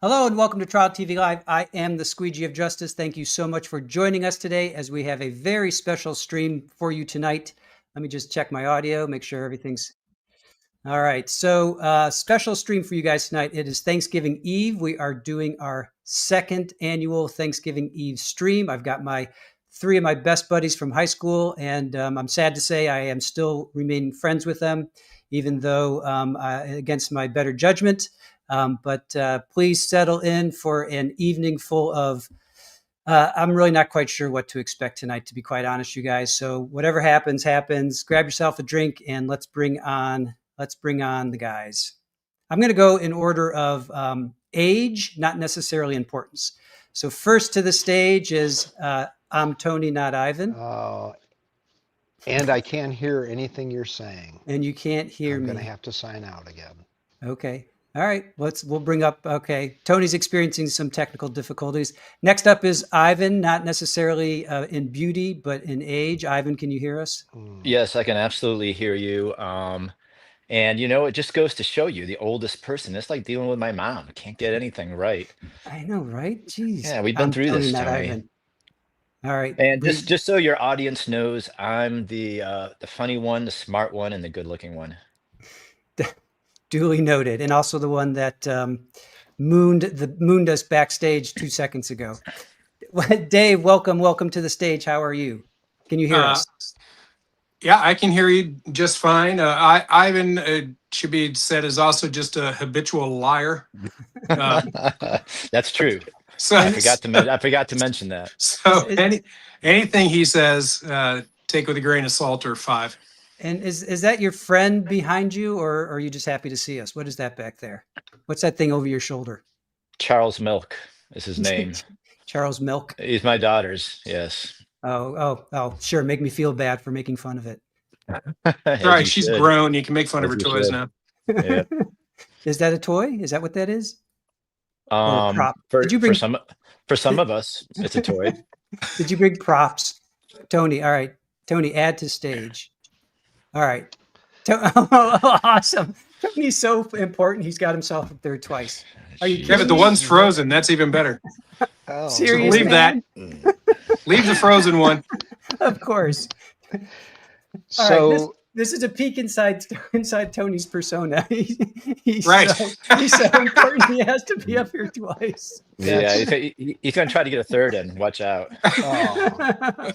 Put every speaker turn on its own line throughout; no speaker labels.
Hello and welcome to Trial TV Live. I am the Squeegee of Justice. Thank you so much for joining us today as we have a very special stream for you tonight. Let me just check my audio, make sure everything's all right. So special stream for you guys tonight. It is Thanksgiving Eve. We are doing our second annual Thanksgiving Eve stream. I've got three of my best buddies from high school, and I'm sad to say I am still remaining friends with them, even though against my better judgment. But please settle in for an evening full of I'm really not quite sure what to expect tonight, to be quite honest, you guys. So whatever happens, happens. Grab yourself a drink and let's bring on the guys. I'm going to go in order of age, not necessarily importance. So first to the stage is I'm Tony, not Ivan.
And I can't hear anything you're saying.
And you can't hear me.
I'm going to have to sign out again.
Okay. All right. We'll bring up. Okay. Tony's experiencing some technical difficulties. Next up is Ivan, not necessarily in beauty, but in age. Ivan, can you hear us?
Yes, I can absolutely hear you. And it just goes to show you the oldest person. It's like dealing with my mom. I can't get anything right.
I know, right? Jeez.
Yeah, we've been through this, Tony.
All right.
And just so your audience knows, I'm the funny one, the smart one, and the good-looking one.
Duly noted, and also the one that mooned us backstage 2 seconds ago. Dave, welcome to the stage. How are you? Can you hear us?
Yeah, I can hear you just fine. Ivan should be said is also just a habitual liar.
That's true.
So
I forgot to mention that.
So anything he says, take with a grain of salt or 5.
And is that your friend behind you, or are you just happy to see us? What is that back there? What's that thing over your shoulder?
Charles Milk is his name.
Charles Milk.
He's my daughter's. Yes.
Oh, sure. Make me feel bad for making fun of it.
Right. She's grown. You can make fun of her toys now.
Yeah.
Is that a toy? Is that what that is?
For some of us, it's a toy.
Did you bring props? Tony. All right. Tony, add to stage. All right. Awesome. Tony's so important. He's got himself up there twice. Are you
Yeah, but the one's frozen. That's even better.
Oh,
Serious,
so leave
man?
that. Leave the frozen one.
Of course.
So
All right, this is a peek inside Tony's persona. He's
Right.
He's so important. He has to be up here twice.
Yeah, he's gonna try to get a third in. Watch out.
oh,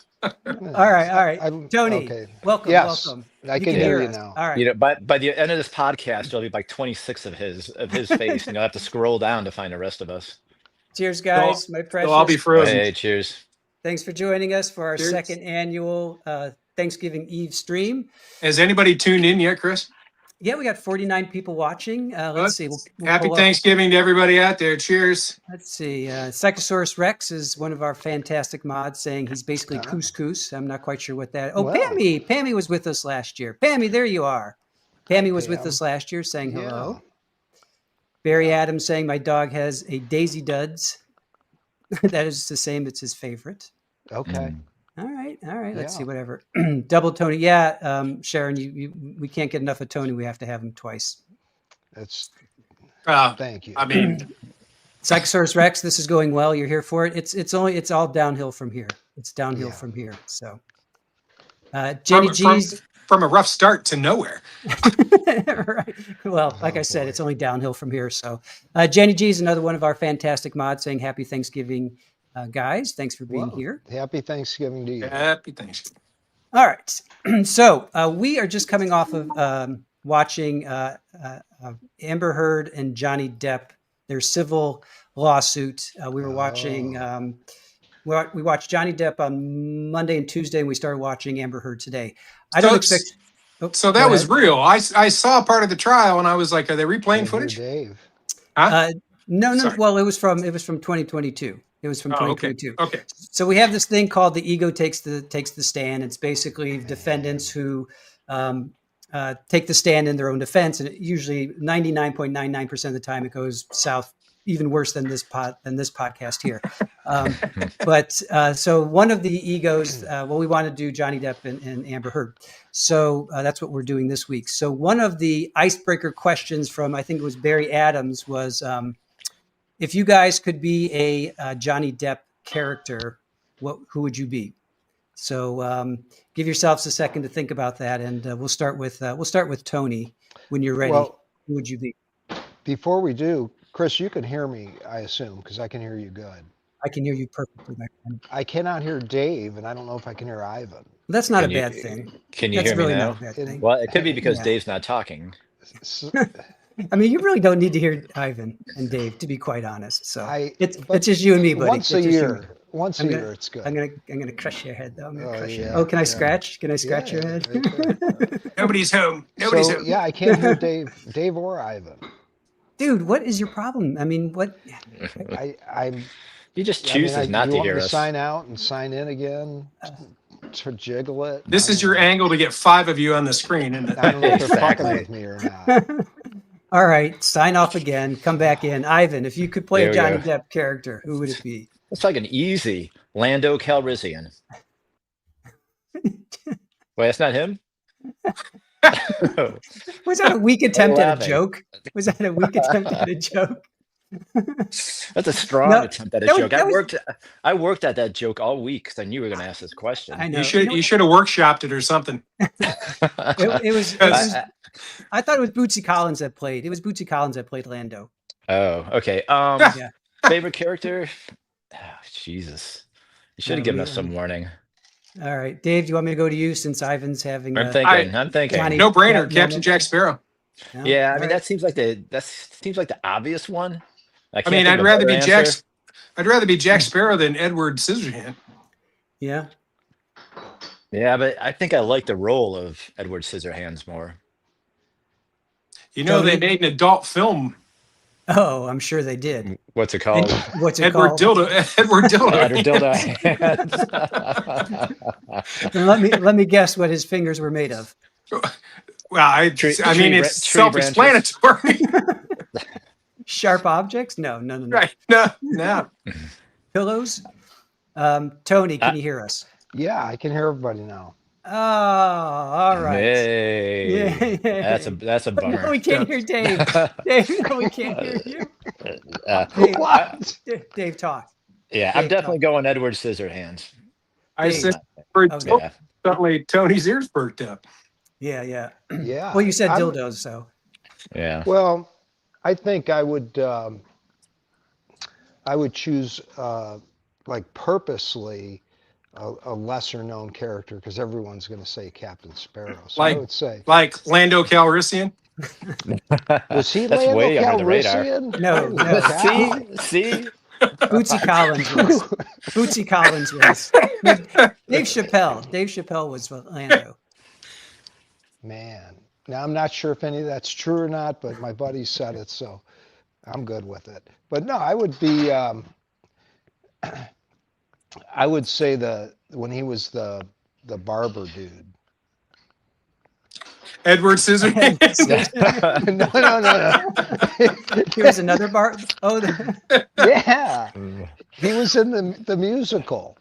All right. Tony,
okay.
welcome.
Yes,
Welcome.
I can hear you
us.
now.
All right.
By the end of this podcast, there'll be like 26 of his face, and you'll have to scroll down to find the rest of us.
Cheers, guys. My precious.
They'll all be frozen.
Hey, cheers.
Thanks for joining us for our
Cheers.
second annual Thanksgiving Eve stream.
Has anybody tuned in yet, Chris?
Yeah, we got 49 people watching. Let's see. We'll
Happy
pull up.
Thanksgiving to everybody out there. Cheers.
Let's see. Psychosaurus Rex is one of our fantastic mods saying he's basically couscous. I'm not quite sure what that. Oh,
Wow.
Pammy. Pammy was with us last year. Pammy, there you are. Pammy was with
Pam.
us last year saying hello.
Yeah.
Barry Adams saying my dog has a Daisy Duds. That is the same. It's his favorite.
Okay.
All right. Let's
Yeah.
see. Whatever. Double Tony. Yeah, Sharon. We can't get enough of Tony. We have to have him twice.
That's
Uh,
thank you.
I mean,
Psychosaurus Rex. This is going well. You're here for it. It's all downhill from here. It's downhill
Yeah.
from here. So, Jenny G's.
from a rough start to nowhere.
Right. Well, like
Oh,
I said,
boy.
it's only downhill from here. So, Jenny G is another one of our fantastic mods saying Happy Thanksgiving, guys. Thanks for being
Well,
here.
Happy Thanksgiving to you.
Happy Thanksgiving.
All right. So we are just coming off of watching Amber Heard and Johnny Depp, their civil lawsuit. We were watching. We watched Johnny Depp on Monday and Tuesday, and we started watching Amber Heard today. I don't expect. Oh,
So
go
that was
ahead.
real. I saw part of the trial and I was like, are they replaying
Hey,
footage?
Dave.
No.
Sorry.
Well, it was from 2022. It was from
Oh, okay.
2022.
Okay.
So we have this thing called the ego takes the stand. It's basically defendants who take the stand in their own defense, and it usually 99.99% of the time it goes south even worse than this podcast here. So one of the egos, we want to do Johnny Depp and Amber Heard. So that's what we're doing this week. So one of the icebreaker questions from, I think it was Barry Adams, was if you guys could be a Johnny Depp character, who would you be? So give yourselves a second to think about that, and we'll start with Tony. When you're ready,
Well,
who would you be?
before we do, Chris, you can hear me, I assume, because I can hear you good.
I can hear you perfectly, my friend.
I cannot hear Dave, and I don't know if I can hear Ivan.
That's not a
Can you
bad thing.
can you
That's
hear me
really not
now?
a bad
It-
thing.
Well, it could be because
Yeah.
Dave's not talking.
S-
I mean, you really don't need to hear Ivan and Dave, to be quite honest. So
I-
it's
but
just you and me, buddy.
Once a
It's just you and me.
year, once a
I'm
year,
gonna-
it's good.
I'm gonna crush your head though. I'm gonna
Oh,
crush it.
yeah,
Oh, can I
yeah.
scratch? Can I scratch your
Yeah,
head?
right there.
Nobody's home. Nobody's
So
home.
yeah, I can't hear Dave or Ivan.
Dude, what is your problem? I mean, what?
I'm.
He just
I mean,
chooses not
you
to
want
hear
me to
us.
sign out and sign in again to jiggle it?
This
I
is
don't
your
know.
angle to get 5 of you on the screen, isn't it?
I don't know if they're fucking
Exactly.
with me or not.
All right, sign off again. Come back in, Ivan. If you could play
There
a
we
Johnny
go.
Depp character, who would it be?
It's like an easy Lando Calrissian. Wait, that's not him?
Was that a weak attempt at a
laughing.
joke? Was that a weak attempt at a joke?
That's a strong
No,
attempt at a
that was-
joke.
that was-
I worked at that joke all week because I knew we were going to ask this question.
I know.
You should
know,
you should have workshopped it or something.
it was. I thought it was Bootsy Collins that played. It was Bootsy Collins that played Lando.
Oh, okay.
Yeah.
Favorite character? Oh, Jesus. You should have given us some warning.
All right, Dave. Do you want me to go to you since Ivan's having?
I'm thinking.
Johnny-
No brainer,
Yeah,
Captain
no.
Jack Sparrow.
No?
Yeah, I
All
mean
right.
that seems like the obvious one.
I
can't
mean,
think
I'd
of a
rather
better
be
answer.
I'd rather be Jack Sparrow than Edward Scissorhand.
Yeah.
Yeah, but I think I like the role of Edward Scissorhands more.
You know, they
Tony?
made an adult film.
Oh, I'm sure they did.
What's it called?
And what's it
Edward
called?
Dildo. Edward Dildo.
Edward Dildo.
And let me guess what his fingers were made of.
Well, I mean,
Tree
it's
branches.
self-explanatory.
Sharp objects? No.
Right? No.
Pillows? Tony, can you hear us?
Yeah, I can hear everybody now.
Oh, all right.
Hey,
Yeah.
that's a bummer.
No, we can't hear Dave. Dave, no, we can't hear you. Dave,
What?
Dave, talk.
Yeah, I'm
Dave,
definitely going Edward Scissorhands.
I
Dave.
said, for
Okay.
adult,
Yeah,
suddenly Tony's ears perked up.
Yeah.
Yeah.
Well, you said
I'm-
dildos, so.
yeah.
Well, I think I would choose like purposely a lesser known character because everyone's going to say Captain Sparrow. So I
Like-
would say,
Like Lando Calrissian.
was he
That's
Lando
way under the radar.
Calrissian?
No,
Holy
no.
cow.
See?
Bootsy Collins was. Bootsy Collins was. Dave Chappelle was Lando.
Man, now I'm not sure if any of that's true or not, but my buddy said it, so I'm good with it. But no, I would be. I would say when he was the barber dude.
Edward Scissorhands.
No.
He was another bar. Oh,
Yeah, he was in the musical.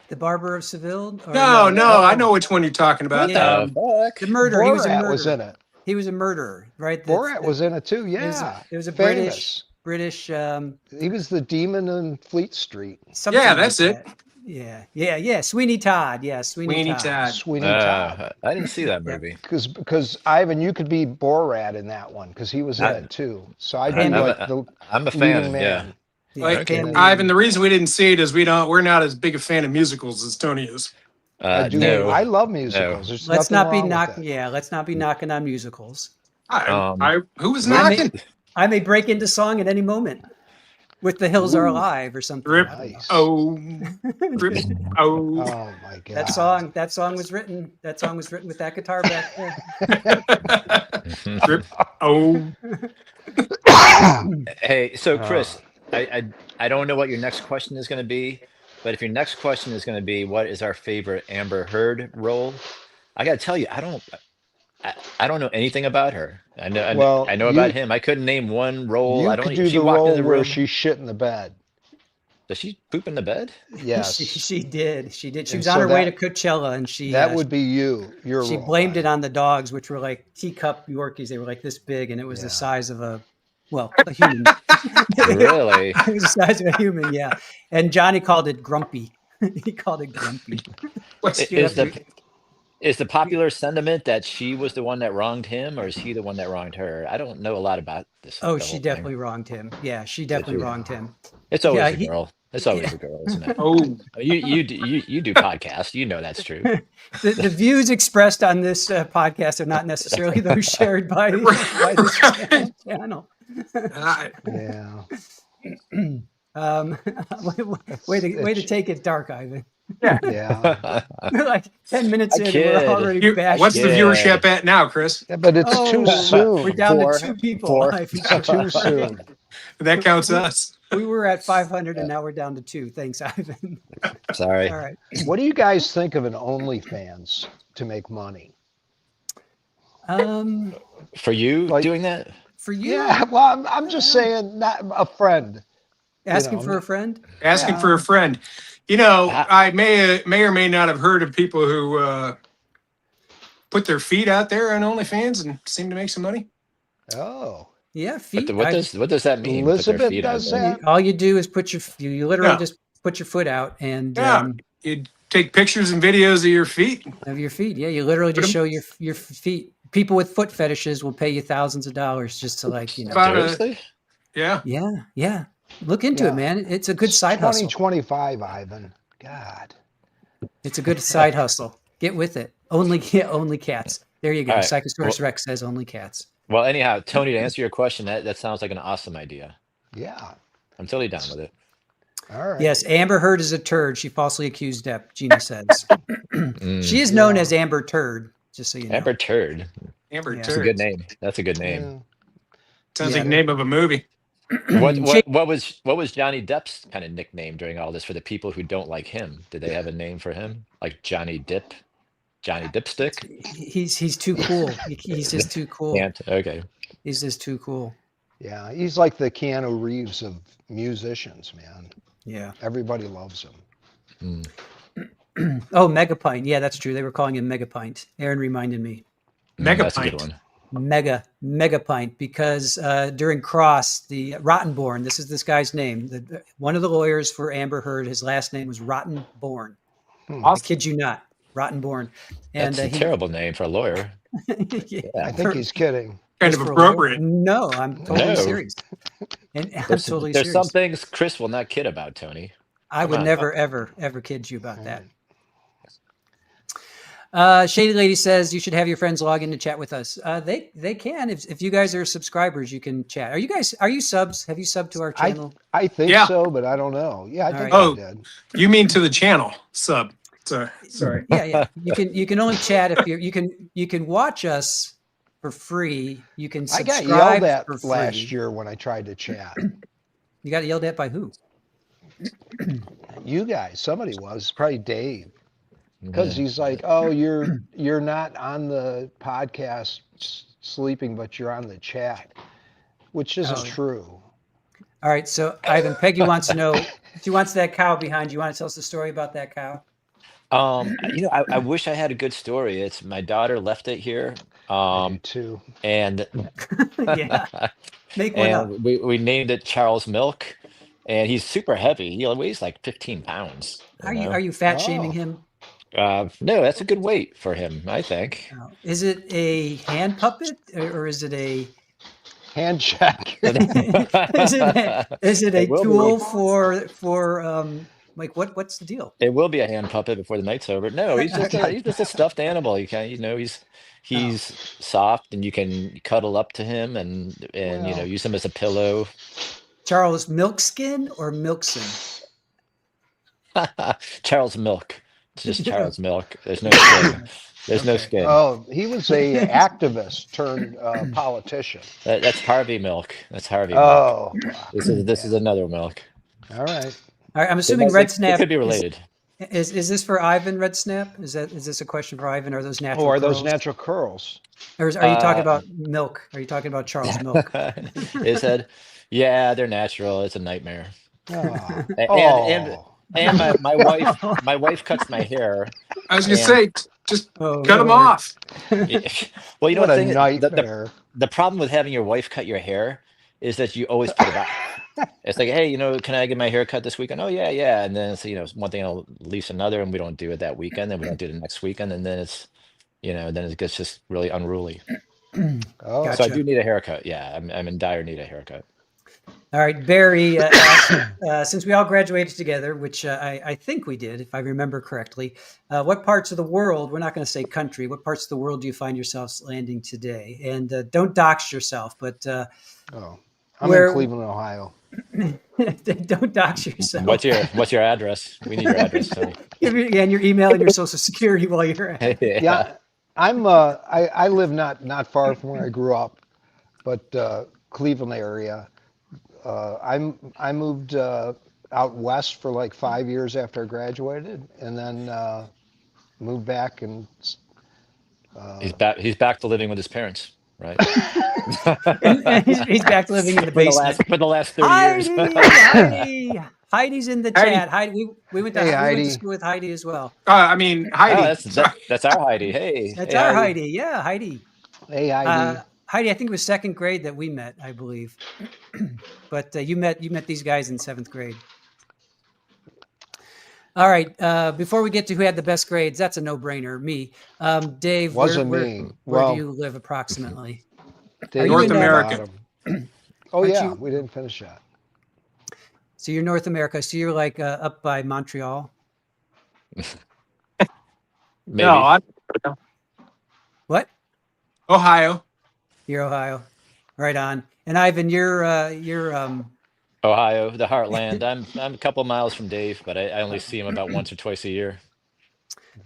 the Barber of Seville? Or
No, I know which one you're talking about.
Yeah.
Fuck.
The murderer. He was a
Borat
murderer.
was in it.
He was a murderer, right?
Borat was in it too. Yeah,
It was a
famous.
British.
He was the demon in Fleet Street.
Something
Yeah,
like
that's it.
that. Yeah. Sweeney Todd. Yeah, Sweeney Todd.
Sweeney Todd.
I didn't see that movie.
Because Ivan, you could be Borat in that one because he was in it too. So I'd be
I'm
like the
I'm a fan.
leading man.
Yeah,
Like,
family-
Ivan, the reason we didn't see it is we're not as big a fan of musicals as Tony is.
I do.
No.
I love musicals. There's
Let's
nothing
not be
wrong with
knocking.
it.
Yeah, let's not be knocking on musicals.
Who was
I may-
knocking?
I may break into song at any moment with "The Hills Are Alive" or something.
Rip.
I don't know.
Nice.
Oh, rip. Oh.
Oh my god.
That song was written. That song was written with that guitar back there.
Rip. Oh.
Hey, so Chris, I don't know what your next question is going to be, but if your next question is going to be what is our favorite Amber Heard role, I got to tell you, I don't know anything about her. I know
Well,
I know about him. I couldn't name one role.
You
I don't.
could
If
do
she
the
walked
role
into the
where
room,
she shit in the bed.
does she poop in the bed?
Yes.
She did. She
And
was
so
on her way to
that-
Coachella, and she
That would be you. Your
she
role,
blamed it
Ivan.
on the dogs, which were like teacup Yorkies. They were like this big, and it was
Yeah.
the size of a Well, a human.
Really?
It was the size of a human, yeah. And Johnny called it grumpy. He called it grumpy.
What's
You'd
Is
have to-
the popular sentiment that she was the one that wronged him, or is he the one that wronged her? I don't know a lot about this
Oh,
the
she
whole
definitely
thing.
wronged him. Yeah, she
Did
definitely
you?
wronged him.
It's
Yeah,
always the girl. It's always the girl, isn't it?
oh
You do podcasts. You know that's true.
the views expressed on this podcast are not necessarily those shared by this channel.
I-
Yeah.
Um, way to take it dark, Ivan.
Yeah.
We're like 10 minutes
I
in, and we're
kid.
already
you-
bashing.
what's the
Yeah.
viewership at now, Chris?
Yeah, but it's too
We're
soon.
down
Four.
to 2 people.
Four.
Ivan.
It's too soon.
That counts us.
We were at 500 and now we're down to 2. Thanks, Ivan.
Sorry.
All right.
What do you guys think of an OnlyFans to make money?
For you
Like-
doing that?
For you,
Yeah, well, I'm just saying, not a friend.
asking
know,
for a friend.
Asking for a friend. You know,
Ah.
I may or may not have heard of people who put their feet out there on OnlyFans and seem to make some money.
Oh,
Yeah, feet.
What does that mean? Put their
Elizabeth
feet out
does
there?
that?
All you do is you literally
Yeah.
just put your foot out and
Yeah. You take pictures and videos of your feet.
of your feet. Yeah, you literally just show your feet. People with foot fetishes will pay you thousands of dollars just to
About
Seriously?
Yeah.
Yeah. Look into
Yeah.
it, man. It's a good side hustle.
2025, Ivan. God.
It's a good side hustle. Get with it. Only cats. There you go.
All right.
Psychosaurus Rex says only cats.
Well, anyhow, Tony, to answer your question, that sounds like an awesome idea.
Yeah.
I'm totally down with it.
All right.
Yes, Amber Heard is a turd. She falsely accused Depp, Gina says.
Mm.
She is known as Amber Turd, just so you know.
Amber Turd.
Amber
Yeah.
That's a
Turd.
good name. That's a good name.
Yeah.
Sounds
Yeah.
like the name of a movie.
What was Johnny Depp's kind of nickname during all this for the people who don't like him? Did they have a name for him? Like Johnny Dip? Johnny Dipstick?
He's too cool. He's just too cool.
Can't. Okay.
He's just too cool.
Yeah. He's like the Keanu Reeves of musicians, man.
Yeah.
Everybody loves him.
Mm.
Oh, Megapint. Yeah, that's true. They were calling him Megapint. Aaron reminded me.
That's a good
Megapint.
one.
Megapint, because during Cross, the Rottenborn, this guy's name, one of the lawyers for Amber Heard, his last name was Rottenborn. I kid you not, Rottenborn. And
That's a terrible name for a lawyer.
yeah,
I think he's kidding.
Kind
just
of
for a lawyer.
appropriate.
No, I'm totally
No.
serious. And I'm
There's
totally
some
serious.
things Chris will not kid about, Tony.
I would
on.
never, ever kid you about that. Shady Lady says you should have your friends log in to chat with us. They can. If you guys are subscribers, you can chat. Are you subs? Have you subbed to our channel?
I think
Yeah.
so, but I don't know. Yeah, I think
right.
Oh.
I did.
You mean to the channel sub? Sorry.
Yeah. You can only chat if you can watch us for free. You can
I
subscribe
got yelled at
for free.
last year when I tried to chat.
You got yelled at by who?
You guys, somebody was, probably Dave. Because he's like, oh, you're not on the podcast sleeping, but you're on the chat, which isn't
Oh.
true.
All right. So Ivan, Peggy wants to know. She wants that cow behind you. Want to tell us the story about that cow?
I wish I had a good story. It's my daughter left it here.
I do too.
And
Yeah. Make one up.
and we named it Charles Milk, and he's super heavy. He weighs like 15 pounds.
Are
know?
you fat shaming
Oh.
him?
No, that's a good weight for him, I think.
Oh. Is it a hand puppet or is it a
Hand check.
is it a
It will
tool
be.
for like what's the deal?
It will be a hand puppet before the night's over. No, he's just a stuffed animal. You can, he's soft, and you can cuddle up to him and
Well.
use him as a pillow.
Charles Milkskin or Milkson?
Charles Milk. It's just Charles Milk. There's no skin. There's no skin.
Oh, he was a activist turned politician.
That's Harvey Milk. That's Harvey Milk.
Oh,
This is another Milk.
all right.
All right, I'm assuming Red Snap
It could be related.
is this for Ivan Red Snap? Is this a question for Ivan? Are those natural?
Oh, are those
curls?
natural curls?
Or are you talking about milk? Are you talking about Charles Milk?
It said, yeah, they're natural. It's a nightmare.
Oh.
And
Oh.
and my wife cuts my hair.
I was gonna
And-
say, just
Oh,
cut them
Lord.
off.
Well, you know
What
what
a
thing is,
nightmare.
the problem with having your wife cut your hair is that you always put it off. It's like, hey, can I get my hair cut this weekend? Oh yeah, yeah. And then it's one thing leads to another, and we don't do it that weekend, and we don't do it the next weekend, and then it's then it gets just really unruly.
Oh,
So I
Gotcha.
do need a haircut. Yeah, I'm in dire need of a haircut.
All right, Barry, since we all graduated together, which I think we did, if I remember correctly, what parts of the world, we're not going to say country, what parts of the world do you find yourselves landing today? And don't dox yourself, but
I'm in Cleveland, Ohio.
don't dox yourself.
What's your address? We need your address, Tony.
And your email and your social security while you're at it.
Yeah, I live not far from where I grew up, but Cleveland area. I moved out west for like 5 years after I graduated, and then moved back and
He's back to living with his parents, right?
And he's back living in the basement.
For the last 30 years.
Heidi's in the
Heidi.
chat. Heidi, we went to
Heidi.
school with Heidi as well.
Heidi.
That's our Heidi. Hey,
That's
hey,
our Heidi. Yeah, Heidi.
Hey, Heidi.
Heidi, I think it was second grade that we met, I believe. But you met these guys in seventh grade. All right. Before we get to who had the best grades, that's a no-brainer. Me, Dave.
Wasn't
where,
me.
Where
Well,
do you live approximately?
Dave,
North
you
America.
Oh
Aren't
yeah,
you-
we didn't finish that.
So you're North America. So you're like up by Montreal.
maybe.
No,
What?
Ohio.
You're Ohio. Right on. And Ivan, you're
Ohio, the heartland. I'm a couple miles from Dave, but I only see him about once or twice a year.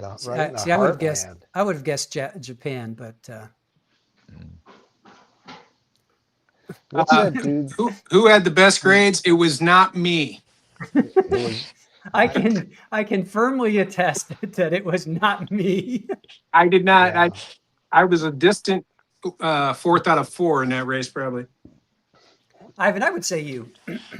Right in the
I would have guessed.
heartland.
I would have guessed Japan, but
What's that, dude?
Who had the best grades? It was not me.
It was,
I can firmly attest that it was not me.
I did not.
yeah.
I was a distant fourth out of four in that race, probably.
Ivan, I would say you.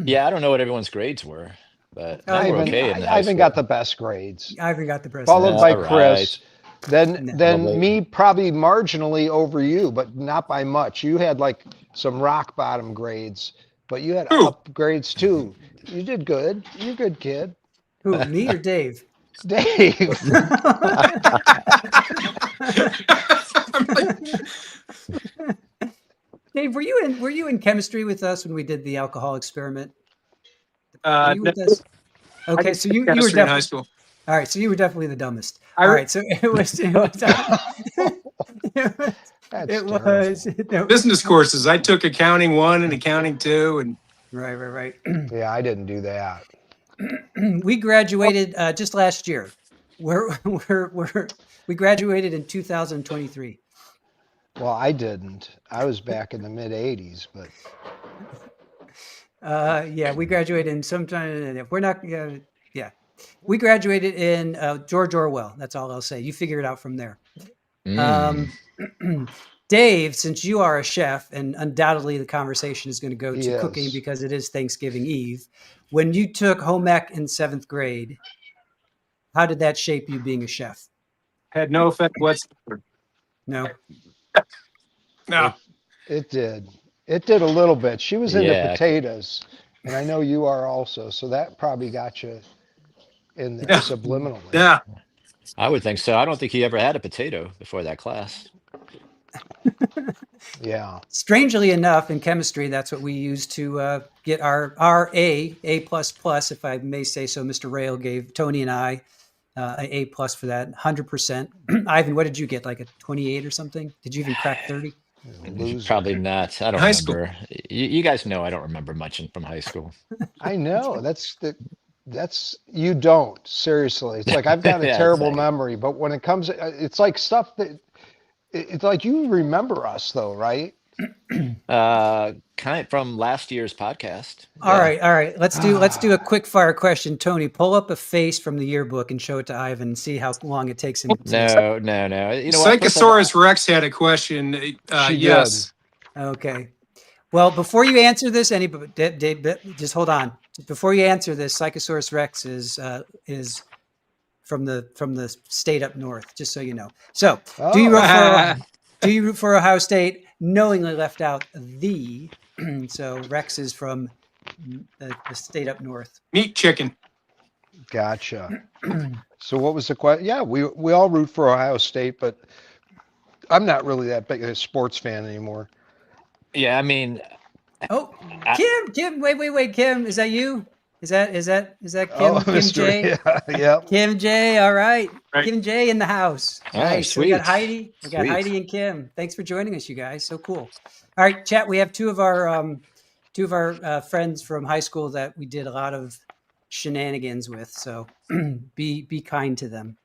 Yeah, I don't know what everyone's grades were, but
Oh,
they were
Ivan,
okay in the high
Ivan
school.
got the best grades,
Ivan got the president.
followed by
All
Chris.
No.
Then
Lovely.
me probably marginally over you, but not by much. You had like some rock bottom grades, but you had
Who?
up grades too. You did good. You're a good kid.
Who, me or Dave?
Dave.
Dave, were you in chemistry with us when we did the alcohol experiment? Were you with us? Okay, so you were
chemistry in high
definitely
school.
all right. So you were definitely the dumbest.
I
All
re-
right, so it was
That's
it
terrible.
was
Business courses. I took accounting 1 and accounting 2, and
right.
Yeah, I didn't do that.
We graduated just last year. We graduated in 2023.
Well, I didn't. I was back in the mid 80s, but
Yeah, we graduated in sometime. We're not. Yeah, we graduated in George Orwell. That's all I'll say. You figure it out from there.
Mm.
Dave, since you are a chef, and undoubtedly the conversation is going to go to
Yes.
cooking because it is Thanksgiving Eve. When you took home ec in seventh grade, how did that shape you being a chef?
had no effect whatsoever.
No.
No.
it did. It did a little bit. She was into
Yeah.
potatoes, and I know you are also, so that probably got you in there
Yeah.
subliminally.
Yeah.
I would think so. I don't think he ever had a potato before that class.
Yeah.
Strangely enough, in chemistry, that's what we use to get our A plus, if I may say so. Mr. Rail gave Tony and I an A plus for that, 100%. Ivan, what did you get? Like a 28 or something? Did you even crack 30?
Loser.
Probably not. I don't
High school.
remember. You guys know I don't remember much from high school.
I know. That's you don't. Seriously. It's like I've got a
Yeah,
terrible
exactly.
memory, but when it comes, it's like stuff that it's like you remember us though, right?
Kind of from last year's podcast.
All
Yeah.
right. Let's do a quick fire question. Tony, pull up a face from the yearbook and show it to Ivan and see how long it takes him to
No. You know what? First
Psychosaurus Rex had a question.
She
Yes.
Okay. Well, before you answer this, Dave, just hold on. Before you answer this, Psychosaurus Rex is from the state up north. Just so you know. So, do you
Oh.
root for Ohio State? Knowingly left out the So Rex is from the state up north.
Meat chicken.
Gotcha. So what was the question? Yeah, we all root for Ohio State, but I'm not really that big a sports fan anymore.
Yeah, I mean,
Oh,
I,
Kim, wait, Kim, is that you? Is that
Oh,
Kim
Mr.
J?
Yeah, yep.
Kim J, all right.
Right.
Kim J in the house.
Oh,
Nice. So we got
sweet.
Heidi. We got
Sweet.
Heidi and Kim. Thanks for joining us, you guys. So cool. All right, chat. We have two of our friends from high school that we did a lot of shenanigans with. So be kind to them.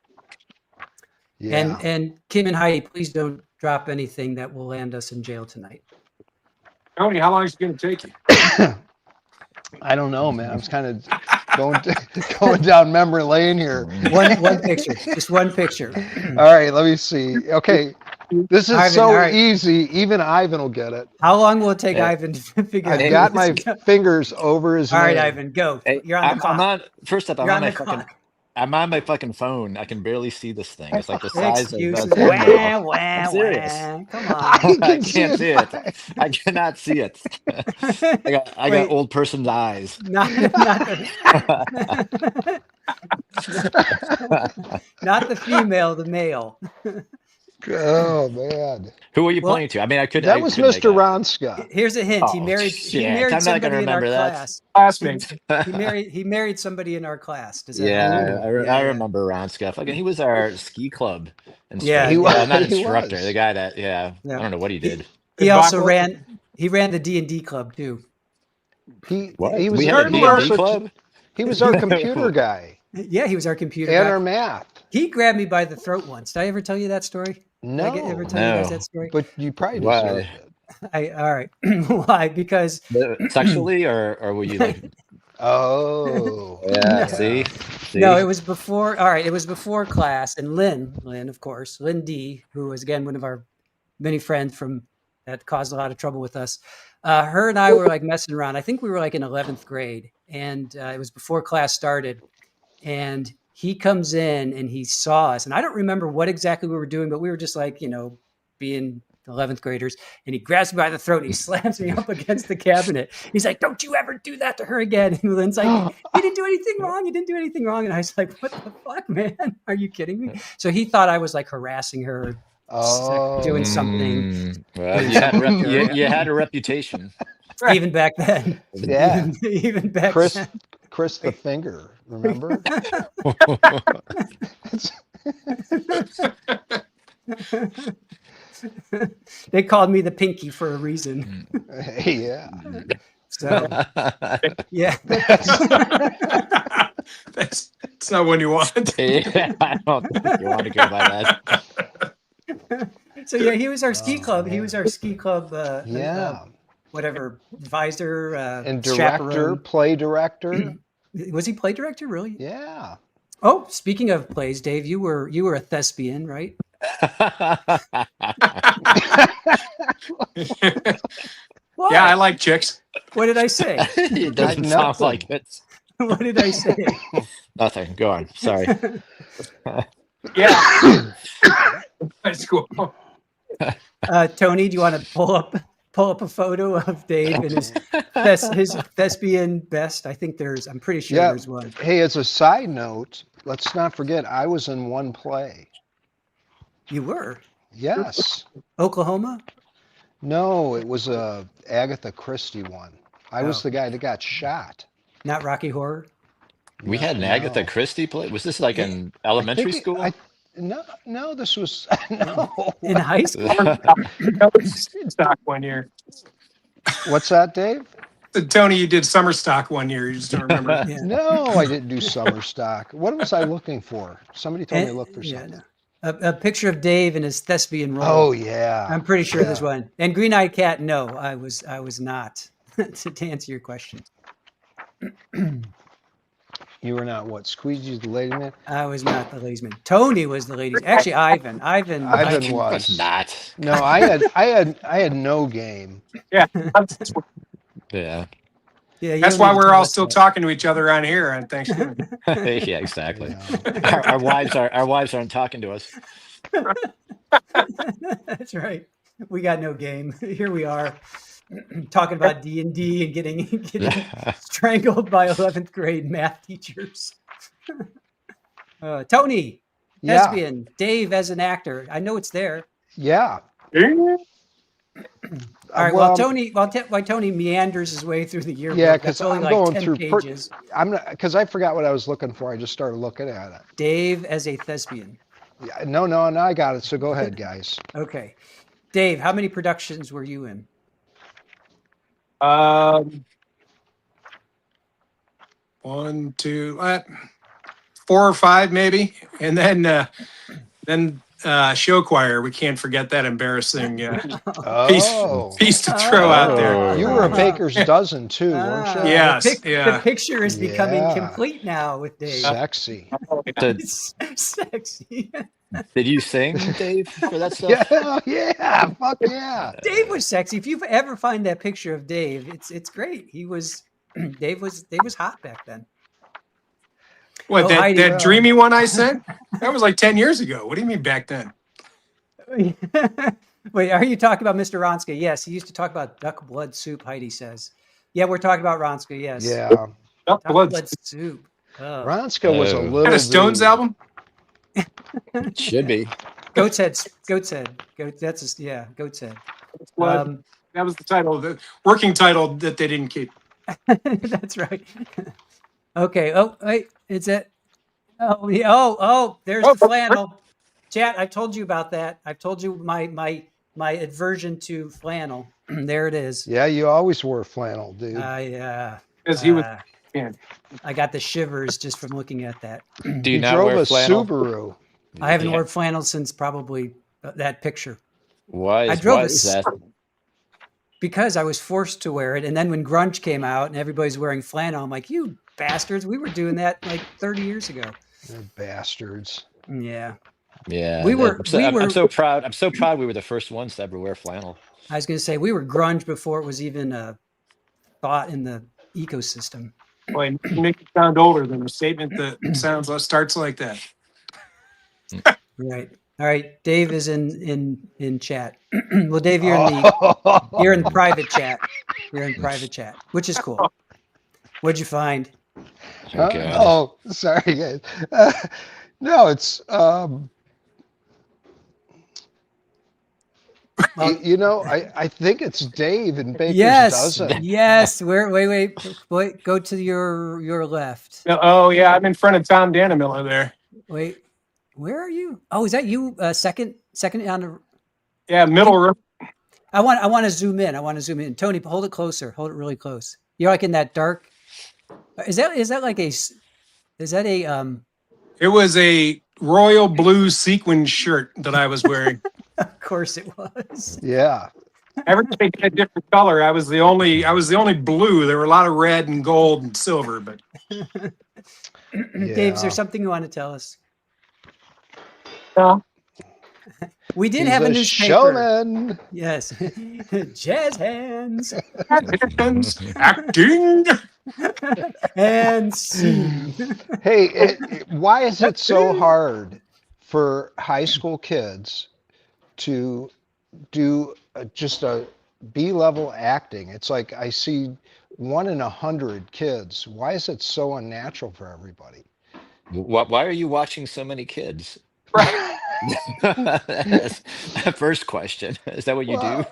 Yeah.
And Kim and Heidi, please don't drop anything that will land us in jail tonight.
Tony, how long is it going to take you?
I don't know, man. I was kind of going down memory lane here.
One picture, just one picture.
All right, let me see. Okay, this is
Ivan,
so
all right.
easy. Even Ivan will get it.
How long will it take
Hey.
Ivan to figure out?
I've got my fingers over his
All right,
name.
Ivan, go.
Hey,
You're on the clock.
First up, I'm
You're
on
on
my
the
fucking.
clock.
I'm on my fucking phone. I can barely see this thing. It's like the size of
Excuses.
a thumbnail.
Wah,
I'm
wah,
serious.
wah. Come
I
on.
I
can
can't see it.
fine.
I cannot see it. I
Wait.
got old person's eyes.
Not the female, the male.
Oh man,
Who are you
Well,
pointing to? I mean, I could.
that
I
was
couldn't make
Mr.
out.
Ronska.
Here's a hint. He
Oh,
married
shit.
somebody
I'm not gonna
in our
remember that.
class.
Classmates.
He married somebody in our class. Does that
Yeah,
help?
I remember Ron Scuff. Again, he was our ski club instructor.
Yeah,
He was.
Not
He
instructor.
was.
The guy that, yeah,
Yeah.
I don't know what he did.
He also
Debacle.
ran the D&D club too.
He
What?
was.
We had a
He
D&D
also
club?
he was our computer guy
Yeah, he was our computer
and
guy.
our math.
He grabbed me by the throat once. Did I ever tell you that story?
No,
Did I ever tell you guys that story?
but you probably
Why?
deserved it.
All right. Why? Because
Sexually, or were you like,
Oh,
yeah,
No.
see?
no, it was before. All right, it was before class, and Lynn, of course, Lynn D, who was again one of our many friends from that caused a lot of trouble with us. Her and I were like messing around. I think we were like in 11th grade, and it was before class started. And he comes in and he saw us, and I don't remember what exactly we were doing, but we were just like, being 11th graders. And he grabs me by the throat and he slams me up against the cabinet. He's like, "Don't you ever do that to her again." And Lynn's like, "You didn't do anything wrong. You didn't do anything wrong." And I was like, "What the fuck, man? Are you kidding me?" So he thought I was like harassing her, doing something.
Well, you had a reputation.
Even back then.
Yeah.
Even back
Chris,
then.
Chris the Finger. Remember?
They called me the Pinky for a reason.
Yeah.
So yeah.
That's not one you want.
Yeah, I don't think you want to go by that.
So yeah, he was our ski
Oh,
club. He
man.
was our ski club.
Yeah.
Whatever advisor
And director,
chaperone.
play director.
Was he play director? Really?
Yeah.
Oh, speaking of plays, Dave, you were a thespian, right? What?
Yeah, I like chicks.
What did I say?
It doesn't sound
Nothing.
like it.
What did I say?
Nothing. Go on. Sorry.
Yeah. That's cool.
Tony, do you want to pull up a photo of Dave and his thespian best? I'm pretty sure
Yeah.
there's one.
Hey, as a side note, let's not forget I was in one play.
You were
Yes.
Oklahoma?
No, it was a Agatha Christie one. I was
Oh.
the guy that got shot.
Not Rocky Horror?
We had an Agatha Christie play. Was this like in elementary school?
No, this was no.
In high school?
Stock one year.
What's that, Dave?
Tony, you did summer stock one year. You just don't remember.
Yeah.
No, I didn't do summer stock. What was I looking for? Somebody told me to look for
Yeah,
something.
no. A picture of Dave in his thespian role.
Oh yeah.
I'm pretty sure
Yeah.
there's one. And Green Eyed Cat, no, I was not. To answer your question,
You were not what? Squeegee the lady man?
I was not the ladies' man. Tony was the ladies. Actually, Ivan.
Ivan
Was
was.
not.
No, I had no game.
Yeah.
Yeah.
Yeah, you
That's
don't
why
need to
we're
tell
all
us
still
that.
talking to each other on here on Thanksgiving.
Yeah, exactly.
Yeah.
Our wives aren't talking to us.
That's right. We got no game. Here we are. talking about D&D and getting strangled by 11th grade math teachers. Tony,
Yeah,
thespian, Dave as an actor. I know it's there.
yeah.
All right.
Well,
While Tony meanders his way through the yearbook,
yeah,
that's
because
only
I'm
like
going
10
through.
pages.
I'm not because I forgot what I was looking for. I just started looking at it.
Dave as a thespian.
Yeah, no, I got it. So go ahead, guys.
Okay. Dave, how many productions were you in?
1, 2, 4 or 5 maybe, and then show choir. We can't forget that embarrassing
Oh,
piece to throw out there.
Oh.
you were a baker's dozen too, weren't you?
Yes,
The
yeah.
picture is becoming
Yeah.
complete now with Dave.
Sexy.
It's sexy.
Did you sing, Dave, for that stuff?
Yeah, fuck yeah.
Dave was sexy. If you ever find that picture of Dave, it's great. He was Dave was hot back then.
What,
Oh,
that,
Heidi.
that dreamy one I sent? That was like 10 years ago. What do you mean back then?
Wait, are you talking about Mr. Ronska? Yes, he used to talk about duck blood soup, Heidi says. Yeah, we're talking about Ronska, yes.
Yeah.
Duck
Blood.
blood soup. Oh.
Ronska was a
Oh.
Is
little.
that a Stones
dude.
album?
It should be.
Goat's head. Goat's head. That's Goat's head.
Blood. That was the title, the working title that they didn't keep.
That's right. Okay. Oh, wait. Is it? Oh, yeah. Oh, there's the flannel. Chat, I've told you about that. I've told you my aversion to flannel. There it is.
Yeah, you always wore flannel, dude.
Because he was. Yeah.
I got the shivers just from looking at that.
Do you
You
not
drove
wear
a
flannel?
Subaru.
I haven't
Yeah.
worn flannel since probably that picture.
Why
I
is,
drove
why
a
is that?
Because I was forced to wear it. And then when grunge came out and everybody's wearing flannel, I'm like, you bastards, we were doing that like 30 years ago.
They're bastards.
Yeah.
Yeah,
We were-
I'm so proud. I'm so proud we were the first ones to ever wear flannel.
I was going to say we were grunge before it was even a thought in the ecosystem.
Boy, you make it sound older than a statement that starts like that.
Right. All right. Dave is in chat. Well, Dave, you're in the private chat. You're in private chat, which is cool. What'd you find?
Okay.
Oh, sorry, guys. No, it's I think it's Dave in Baker's Dozen.
Yes. Wait. Go to your left.
Oh, yeah, I'm in front of Tom Danamiller there.
Wait, where are you? Oh, is that you? Second on the.
Yeah, middle row.
I want to zoom in. Tony, hold it closer. Hold it really close. You're like in that dark. Is that like a? Is that a?
It was a royal blue sequin shirt that I was wearing.
Of course it was.
Yeah.
Everybody had a different color. I was the only blue. There were a lot of red and gold and silver, but
Dave, is there something you want to tell us?
no.
We did
He's
have a
a
newspaper.
showman.
Yes. Jazz hands.
Acting.
And scene.
Hey, why is it so hard for high school kids to do just a B-level acting? It's like I see 1 in 100 kids. Why is it so unnatural for everybody?
Why are you watching so many kids? First question. Is that what you do?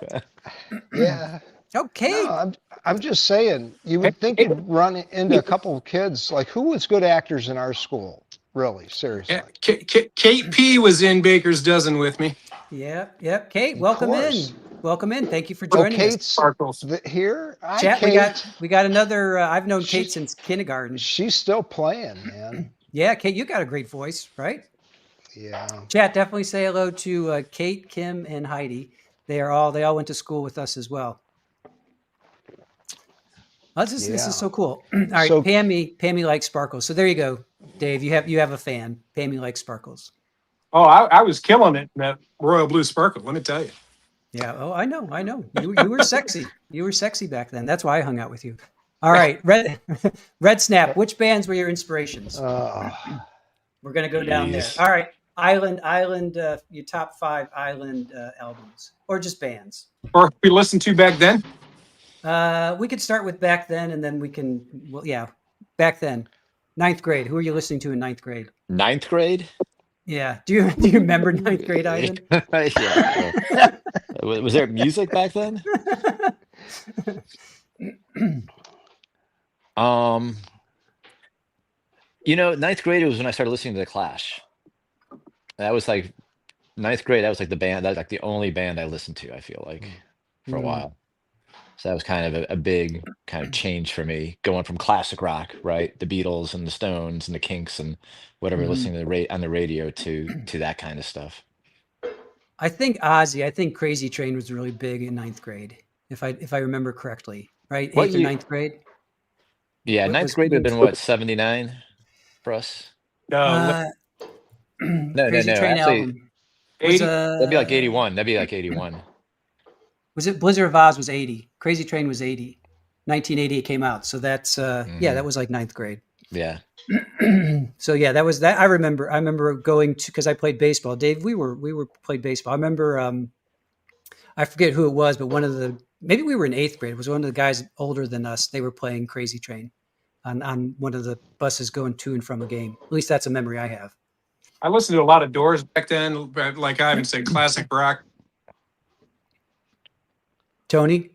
Yeah.
Okay.
No, I'm just saying, you would think you'd run into a couple of kids. Like, who was good actors in our school? Really, seriously.
Yeah, Kate P was in Baker's Dozen with me.
Yep. Kate, welcome in.
course.
Welcome in. Thank you for
Oh,
joining us.
Kate's
Sparkles.
here. Hi,
Chat,
Kate.
we got another. I've known Kate
She's-
since kindergarten.
She's still playing, man.
Yeah, Kate, you got a great voice, right?
Yeah.
Chat, definitely say hello to Kate, Kim, and Heidi. They all went to school with us as well. This is so cool. All right,
So-
Pammy likes sparkles. So there you go, Dave. You have a fan. Pammy likes sparkles.
Oh, I was killing it in that royal blue sparkle. Let me tell you.
Yeah. Oh, I know. You were sexy. You were sexy back then. That's why I hung out with you. All right, Red Snap. Which bands were your inspirations? We're gonna go down there.
Jeez.
All right, Island. Your top 5 Island albums, or just bands.
Or we listened to back then.
We could start with back then, and then we can. Well, yeah, back then, ninth grade. Who are you listening to in ninth grade?
Ninth grade?
Yeah. Do you remember ninth grade, Ivan?
Yeah. Was there music back then? Um, ninth grade was when I started listening to The Clash. That was like ninth grade. That was like the band. That was like the only band I listened to, I feel like, for a while. So that was kind of a big kind of change for me, going from classic rock, right? The Beatles and the Stones and the Kinks and whatever, listening to on the radio to that kind of stuff.
I think Crazy Train was really big in ninth grade, if I remember correctly, right?
What
Eighth and
year?
ninth grade.
Yeah,
What
ninth
was
grade would have been what, 79 for us?
No,
No,
Crazy Train
actually,
album was
80.
that'd be like 81. That'd be like 81.
Was it Blizzard of Oz was 80. Crazy Train was 80. 1980 it came out. So that's yeah, that was like ninth grade.
Yeah.
So yeah, that was that. I remember going to, because I played baseball. Dave, we played baseball. I remember I forget who it was, but maybe we were in eighth grade. It was one of the guys older than us. They were playing Crazy Train on one of the buses going to and from a game. At least that's a memory I have.
I listened to a lot of Doors back then, like Ivan said, classic rock.
Tony,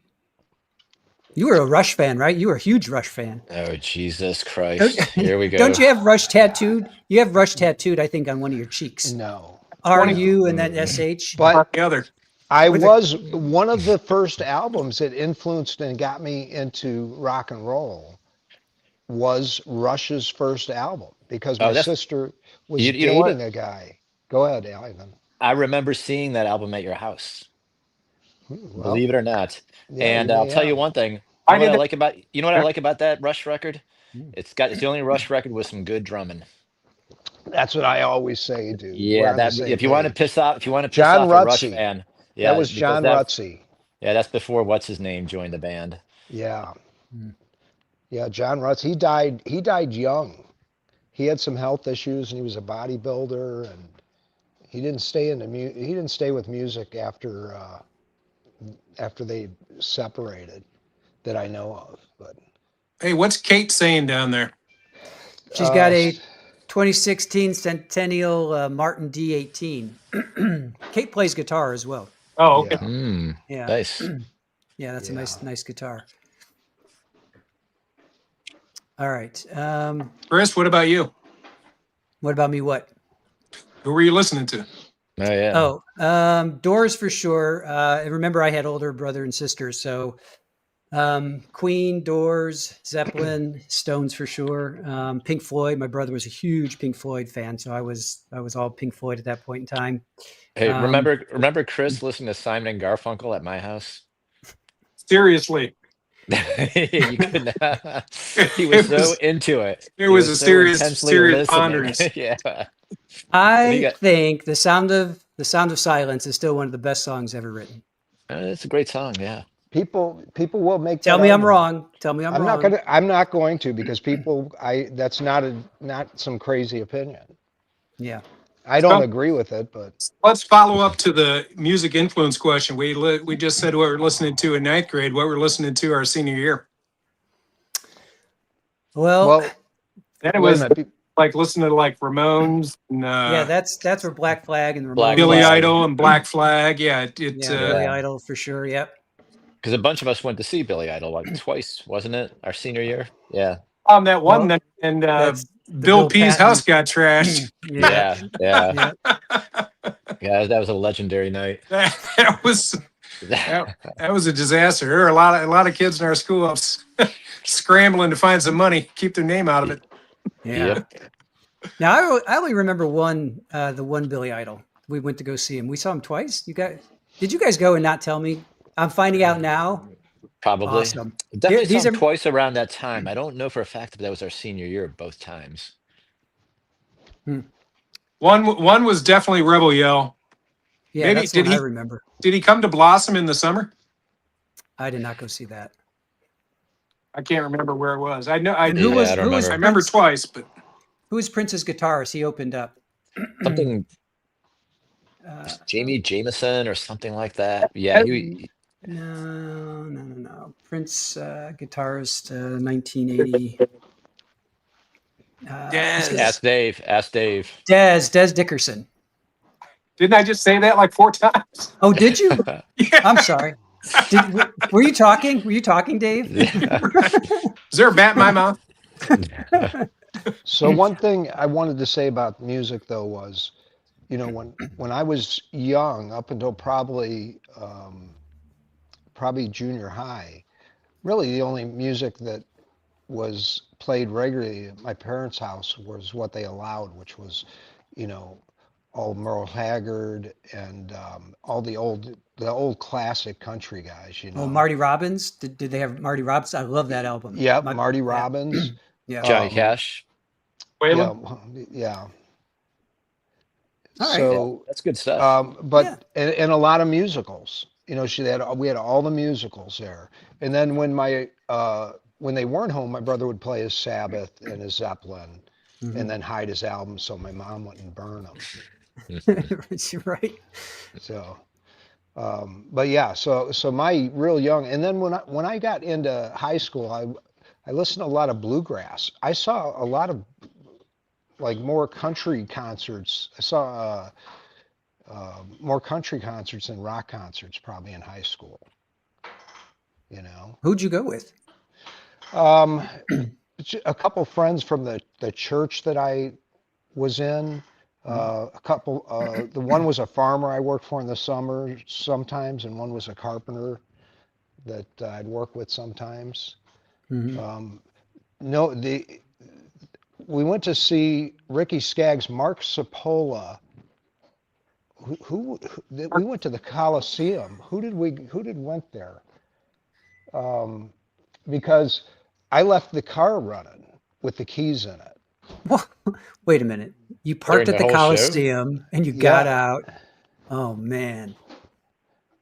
you were a Rush fan, right? You were a huge Rush fan.
Oh, Jesus Christ. Here we go.
Don't you have Rush tattooed? You have Rush tattooed, I think, on one of your cheeks.
No.
RU and then SH.
But
The other.
one of the first albums that influenced and got me into rock and roll was Rush's first album, because my sister was
you know what?
dating a guy. Go ahead, Ivan.
I remember seeing that album at your house,
Well,
believe it or not.
yeah,
And
you
I'll
may
tell you
have.
one thing.
I
You know what I
didn't-
like about that Rush record?
Hmm.
It's the only Rush record with some good drumming.
That's what I always say, dude. We're
Yeah,
on the
that
same
if you want to
page.
piss off
John
a Rush
Rutsey.
fan,
That
yeah,
was
because
John Rutsey.
yeah, that's before what's his name joined the band.
Yeah. Yeah, John Rutsey. He died young. He had some health issues and he was a bodybuilder, and he didn't stay with music after they separated, that I know of. But
Hey, what's Kate saying down there?
She's got a 2016 Centennial Martin D18. Kate plays guitar as well.
Oh, okay.
yeah.
Yeah.
Nice.
Yeah, that's
Yeah.
a nice guitar. All right.
Chris, what about you?
What about me? What?
Who were you listening to?
Oh yeah.
Oh, Doors for sure. Remember, I had older brother and sisters, so Queen, Doors, Zeppelin, Stones for sure. Pink Floyd. My brother was a huge Pink Floyd fan, so I was all Pink Floyd at that point in time.
Hey, remember Chris listening to Simon and Garfunkel at my house?
Seriously.
You couldn't. He was so into it.
It
He
was a
so
serious
intensely listening.
ponderance.
Yeah.
I think the sound of silence is still one of the best songs ever written.
It's a great song. Yeah.
People will make
Tell
that
me I'm
argument.
wrong. Tell me I'm wrong.
I'm not going to, because that's not some crazy opinion.
Yeah.
I don't agree with it, but
Let's follow up to the music influence question. We just said what we're listening to in ninth grade. What we're listening to our senior year.
Well,
Then it
wait a
was
minute.
like listening to like Ramones and
yeah, that's where Black Flag and
Black
Ramones.
Billy
Flag.
Idol and Black Flag. Yeah,
Billy Idol for sure. Yep.
Because a bunch of us went to see Billy Idol like twice, wasn't it? Our senior year. Yeah.
That one
Well,
night, and
that's
Bill P's
Patton.
house got trashed.
Yeah.
Yeah.
Yeah. That was a legendary night.
That was a disaster. There were a lot of kids in our school scrambling to find some money, keep their name out of it.
Yeah.
Yep.
Now I only remember the one Billy Idol. We went to go see him. We saw him twice. Did you guys go and not tell me? I'm finding out now.
Probably.
Awesome.
Definitely
These
saw him
are-
twice around that time. I don't know for a fact if that was our senior year both times.
One was definitely Rebel Yell.
Yeah,
Maybe-
that's
did
what I
he-
remember.
Did he come to Blossom in the summer?
I did not go see that.
I can't remember where it was. I know.
And who
Yeah,
was
I don't
I remember twice, but
who was Prince's guitarist? He opened up.
Something
Uh,
Jamie Jameson or something like that. Yeah.
No. Prince, guitarist, 1980.
Yes.
Ask Dave. Ask Dave.
Des Dickerson.
Didn't I just say that like 4 times?
Oh, did you?
Yeah.
I'm sorry. Were you talking? Were you talking, Dave?
Yeah.
Is there a bat in my mouth?
So one thing I wanted to say about music though was, you know, when I was young, up until probably junior high, really the only music that was played regularly at my parents' house was what they allowed, which was, you know, all Merle Haggard and all the old classic country guys, you
Oh,
know.
Marty Robbins. Did they have Marty Robbins? I love that album.
Yep, Marty Robbins.
Yeah.
Johnny
Um,
Cash.
yeah,
Waylon?
yeah.
All right.
Yeah,
So,
that's good stuff.
Yeah.
but and a lot of musicals. You know, we had all the musicals there. And then when they weren't home, my brother would play his Sabbath and his Zeppelin, and then hide his albums so my mom wouldn't burn them.
Right.
So, but yeah, so my real young, and then when I got into high school, I listened to a lot of bluegrass. I saw a lot of like more country concerts. I saw more country concerts than rock concerts probably in high school. You know,
Who'd you go with?
um, a couple friends from the church that I was in. A couple. The one was a farmer I worked for in the summer sometimes, and one was a carpenter that I'd work with sometimes.
Mhm.
No, we went to see Ricky Skaggs, Mark Sapola. We went to the Coliseum. Who did went there? Because I left the car running with the keys in it.
Well, wait a minute. You
During
parked at
the
the
whole show?
Coliseum and you got
Yeah,
out. Oh man.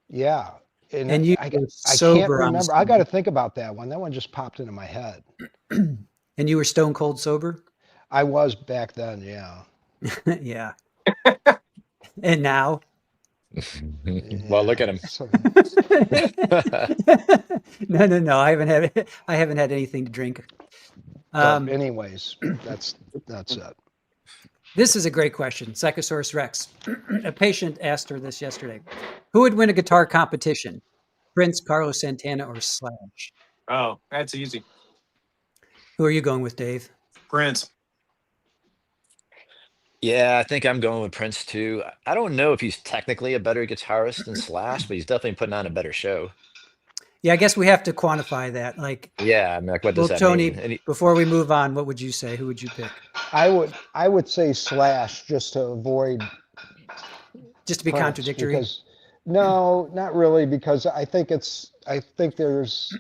yeah. And
And you were
I can't
sober on the
remember. I got
stage.
to think about that one. That one just popped into my head.
And you were stone cold sober?
I was back then, yeah.
Yeah. And now?
Well, look
Yeah.
at him.
So,
No. I haven't had anything to drink.
but anyways, that's it.
This is a great question. Psychosaurus Rex. A patient asked her this yesterday. Who would win a guitar competition? Prince, Carlos Santana, or Slash?
Oh, that's easy.
Who are you going with, Dave?
Prince.
Yeah, I think I'm going with Prince too. I don't know if he's technically a better guitarist than Slash, but he's definitely putting on a better show.
Yeah, I guess we have to quantify that. Like,
Yeah, I mean, like, what does
well,
that
Tony,
mean? And
before we move on, what would you say? Who would you pick?
I would say Slash just to avoid
Just to be
Prince
contradictory?
because no, not really because I think there's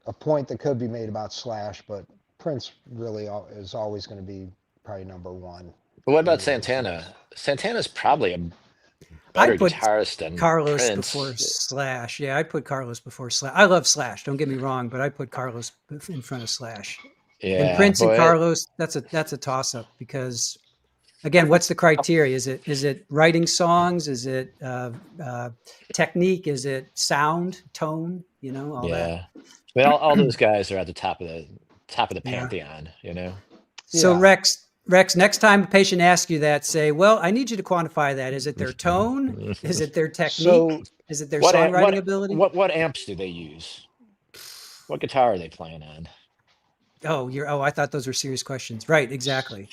a point that could be made about Slash, but Prince really is always going to be probably number one.
but what about
Really is.
Santana? Santana's probably a better
I'd put
guitarist than
Carlos before
Prince.
Slash. Yeah, I'd put Carlos before Slash. I love Slash. Don't get me wrong, but I'd put Carlos in front of Slash. And
Yeah,
Prince and
but
Carlos, that's a toss up because again, what's the criteria? Is it writing songs? Is it technique? Is it sound, tone? You know, all that.
yeah, I mean, all those guys are at the top of the
Yeah.
pantheon. You know.
So
Yeah.
Rex, next time a patient asks you that, say, well, I need you to quantify that. Is it their tone? Is it their technique?
So
Is it their
What am-
songwriting ability?
what amps do they use? What guitar are they playing on?
Oh, I thought those were serious questions. Right, exactly.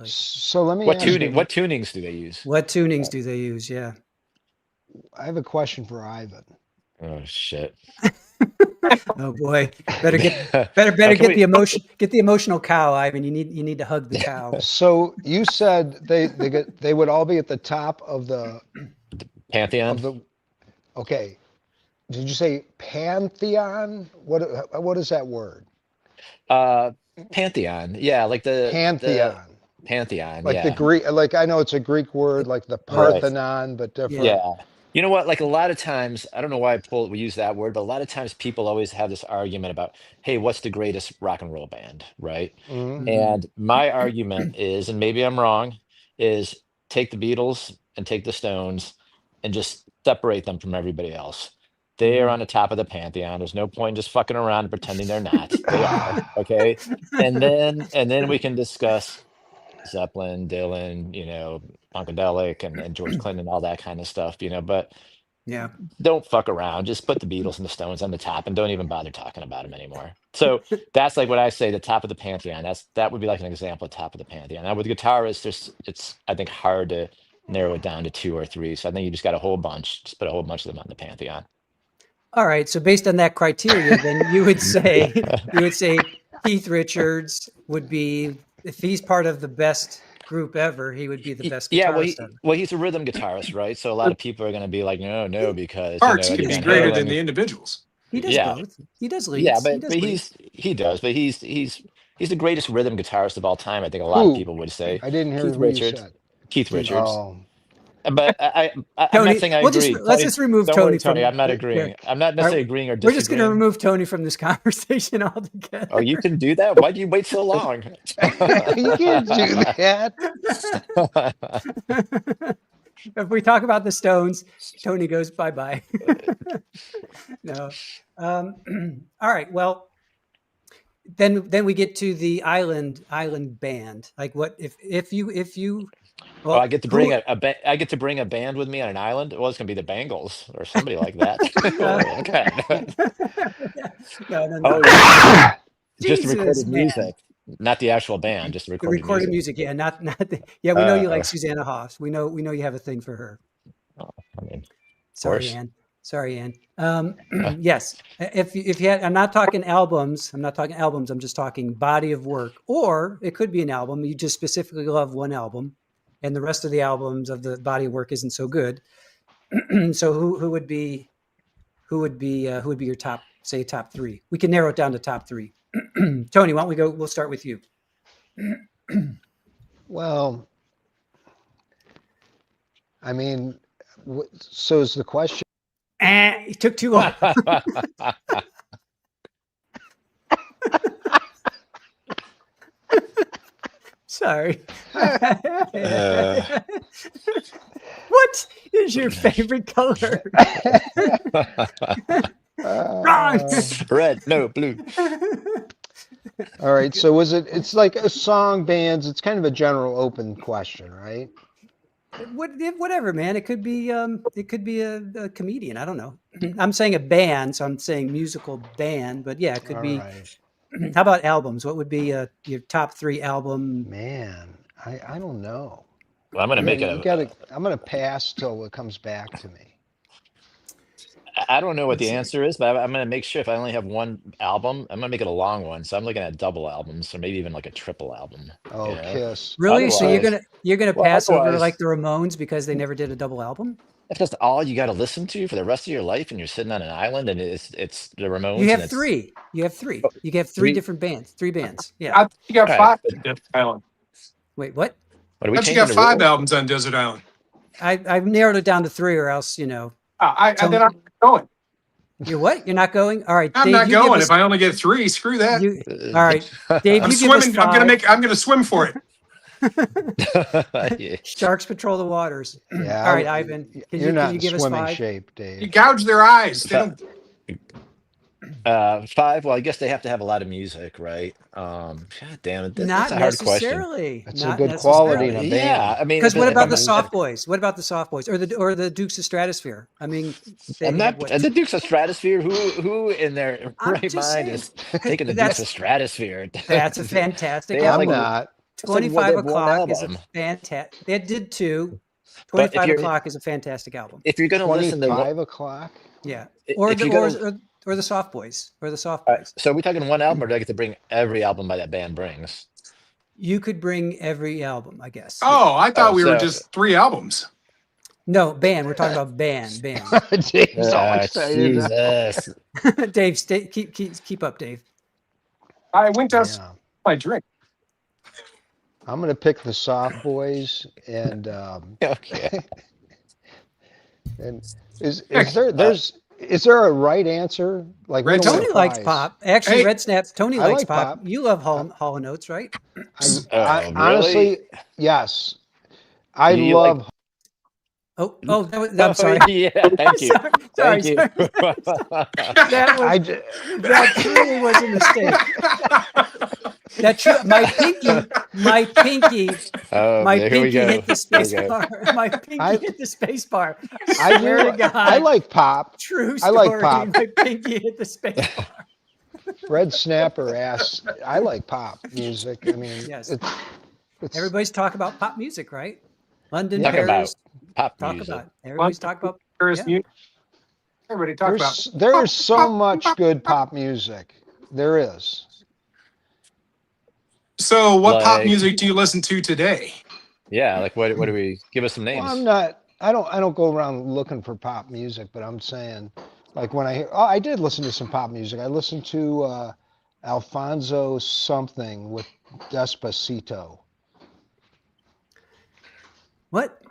so let me
What
ask
tuning?
you.
What tunings do they use?
What tunings do they use? Yeah.
I have a question for Ivan.
Oh shit!
Oh boy. Better
Can
get
we-
the emotional cow, Ivan. You need to hug the cow.
So you said they would all be at the top of the
Pantheon.
okay. Did you say pantheon? What is that word?
Pantheon. Yeah, like the
Pantheon.
Pantheon.
Like the
Yeah.
Greek, like I know it's a Greek word, like the
Right.
Parthenon, but different.
Yeah. You know what? Like a lot of times, I don't know why we use that word, but a lot of times people always have this argument about, hey, what's the greatest rock and roll band, right?
Mhm.
And my argument is, and maybe I'm wrong, is take the Beatles and take the Stones and just separate them from everybody else. They are on the top of the pantheon. There's no point in just fucking around and pretending they're not. They are. Okay. And then we can discuss Zeppelin, Dylan, Funkadelic and George Clinton, all that kind of stuff, but
Yeah.
don't fuck around. Just put the Beatles and the Stones on the top and don't even bother talking about them anymore. So that's like what I say, the top of the pantheon. That would be like an example of top of the pantheon. Now with guitarists, it's I think hard to narrow it down to 2 or 3. So I think you just got a whole bunch, just put a whole bunch of them on the pantheon.
All right. So based on that criteria, then you would say Keith Richards would be, if he's part of the best group ever, he would be the best
Yeah,
guitarist ever.
well, he's a rhythm guitarist, right? So a lot of people are going to be like, no, because
Parts
Eddie
is
Van
greater than
Halen.
the individuals.
He does
Yeah,
both. He does leads.
yeah,
he
but
does leads.
he's the greatest rhythm guitarist of all time. I think a lot of
Who?
people would say
I didn't hear
Keith
who you
Richards.
said.
Keith Richards.
Oh,
But I'm not
Tony,
saying I
let's
agree.
let's just remove
Don't
Tony
worry, Tony.
from.
I'm not
here.
agreeing. I'm not
All
necessarily
right,
agreeing or
we're just going to
disagreeing.
remove Tony from this conversation altogether.
Oh, you can do that? Why do you wait so long?
you can't do that.
If we talk about the Stones, Tony goes bye-bye. No. All right. Well, then we get to the island band. Like what if you
Oh,
well,
I get to bring I get to bring a band with me on an island. Well, it's gonna be the Bangles or somebody like that.
okay. No.
Oh, yeah. Just the
Jesus,
recorded
man.
music, not the actual band, just the
The
recorded
recorded
music.
music, yeah, not the, yeah. We know you like
Uh,
Susanna Hoffs. We know you have a thing for her.
I mean, of
Sorry,
course.
Ann. Sorry, Ann. Yes. If you had, I'm not talking albums. I'm just talking body of work. Or it could be an album. You just specifically love one album, and the rest of the albums of the body of work isn't so good. So who would be your top, say, top 3? We can narrow it down to top 3. Tony, why don't we go? We'll start with you.
Well, I mean, so is the question.
It took too long. Sorry.
Uh,
What is your favorite color? Wrong.
Red, no, blue.
All right, so it's like a song, bands, it's kind of a general open question, right?
Whatever, man. It could be a comedian. I don't know. I'm saying a band, so I'm saying musical band. But yeah, it could
All
be.
right.
How about albums? What would be your top 3 album?
Man, I don't know.
Well, I'm gonna make it.
I'm gonna pass till it comes back to me.
I don't know what
Let's
the
see.
answer is, but I'm gonna make sure if I only have one album, I'm gonna make it a long one. So I'm looking at double albums, or maybe even like a triple album.
Oh, Kiss.
Really? So
Otherwise,
you're gonna
well,
pass over
otherwise,
like the Ramones because they never did a double album?
if that's all you got to listen to for the rest of your life, and you're sitting on an island, and it's the Ramones,
You
and
have
it's
3. You have 3.
oh,
You have 3
three.
different bands. 3 bands. Yeah.
I think you got
All right,
5
but
on Desert Island.
Wait, what?
what are we
I think you
changing
got
the
5
rules?
albums on Desert Island.
I've narrowed it down to 3, or else
Then
Tony,
I'm going.
you're what? You're not going? All right,
I'm
Dave,
not
you give
going.
us
If I only get 3, screw that.
you. All right, Dave,
I'm
you give us
swimming.
5.
I'm gonna swim for it.
Yeah.
Sharks patrol the waters.
Yeah,
All right, Ivan, can
you're not
you
in
give us
swimming
5?
shape,
You
Dave.
gouge their eyes. They
Fi-
don't.
5. Well, I guess they have to have a lot of music, right? God damn it, that's
Not
a hard question.
necessarily.
That's a
Not
good quality in
necessarily.
a
Yeah,
band.
I mean,
Because what
if
about
I'm
the
if,
Soft Boys? What about the Soft Boys or the Dukes of Stratosphere? I mean, they
I'm
have
not
what?
the Dukes of Stratosphere. Who in their
I'm
right
just
mind
saying.
is taking the Dukes of
That's
Stratosphere?
that's a fantastic
They have
I'm
like
album.
not.
it's like well, they
25
have one
o'clock is a
album.
fantastic. They did 2.
But if
25
you're
o'clock is a fantastic album.
if you're gonna listen to what
25 o'clock?
Yeah. Or
if
the
you're gonna
or the Soft Boys or the Soft Boys.
so are we talking one album, or do I get to bring every album by that band brings?
You could bring every album, I guess. Yeah.
Oh, I
Oh,
thought we were
so
just 3 albums.
No, band. We're talking about band.
Dave's all excited now.
Jesus.
Dave, keep up, Dave.
I went down
Yeah.
my drink.
I'm gonna pick the Soft Boys and
Okay.
and is there a right answer? Like we
Red
don't win a
Tony likes
prize.
pop. Actually,
Hey,
Red Snaps. Tony
I
likes
like
pop.
pop.
You love Hall and Oates, right?
I
Really?
honestly, yes. I
Do you like?
love
Oh, I'm
Oh,
sorry.
yeah. Thank you.
Sorry.
Thank you.
That
I,
was
j-
that truly was a mistake. My pinky,
Oh,
my
here we
pinky
go.
hit the
Here we
space
go.
bar. My pinky
I-
hit the space bar.
I
Swear
do.
to God.
I like pop.
True
I like
story.
pop.
My pinky hit the space bar.
Red Snapper asks, I like pop music. I mean,
Yes.
it's
Everybody's talk about pop music, right? London,
Yeah.
Talk about
Paris,
pop
talk
music.
about it. Everybody's talk about yeah.
Everybody talk about.
there's so much good pop music. There is.
So, what pop
Like,
music do you listen to today?
yeah, like what do we give us some
Well,
names?
I'm not. I don't go around looking for pop music, but I'm saying, like when I hear, oh, I did listen to some pop music. I listened to Alfonso something with Despacito.
What?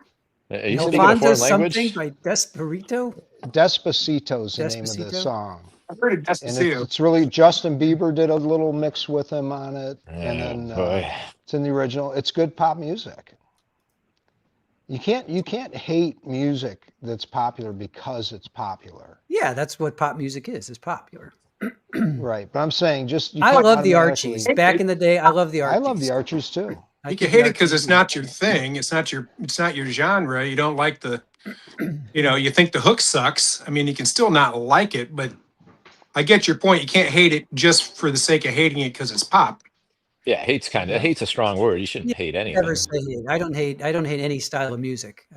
Are you speaking a
Alfonso
foreign
something
language?
by Desperito?
Despacito's the name of the
Despacito?
song.
I've heard of
And
Despacito.
it's really Justin Bieber did a little mix with him on it, and
Oh
then
boy.
it's in the original. It's good pop music. You can't hate music that's popular because it's popular,
Yeah, that's what pop music is. It's popular.
right? But I'm saying just you
I
can't
love the
automatically.
Archies. Back in the day, I love the
I
Archies.
love the Archers too.
I
You
keep
can hate
the
it because
Archies
it's not your thing. It's not your genre. You don't like the, you think the hook sucks. I mean, you can still not like it, but I get your point. You can't hate it just for the sake of hating it because it's pop.
Yeah, hate's a strong word. You shouldn't
Yeah,
hate
never
anything.
say hate. I don't hate any style of music.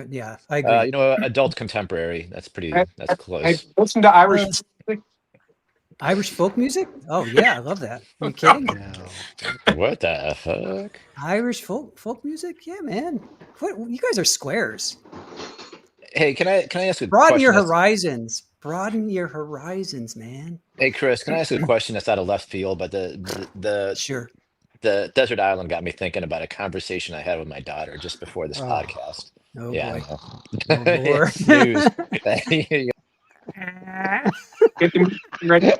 Yeah, I agree.
Adult contemporary. That's
I,
that's
I
close.
listen to Irish
Uh,
music.
Irish folk music? Oh yeah, I love that. Are you kidding?
No.
What the fuck?
Irish folk music? Yeah, man. What you guys are squares.
Hey, can I ask a
Broaden
question
your
that's
horizons. Broaden your horizons, man.
Hey Chris, can I ask a question that's out of left field, but
Sure.
the desert island got me thinking about a conversation I had with my daughter just before this
Oh,
podcast.
Oh
Yeah,
boy.
I
Oh
know. Yeah,
Lord.
snooze.
Get the music ready.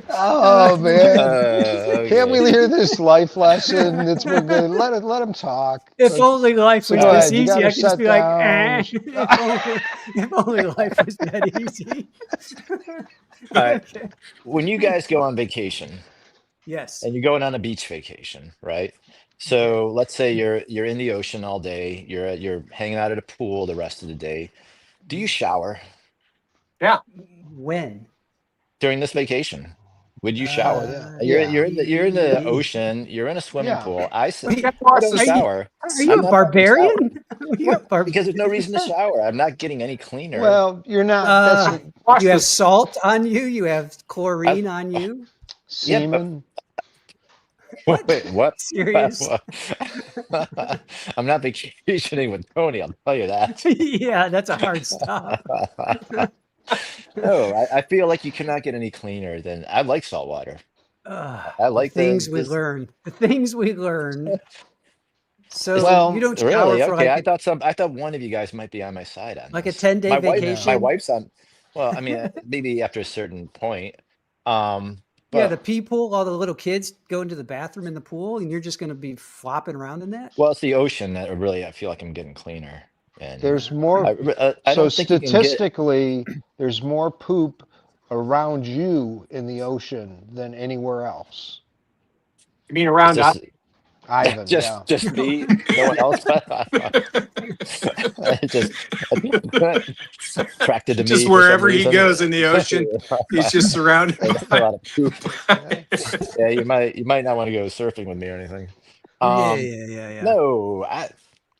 oh man! Can't we
Okay.
hear this life lesson? It's we're good. Let him talk.
If only life
So
was
go
this
ahead. You
easy,
gotta
I could just
set
be like,
down.
if only life was that easy.
All right.
Okay.
When you guys go on vacation
Yes.
and you're going on a beach vacation, right?
Okay.
So let's say you're in the ocean all day, you're hanging out at a pool the rest of the day. Do you shower
Yeah.
When?
during this vacation? Would you
Oh
shower?
yeah,
You're
yeah,
in the ocean, you're in a swimming
yeah.
pool.
Wait,
I don't
are you
shower.
are you
I'm
a
not fucking showering.
barbarian? Are you a
What? Because there's no reason to shower. I'm not getting any cleaner.
Well, you're not. That's a
Watch
You have
this.
salt on you. You have
I,
chlorine on you.
yeah, but
semen.
What?
wait, what?
Serious?
I'm not vacationing with Tony, I'll tell you that.
Yeah, that's a hard stop.
No, I feel like you cannot get any cleaner than I like salt water. I
The
like
things we
this.
learn. The things we learn. So you
Well,
don't shower
Really?
for
Okay.
like
I thought one of you guys might be on my side on
a
this.
10-day
no.
My
vacation.
wife's on, well, I mean, maybe after a certain point.
Yeah, the
But
pee pool, all the little kids go into the bathroom in the pool, and you're just going to be flopping around in that.
well, it's the ocean that really I feel like I'm getting cleaner. And
There's more.
I
So
don't think you can get,
statistically, there's more poop around you in the ocean than anywhere else.
You mean
is
around
this
Ivan, yeah.
just me, no one else? Just attracted to
just
me for some
wherever he
reason.
goes in the ocean, he's just surrounded
A
by.
lot of poop.
Yeah.
Yeah, you might not want to go surfing with me or anything. Um,
Yeah.
no,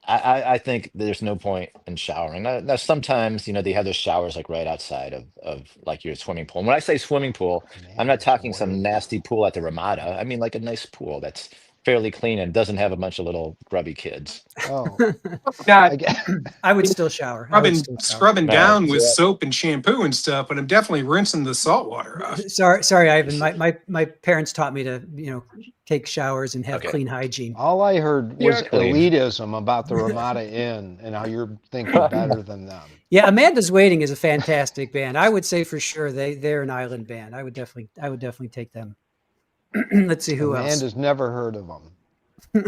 I think there's no point in showering. Now sometimes, they have those showers like right outside of like your swimming pool. And when I say swimming pool, I'm not
Man,
talking some
boy.
nasty pool at the Ramada. I mean like a nice pool that's fairly clean and doesn't have a bunch of little grubby kids.
Oh,
Not
I get.
I would still shower. I would still shower.
scrubbing
All right,
down with
so
soap and shampoo and stuff, but I'm definitely rinsing the salt water off.
Sorry, Ivan. My parents taught me to, take showers and have
okay,
clean hygiene.
All I heard
you're
was
clean.
elitism about the Ramada Inn and how you think you're better than them.
Yeah, Amanda's Waiting is a fantastic band. I would say for sure they're an island band. I would definitely take them. Let's see who else.
Amanda's never heard of them.
Wait,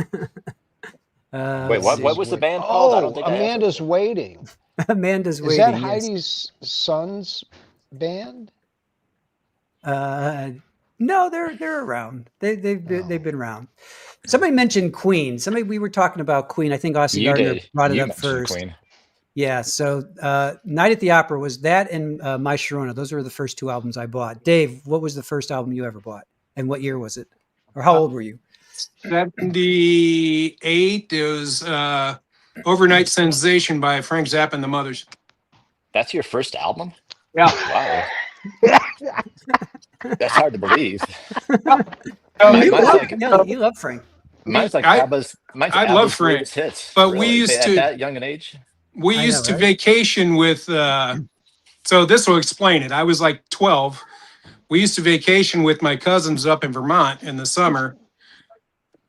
Let's
what
see.
was the band called? I don't think I asked.
Amanda's Waiting.
Amanda's
Is that
Waiting. Yes.
Heidi's son's band?
No, they're around. They've been around. Somebody mentioned Queen. We were talking about Queen. I think Aussie
You
Gardner
did.
brought it
You
up
mentioned
first.
Queen.
Yeah. So Night at the Opera was that, and My Sharona. Those were the first two albums I bought. Dave, what was the first album you ever bought, and what year was it, or how old were you?
78. It was Overnight Sensation by Frank Zappa and the Mothers.
That's your first album?
Yeah.
Wow. That's hard to believe.
You love Frank.
Mine's like
I love
Abba's
Frank,
greatest hits.
but
really.
we used
At
to
that young an age.
we
I
used
know,
to
right?
vacation with. So this will explain it. I was like 12. We used to vacation with my cousins up in Vermont in the summer,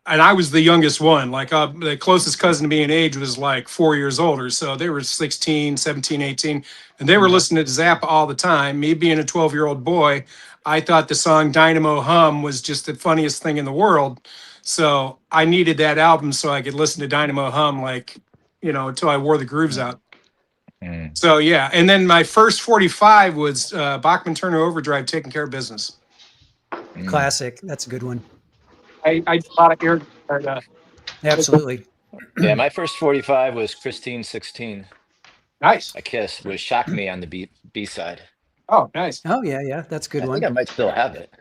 and I was the youngest one. Like the closest cousin to me in age was like 4 years older. So they were 16, 17, 18, and they were listening to Zappa all the time. Me being a 12-year-old boy, I thought the song Dynamo Hum was just the funniest thing in the world. So I needed that album so I could listen to Dynamo Hum, like, until I wore the grooves out.
Mm.
So yeah, and then my first 45 was Bachman Turner Overdrive, Taking Care of Business.
Classic. That's a good one.
I bought it here.
Absolutely.
Yeah, my first 45 was Christine 16.
Nice.
A Kiss with Shock Me on the B side.
Oh, nice.
Oh yeah, that's a good
I
one.
think I might still have it.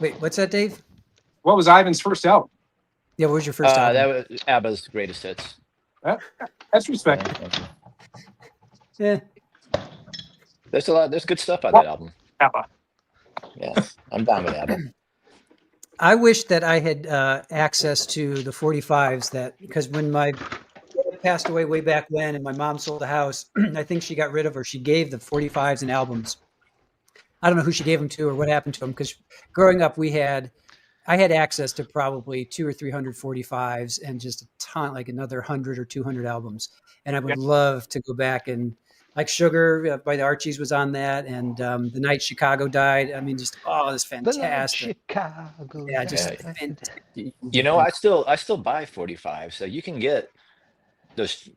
Wait, what's that, Dave?
What was Ivan's first album?
Yeah, what was your first album?
That was Abba's greatest hits.
That's respect.
Yeah.
There's good stuff on that album.
Abba.
Yeah, I'm down with Abba.
I wish that I had access to the 45s because when my dad passed away way back when and my mom sold the house, I think she got rid of, or she gave the 45s and albums. I don't know who she gave them to or what happened to them, because growing up I had access to probably 200 or 300 45s and just a ton, like another 100 or 200 albums. And I would love to go back and, like, Sugar by the Archies was on that, and The Night Chicago Died. I mean, just it's fantastic.
Chicago.
Yeah, just
fantastic. I still buy 45s, so you can get those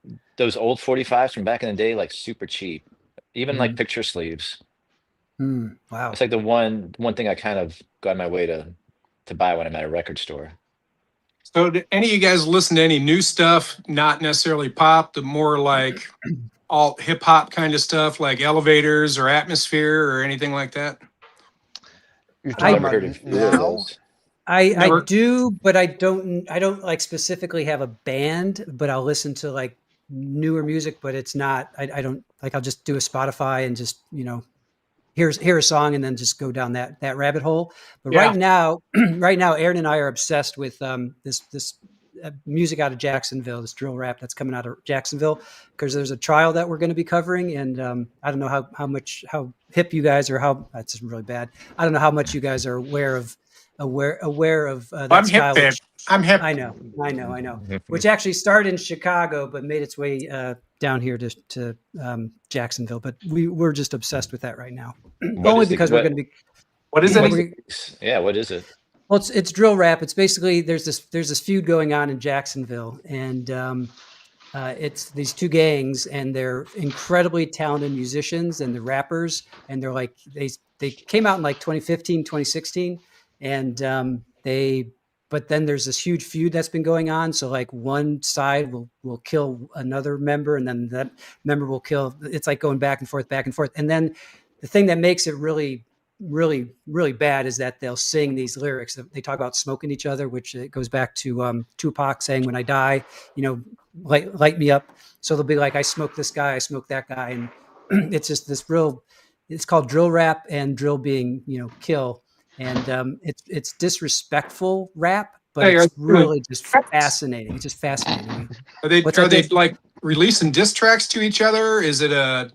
old 45s from back in the day like super cheap, even like picture sleeves.
Wow,
it's like the one thing I kind of go out my way to buy when I'm at a record store.
So do any of you guys listen to any new stuff, not necessarily pop, the more like alt hip hop kind of stuff, like Elevators or Atmosphere or anything like that?
You're talking
Never
about
heard of
now?
I do, but I don't like specifically have a band, but I'll listen to like newer music, but it's not, I don't like, I'll just do a Spotify and just, hear a song and then just go down that rabbit hole. But right now, Aaron and I are obsessed with this music out of Jacksonville, this drill rap that's coming out of Jacksonville, because there's a trial that we're going to be covering, and I don't know how hip you guys are. How that's really bad. I don't know how much you guys are aware of that
I'm
style.
hip. I'm hip.
I know. Which actually started in Chicago, but made its way down here to Jacksonville. But we're just obsessed with that right now. Only because we're going to be.
What is it?
Yeah, what is it?
Well, it's drill rap. It's basically there's this feud going on in Jacksonville, and it's these two gangs, and they're incredibly talented musicians, and the rappers, and they're like they came out in like 2015, 2016, and but then there's this huge feud that's been going on. So like one side will kill another member, and then that member will kill. It's like going back and forth. And then the thing that makes it really, really, really bad is that they'll sing these lyrics. They talk about smoking each other, which it goes back to Tupac saying, "When I die, light me up." So they'll be like, "I smoke this guy, I smoke that guy," and it's just this real. It's called drill rap, and drill being kill. And it's disrespectful rap, but it's really just fascinating. It's just fascinating.
Are they like releasing diss tracks to each other? Is it a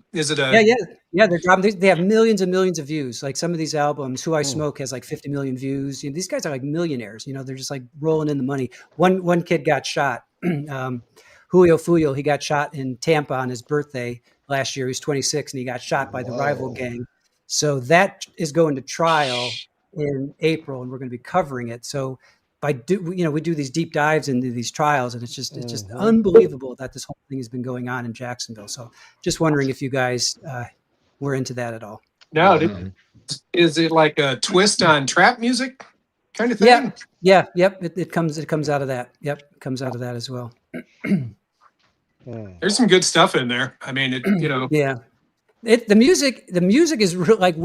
yeah, they're dropping. They have millions and millions of views. Like some of these albums, Who I Smoke has like 50 million views. These guys are like millionaires. They're just like rolling in the money. One kid got shot. Julio Fuyo, he got shot in Tampa on his birthday last year. He was 26, and he got shot by the rival gang. So that is going to trial. in April, and we're going to be covering it. So we do these deep dives into these trials, and it's just unbelievable that this whole thing has been going on in Jacksonville. So just wondering if you guys were into that at all.
No,
Mhm.
is it like a twist on trap music kind of thing?
Yeah, yep. It comes out of that. Yep, it comes out of that as well.
There's some good stuff in there. I mean,
Yeah, the music is like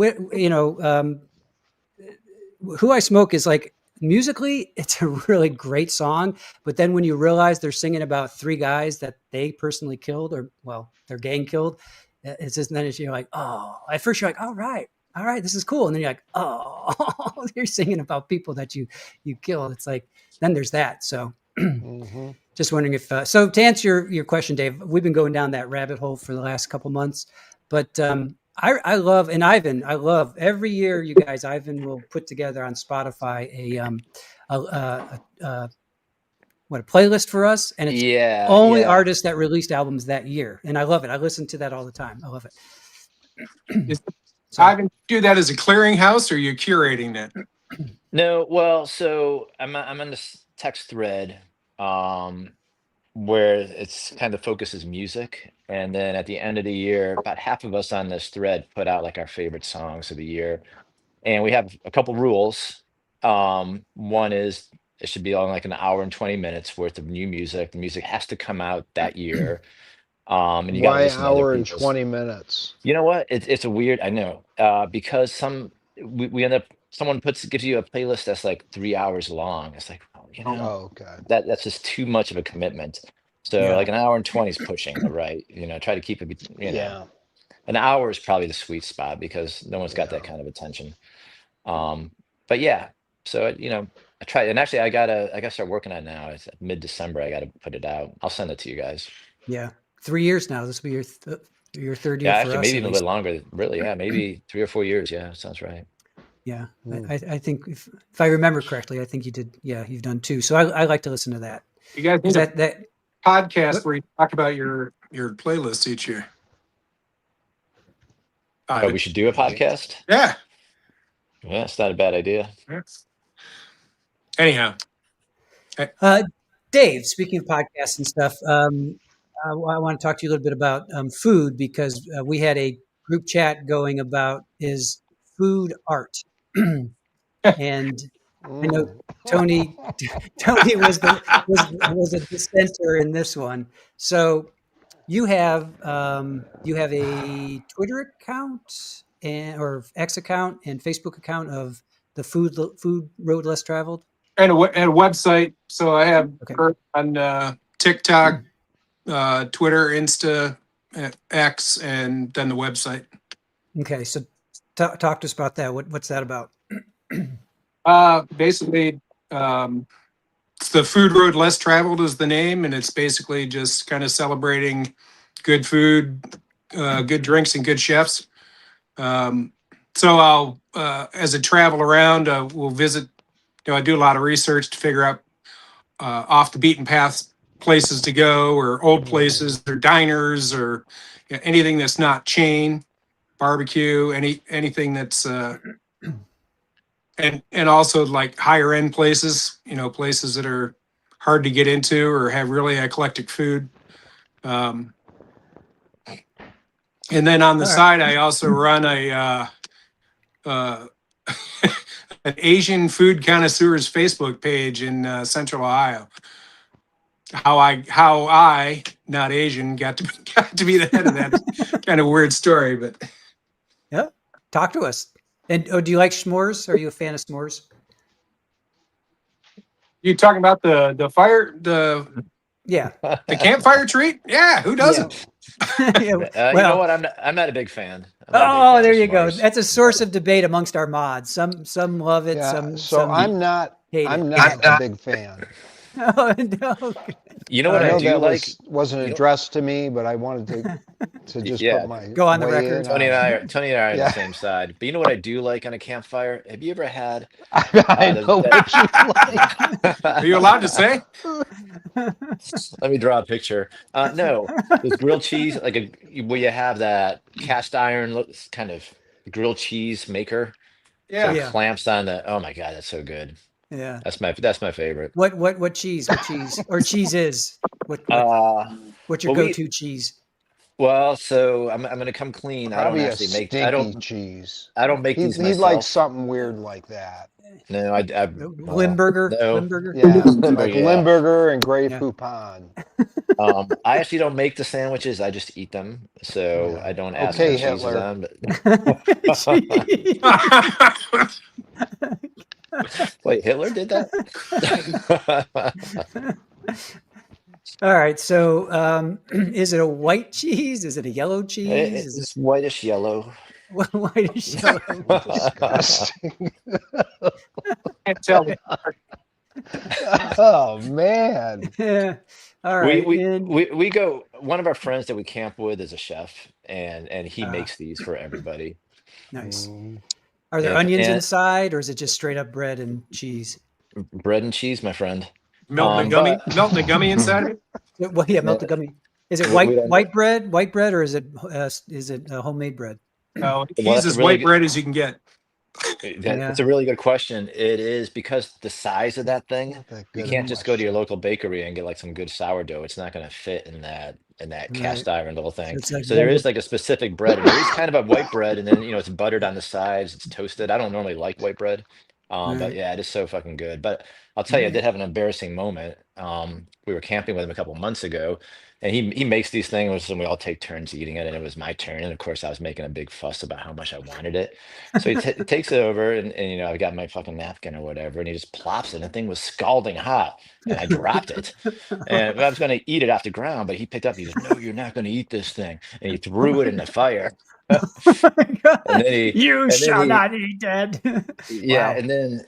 Who I Smoke is like musically, it's a really great song. But then when you realize they're singing about three guys that they personally killed, or well, their gang killed, it's just then you're like, oh, at first you're like, all right, this is cool, and then you're like, oh, you're singing about people that you killed. It's like then there's that. So just wondering if so to answer your question, Dave, we've been going down that rabbit hole for the last couple months, but I love, and Ivan, I love every year, you guys, Ivan will put together on Spotify a playlist for us, and it's only artists that released albums that year, and I love it. I listen to that all the time. I love it.
Ivan, do that as a clearinghouse, or you're curating that?
No, well, so I'm on this text thread where it's kind of focuses music, and then at the end of the year, about half of us on this thread put out like our favorite songs of the year, and we have a couple rules. One is it should be on like an hour and 20 minutes worth of new music. The music has to come out that year. And you got to
Why
listen to other
hour and
people's.
20 minutes?
You know what? It's a weird. I know because we end up someone gives you a playlist that's like 3 hours long. It's like, oh,
Oh, okay.
that's just too much of a commitment. So
Yeah.
like an hour and 20 is pushing it, right? Try to keep it.
Yeah.
An hour is probably the sweet spot because no one's got that kind of attention. But yeah, so I tried, and actually I gotta start working on it now. It's mid-December. I gotta put it out. I'll send it to you guys.
Yeah, 3 years now. This will be your third year
Yeah,
for
actually,
us,
maybe
at
even a
least.
little longer. Really, yeah, maybe 3 or 4 years. Yeah, sounds right.
Yeah, I think if I remember correctly, I think you did. Yeah, you've done two. So I like to listen to that.
You guys need
That
a podcast where you talk about your playlists each year.
Oh, we should do a podcast.
Yeah.
Yeah, it's not a bad idea.
Anyhow,
Dave, speaking of podcasts and stuff, I want to talk to you a little bit about food, because we had a group chat going about is food art, and I know Tony was a dissenter in this one. So you have a Twitter account or X account and Facebook account of the food road less traveled.
and a website. So I have her on TikTok, Twitter, Insta, X, and then the website.
Okay, so talk to us about that. What's that about?
Basically, it's the Food Road Less Traveled is the name, and it's basically just kind of celebrating good food, good drinks, and good chefs. So I'll, as I travel around, we'll visit. I do a lot of research to figure out off the beaten path places to go, or old places, or diners, or anything that's not chain barbecue, anything that's and also like higher end places, places that are hard to get into or have really eclectic food. And then on the side, I also run an Asian food connoisseurs Facebook page in Central Ohio. How I, not Asian, got to be the head of that kind of weird story, but
yeah, talk to us. And do you like s'mores? Are you a fan of s'mores?
You talking about the fire, the campfire treat? Yeah, who doesn't?
You know what? I'm not a big fan.
Oh, there you go. That's a source of debate amongst our mods. Some love it.
Yeah,
some
I'm not a big fan.
Oh, no.
You know what I do
that
like?
wasn't addressed to me, but I wanted to just put my
go on the
way
record.
in
Tony and I are on the same side. But you know what I do like on a campfire? Have you ever had?
I know what you like.
Are
you allowed to say?
Let me draw a picture. No, there's grilled cheese, where you have that cast iron kind of grilled cheese maker.
Yeah.
Yeah.
clamps on the. Oh my god, that's so good.
Yeah.
That's my favorite.
What cheese? What cheese? Or cheese is?
Uh,
What's your
well,
go-to cheese?
so I'm gonna come clean. I don't
Probably a
actually make.
stinky cheese.
I don't make these
He'd like
myself.
something weird like that.
No,
Limburger.
no.
Limburger.
Yeah,
Limburger,
like
yeah.
Limburger and Grey
Yeah.
Poupon.
I actually don't make the sandwiches. I just eat them. So
Yeah.
I don't ask for
Okay,
cheeses
Hitler.
on.
Cheese.
Wait, Hitler did that?
All right. So, is it a white cheese? Is it a yellow cheese? Is
It's whitish yellow.
it whitish yellow?
Disgusting.
Can't tell.
Oh man.
Yeah. All
We
right.
we,
And
we go. One of our friends that we camp with is a chef, and he
Ah.
makes these for everybody.
nice.
Mm,
Are there
And,
onions
and
inside, or is it just straight up bread and cheese?
bread and cheese, my friend.
Melting a gummy inside of it.
Well, yeah, melted gummy. Is it
We don't-
white bread, or is it homemade bread?
Oh,
Well,
he's
that's
as
a really
white
good-
bread as you can get.
That's a really good question. It is because the size of that thing.
not that
You
good a
can't just go to your
question.
local bakery and get like some good sourdough. It's not going to fit in that cast iron little thing.
it's like
So there is
molded.
like a specific bread, and it is kind of a white bread, and then it's buttered on the sides. It's toasted. I don't normally like white bread, but
Right.
yeah, it is so fucking good. But I'll tell you, I
Right.
did have an embarrassing moment. We were camping with him a couple months ago, and he makes these things, and we all take turns eating it, and it was my turn. And of course, I was making a big fuss about how much I wanted it. So he takes it over, and I got my fucking napkin or whatever, and he just plops it. And the thing was scalding hot, and I dropped it. And I was going to eat it off the ground, but he picked up. He goes, "No, you're not going to eat this thing," and he threw it in the fire.
Oh my God.
And then
You
then
shall
he-
not eat that.
Yeah,
Wow.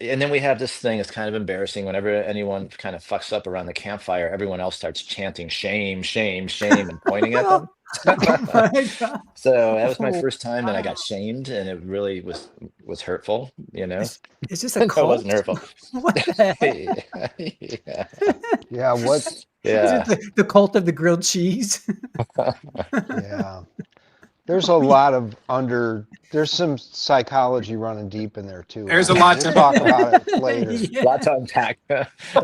and then we have this thing. It's kind of embarrassing. Whenever anyone kind of fucks up around the campfire, everyone else starts chanting "shame, shame, shame" and pointing at them.
Oh my God.
So that was my
Oh,
first time that I got shamed, and it really was hurtful.
Is this a
No, it
cult?
wasn't hurtful.
What the heck?
Yeah.
Yeah, what?
Yeah.
Is it the cult of the grilled cheese?
Yeah. There's a lot of there's some psychology running deep in there too.
There's a
We'll
lot to-
talk about it later.
Yeah.
Lot to unpack.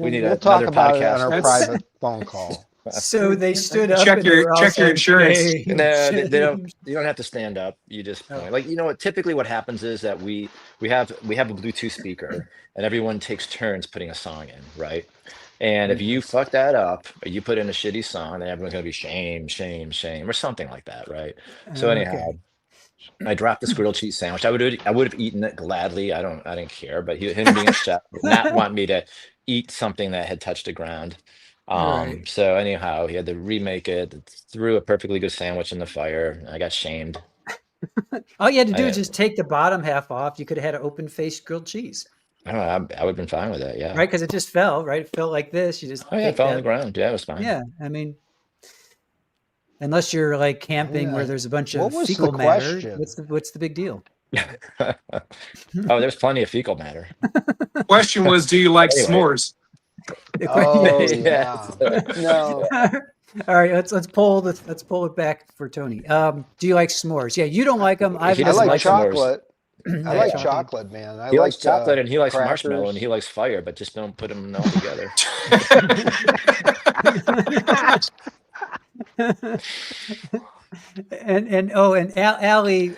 We need
We'll talk
another
about it on
podcast.
our
That's-
private phone call.
So they stood up.
Check
and they
your-
were all
check your
saying,
insurance.
"Shame,
No, they
shame."
don't. You don't have to stand up. You just
Oh.
point. Like what? Typically, what happens is that we have a Bluetooth speaker, and everyone takes turns putting a song in, right? And if you fuck that up, or you put in a shitty song, then everyone's gonna be shame, shame, shame, or something like that, right? So anyhow,
Okay.
I dropped the grilled cheese sandwich. I would have eaten it gladly. I didn't care. But him being a chef did not want me to eat something that had touched the ground.
Right.
So anyhow, he had to remake it. Threw a perfectly good sandwich in the fire. I got shamed.
All you had to do
I-
is just take the bottom half off. You could have had an open-faced grilled cheese,
I don't know. I would have been fine with it. Yeah.
right? Because it just fell, right? It fell like this. You just
Oh yeah, it
take
fell on the
that.
ground. Yeah, it was fine.
Yeah, I mean, unless you're like camping where
Yeah.
there's a bunch
What
of
was the
fecal matter,
question?
what's the big deal?
Oh, there's plenty of fecal matter.
Question was, do you like
Anyway.
s'mores?
The
Oh
Yeah.
yeah. No.
All right, let's pull it back for Tony. Do you like s'mores? Yeah, you don't like them.
He
Ivan
I
doesn't
doesn't
like
like s'mores.
chocolate. I
Yeah,
like
chocolate.
chocolate, man. I
He
like
likes chocolate and he likes
crackers.
marshmallow and he likes fire, but just don't put them all together.
and Allie,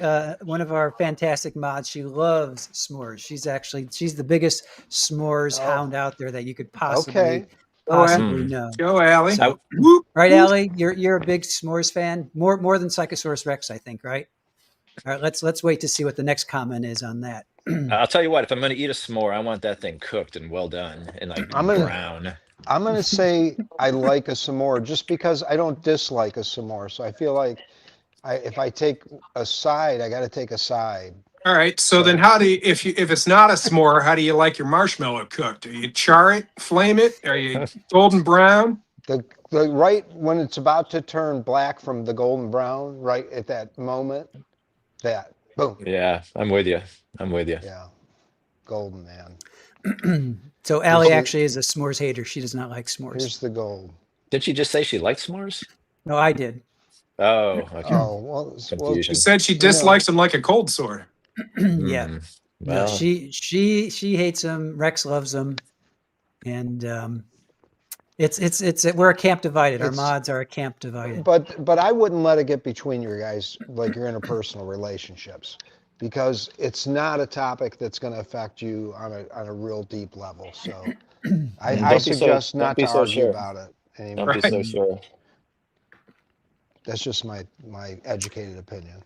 one of our fantastic mods, she loves s'mores. She's the biggest s'mores hound out there that you could possibly know.
Go, Allie.
So-
Whoop.
Right, Allie, you're a big s'mores fan, more than Psychosaurus Rex, I think, right? All right, let's wait to see what the next comment is on that.
I'll tell you what, if I'm going to eat a s'more, I want that thing cooked and well done and like brown.
I'm gonna say I like a s'more just because I don't dislike a s'more. So I feel like if I take a side, I got to take a side.
All right. So then, how do you, if it's not a s'more, how do you like your marshmallow cooked? Do you char it, flame it? Are you golden brown?
The right when it's about to turn black from the golden brown, right at that moment, that boom.
Yeah, I'm with you.
Yeah, golden, man.
So Allie
Here's the-
actually is a s'mores hater. She does not like s'mores.
Here's the gold.
Did she just say she likes s'mores?
No, I did.
Oh, okay.
Oh well,
Confusion.
She said she dislikes them like a cold sore.
Yeah. No,
Well,
she hates them. Rex loves them, and it's we're a camp divided. Our
It's
mods are a camp divided.
but I wouldn't let it get between your guys, like your interpersonal relationships, because it's not a topic that's going to affect you on a real deep level. So I suggest
don't
not
be
to
so
argue
sure.
about it
Don't
anymore.
be
Right.
so sure.
That's just my educated opinion.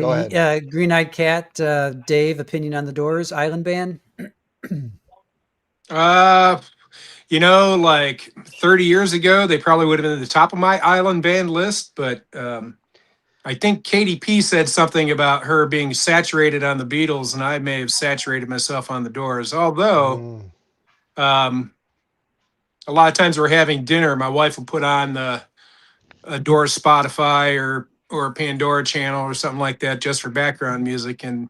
Go ahead.
Yeah, Green Eyed Cat, Dave, opinion on the Doors island ban.
Like 30 years ago, they probably would have been at the top of my island band list, but I think KDP said something about her being saturated on the Beatles, and I may have saturated myself on the Doors. Although,
Mm,
um, a lot of times we're having dinner, my wife will put on a Doors Spotify or a Pandora channel or something like that just for background music, and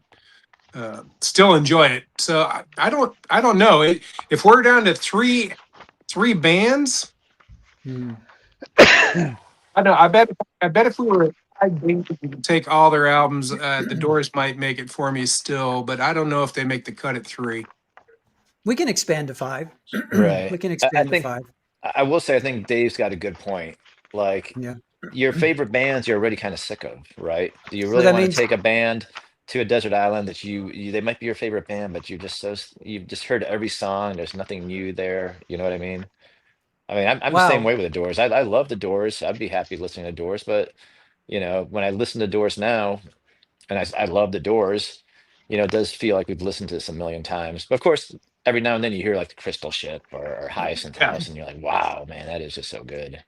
still enjoy it. So I don't know if we're down to three bands.
Hmm.
I know. I bet if we were to take all their albums, the Doors might make it for me still, but I don't know if they make the cut at three.
We can expand to 5.
Right.
We can
I
expand to
think
5.
I will say I think Dave's got a good point. Like
Yeah.
your favorite bands you're already kind of sick of, right? Do you
So
really
that
want to
means,
take a band to a desert island that they might be your favorite band, but you've just heard every song. There's nothing new there. You know what I mean? I mean, I'm the same
wow.
way with the Doors. I love the Doors. I'd be happy listening to Doors, but when I listen to Doors now, and I love the Doors, it does feel like we've listened to this a million times. But of course, every now and then you hear like the Crystal Ship or Hyacinth
Yeah.
House, and you're like, wow, man, that is just so good.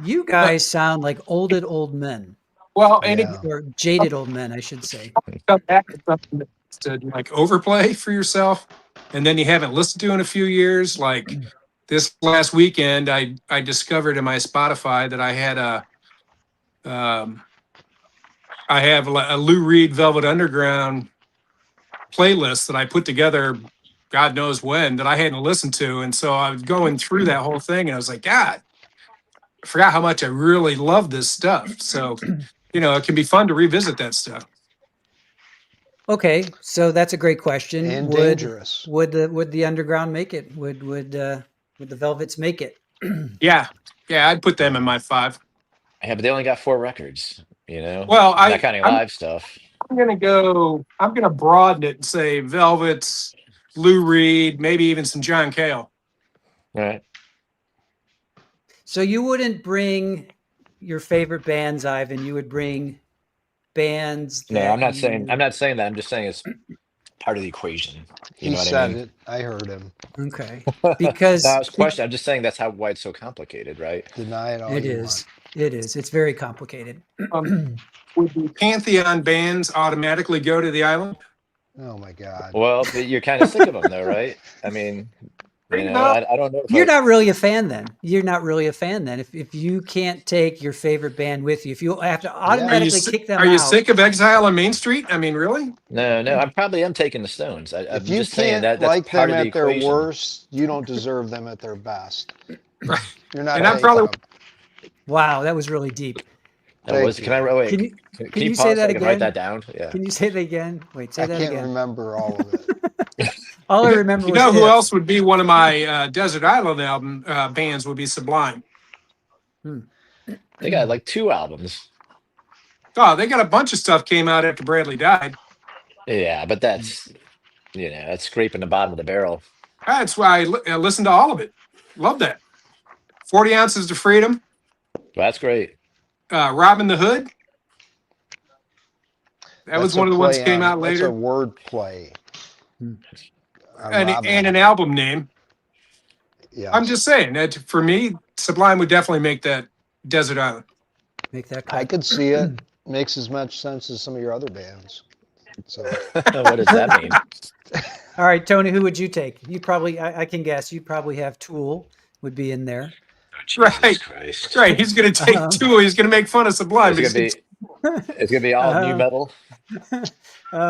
You
But
guys sound like old men,
well, and it
yeah.
or jaded old men, I should say.
comes back to something that's to like overplay for yourself, and then you haven't listened to in a few years. Like this last weekend, I discovered in my Spotify that um, I have a Lou Reed Velvet Underground playlist that I put together, God knows when, that I hadn't listened to. And so I was going through that whole thing and I was like, God, I forgot how much I really love this stuff. So, it can be fun to revisit that stuff.
Okay, so that's a great question.
And
Would
dangerous.
would the underground make it? Would the Velvets make it?
Yeah. Yeah. I'd put them in
Yeah.
my five.
Yeah, but they only got 4 records,
Well,
not counting live stuff.
I'm going to broaden it and say Velvets, Lou Reed, maybe even some John Cale.
Right.
So you wouldn't bring your favorite bands, Ivan. You would bring bands
No,
that
I'm
you.
not saying that. I'm just saying it's part of the equation. You
He
know what I
said
mean?
it. I heard him.
Okay,
No, I
because
was questioning. I'm just saying that's why it's so complicated, right?
Deny it all
it
you want.
is. It is. It's very complicated.
Um, would the Pantheon bands automatically go to the island?
Oh my God.
Well, but you're kind of sick of them, though, right? I mean,
No.
I don't know if
You're not really a fan then. You're not really a fan then. If you can't take your favorite band with you, if you have to
Yeah.
automatically kick them
Are you
out.
sick of Exile on Main Street? I mean, really?
no, I probably am taking the Stones.
If
I'm
you
just saying
can't
that that's
like
part
them
of the
at their
equation.
worst, you don't deserve them at their best.
Right.
You're not
And I'm
taking
probably
them.
Wow, that was really deep.
That was.
Thank
Can I
you.
wait?
Can you
Can
can
you
you say
pause so
that
I can write that
again?
down? Yeah.
Can you say that again? Wait, say
I
that
can't
again.
remember all of it.
All I
You
remember was
know who
if.
else would be one of my Desert Island album bands would be Sublime.
Hmm.
They got like 2 albums.
Oh, they got a bunch of stuff came out after Bradley died.
Yeah, but that's scraping the bottom of the barrel.
That's why I listened to all of it. Love that. 40 Ounces to Freedom,
Well, that's great.
Robin the Hood. That was
That's a
one of the ones
play
that came
on.
out
That's a
later.
word play
Hmm.
on
And an
Robin.
album name. I'm
Yes,
just saying that for me, Sublime would definitely make that Desert Island.
Make that
I
cut.
could see it. Makes as much sense as some of your other bands. So
What does that mean?
All right, Tony, who would you take? You probably, I can guess, you'd probably have Tool would be in there.
Oh, Jesus
Right.
Christ.
Right. He's going to take
Um,
two. He's going to make fun of Sublime.
It's
But
gonna
he's going
be it's gonna be all new
uh,
metal.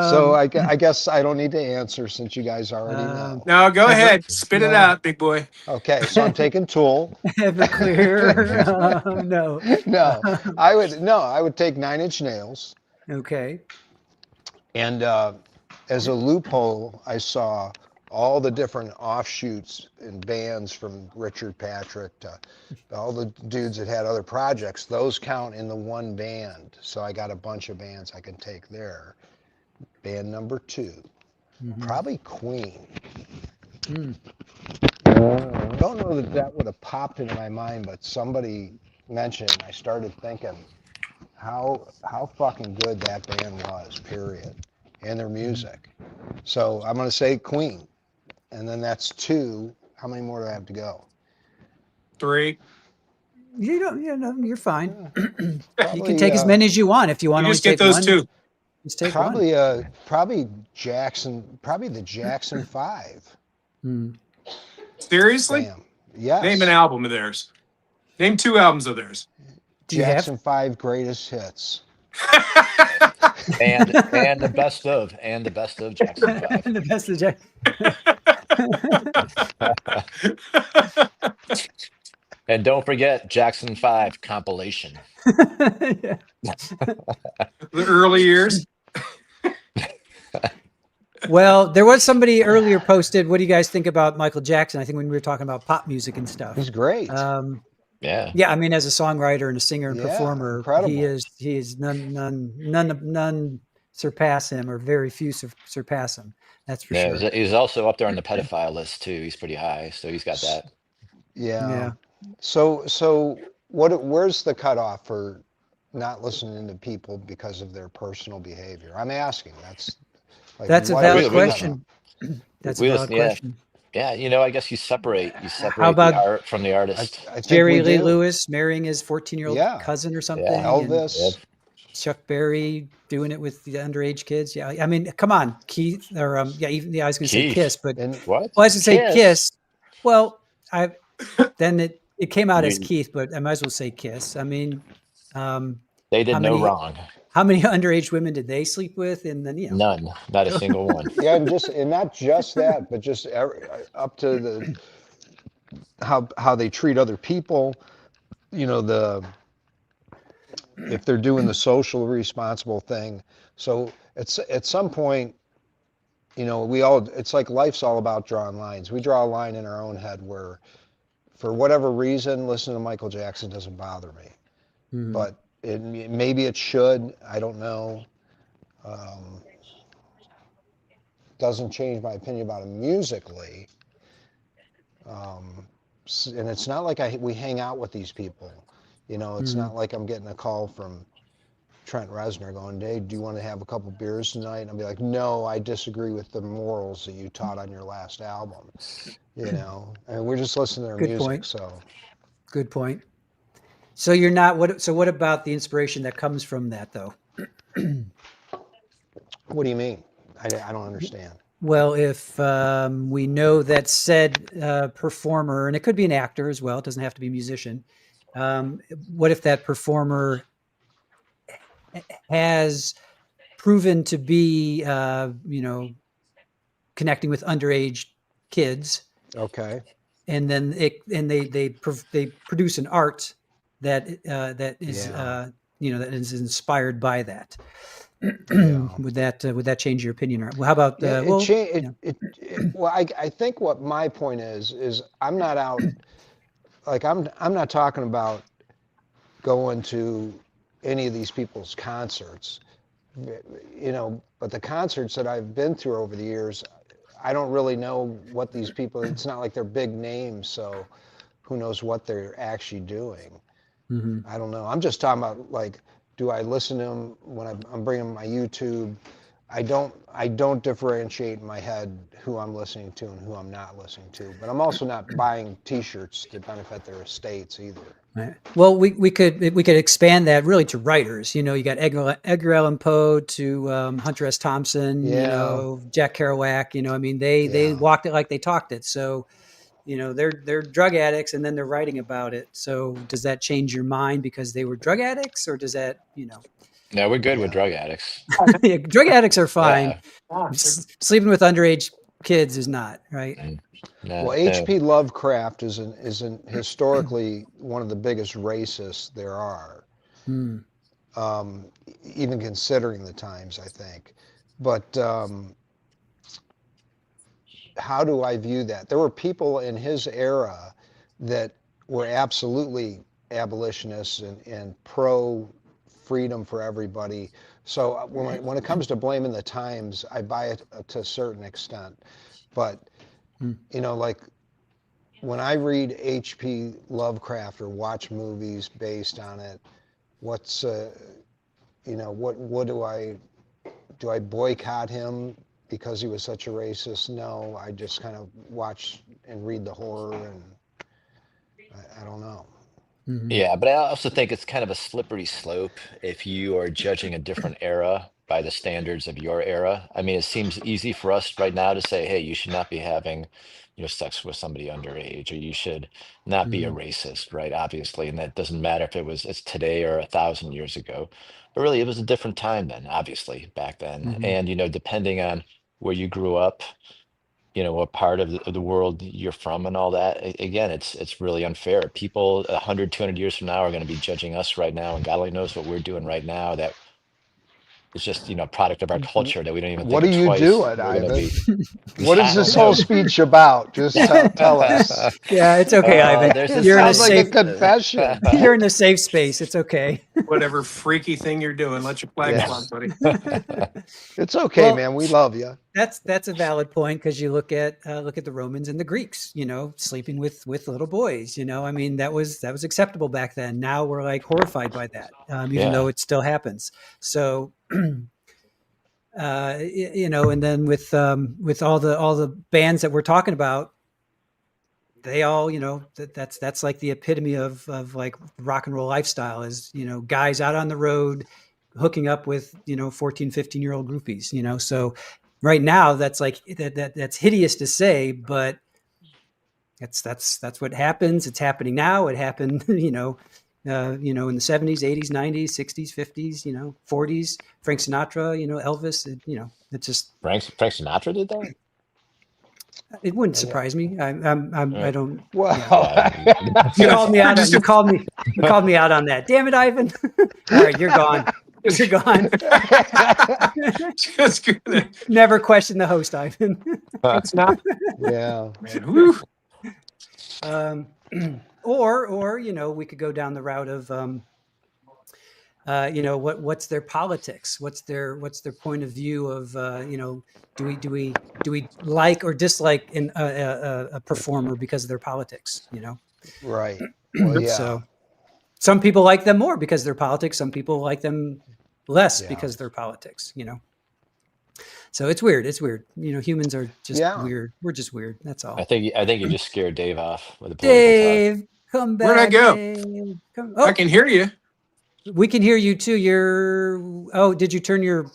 so
um,
I guess I don't need to answer since you guys already
um,
know.
No, go
Ever,
ahead. Spit it
no,
out, big boy.
Okay, so I'm taking Tool.
Everclear. No.
No, I would take Nine Inch Nails.
Okay.
And as a loophole, I saw all the different offshoots and bands from Richard Patrick to all the dudes that had other projects. Those count in the one band. So I got a bunch of bands I can take there. Band number 2, probably Queen. Don't know that that would have popped into my mind, but somebody mentioned it, and I started thinking how fucking good that band was, period, and their music. So I'm going to say Queen, and then that's 2. How many more do I have to go?
3.
You don't, you're fine. You
Probably,
can take as many as you want. If you want
You
to only
just get
take
those
one,
2.
just take
probably,
one.
probably the Jackson 5.
Seriously?
Bam. Yes.
Name an album of theirs. Name 2 albums of theirs.
Do you have?
Jackson 5 greatest hits.
And the best of Jackson 5.
The best of Jack.
And don't forget Jackson 5 compilation.
Yeah.
The early years.
Well, there was somebody earlier posted, what do you guys think about Michael Jackson? I think when we were talking about pop music and stuff.
He's great.
Yeah.
Yeah, I mean, as a songwriter and a singer and
Yeah,
performer,
incredible.
he is none surpass him, or very few surpass him. That's for
Yeah,
sure.
he's also up there on the pedophile list too. He's pretty high, so he's got that.
Yeah. So where's the cutoff for not listening to people because of their personal behavior? I'm asking.
That's a
what
valid
is the
question.
cutoff?
That's a valid question.
Yeah, I guess you separate
How about
the art from the artist.
I think
Jerry
we
Lee
do.
Lewis marrying his 14-year-old
Yeah.
cousin or something?
Yeah.
and
Elvis.
Chuck Berry doing it with the underage kids. Yeah, I mean, come on, Keith, or I was going to say
Keith.
Kiss, but
And
What?
well, I was going to say Kiss. Well, then it came out as
You-
Keith, but I might as well say Kiss. I mean,
They did
how
no
many-
wrong.
how many underage women did they sleep with? And then
None. Not a single one.
yeah, and not just that, but just up to the how they treat other people. If they're doing the social responsible thing. So at some point, it's like life's all about drawing lines. We draw a line in our own head where, for whatever reason, listening to Michael Jackson doesn't bother me. But maybe it should. I don't know. Doesn't change my opinion about him musically. And it's not like we hang out with these people. It's not like I'm getting a call from Trent Reznor going, "Dave, do you want to have a couple beers tonight?" And I'll be like, "No, I disagree with the morals that you taught on your last album." And we're just listening to their
Good
music.
point.
So
Good point. So you're not what? So what about the inspiration that comes from that, though?
what do you mean? I don't understand.
Well, if we know that said performer, and it could be an actor as well, it doesn't have to be a musician. What if that performer has proven to be, connecting with underage kids,
Okay.
and then they produce an art that is
Yeah.
that is inspired by that.
Yeah.
Would that change your opinion? Or well, how about
Yeah,
well,
I think what my point is I'm not out, like I'm not talking about going to any of these people's concerts, but the concerts that I've been through over the years, I don't really know what these people, it's not like they're big names, so who knows what they're actually doing. I don't know. I'm just talking about, like, do I listen to them when I'm bringing my YouTube? I don't differentiate in my head who I'm listening to and who I'm not listening to. But I'm also not buying T-shirts to benefit their estates either.
right. Well, we could expand that really to writers. You got Edgar Allan Poe to Hunter S. Thompson.
Yeah.
Jack Kerouac. I mean, they
Yeah.
walked it like they talked it. So they're drug addicts, and then they're writing about it. So does that change your mind because they were drug addicts, or does that
No, we're good with drug addicts.
Yeah, drug addicts are fine.
Yeah.
Sleeping with underage kids is not, right?
No,
Well, H.P. Lovecraft is historically one of the biggest racists there are. Even considering the times, I think. but how do I view that? There were people in his era that were absolutely abolitionists and pro freedom for everybody. So when it comes to blaming the times, I buy it to a certain extent. But like when I read H.P. Lovecraft or watch movies based on it, what's what do I boycott him because he was such a racist? No, I just kind of watch and read the horror, and I don't know.
Yeah, but I also think it's kind of a slippery slope if you are judging a different era by the standards of your era. I mean, it seems easy for us right now to say, hey, you should not be having, sex with somebody underage, or you should not be a
Mhm.
racist, right? Obviously, and that doesn't matter if it's today or 1,000 years ago. But really, it was a different time then, obviously, back then.
Mhm.
And, depending on where you grew up, what part of the world you're from and all that. Again, it's really unfair. People 100, 200 years from now are going to be judging us right now, and God only knows what we're doing right now. That is just, product of our culture that we don't even
What
think
are
of
you
twice.
doing,
We're going to
Ivan?
be,
What is
I
this
don't
whole
know.
speech about? Just tell us.
Yeah, it's okay,
Oh,
Ivan.
there's
It
this,
You're in a
sounds like a
safe
confession.
you're in a safe space. It's okay.
Whatever freaky thing you're doing, let your flag
Yeah,
fly, buddy.
it's okay,
Well,
man. We love you.
that's a valid point because you look at the Romans and the Greeks, sleeping with little boys. I mean that was acceptable back then. Now we're like horrified by that, even though
yeah.
it still happens. So, and then with all the bands that we're talking about, they all, that's like the epitome of like rock and roll lifestyle is, guys out on the road hooking up with, 14, 15-year-old groupies, so right now that's like that's hideous to say, but that's what happens. It's happening now. It happened, in the 70s, 80s, 90s, 60s, 50s, 40s, Frank Sinatra, Elvis, it's just,
Frank Sinatra did that?
it wouldn't
Yeah.
surprise me. I
Uh,
don't, yeah.
Well,
yeah.
You called me out on
Just,
you called me out on that. Damn it, Ivan. All right, you're gone. You're gone.
just gonna,
Never question the host, Ivan.
it's not,
yeah.
man. Whew.
um, or we could go down the route of what's their politics, what's their point of view of do we like or dislike a performer because of their politics,
Right. Well, yeah.
so some people like them more because of their politics. Some people like them less
Yeah.
because of their politics, So it's weird. It's weird. Humans are just
Yeah.
weird. We're just weird. That's
I
all.
think I think you just scared Dave off with the political talk.
Dave, come
Where'd I
back,
go?
Dave. Come.
I
Oh,
can hear you.
we can hear you too. Oh, did you turn your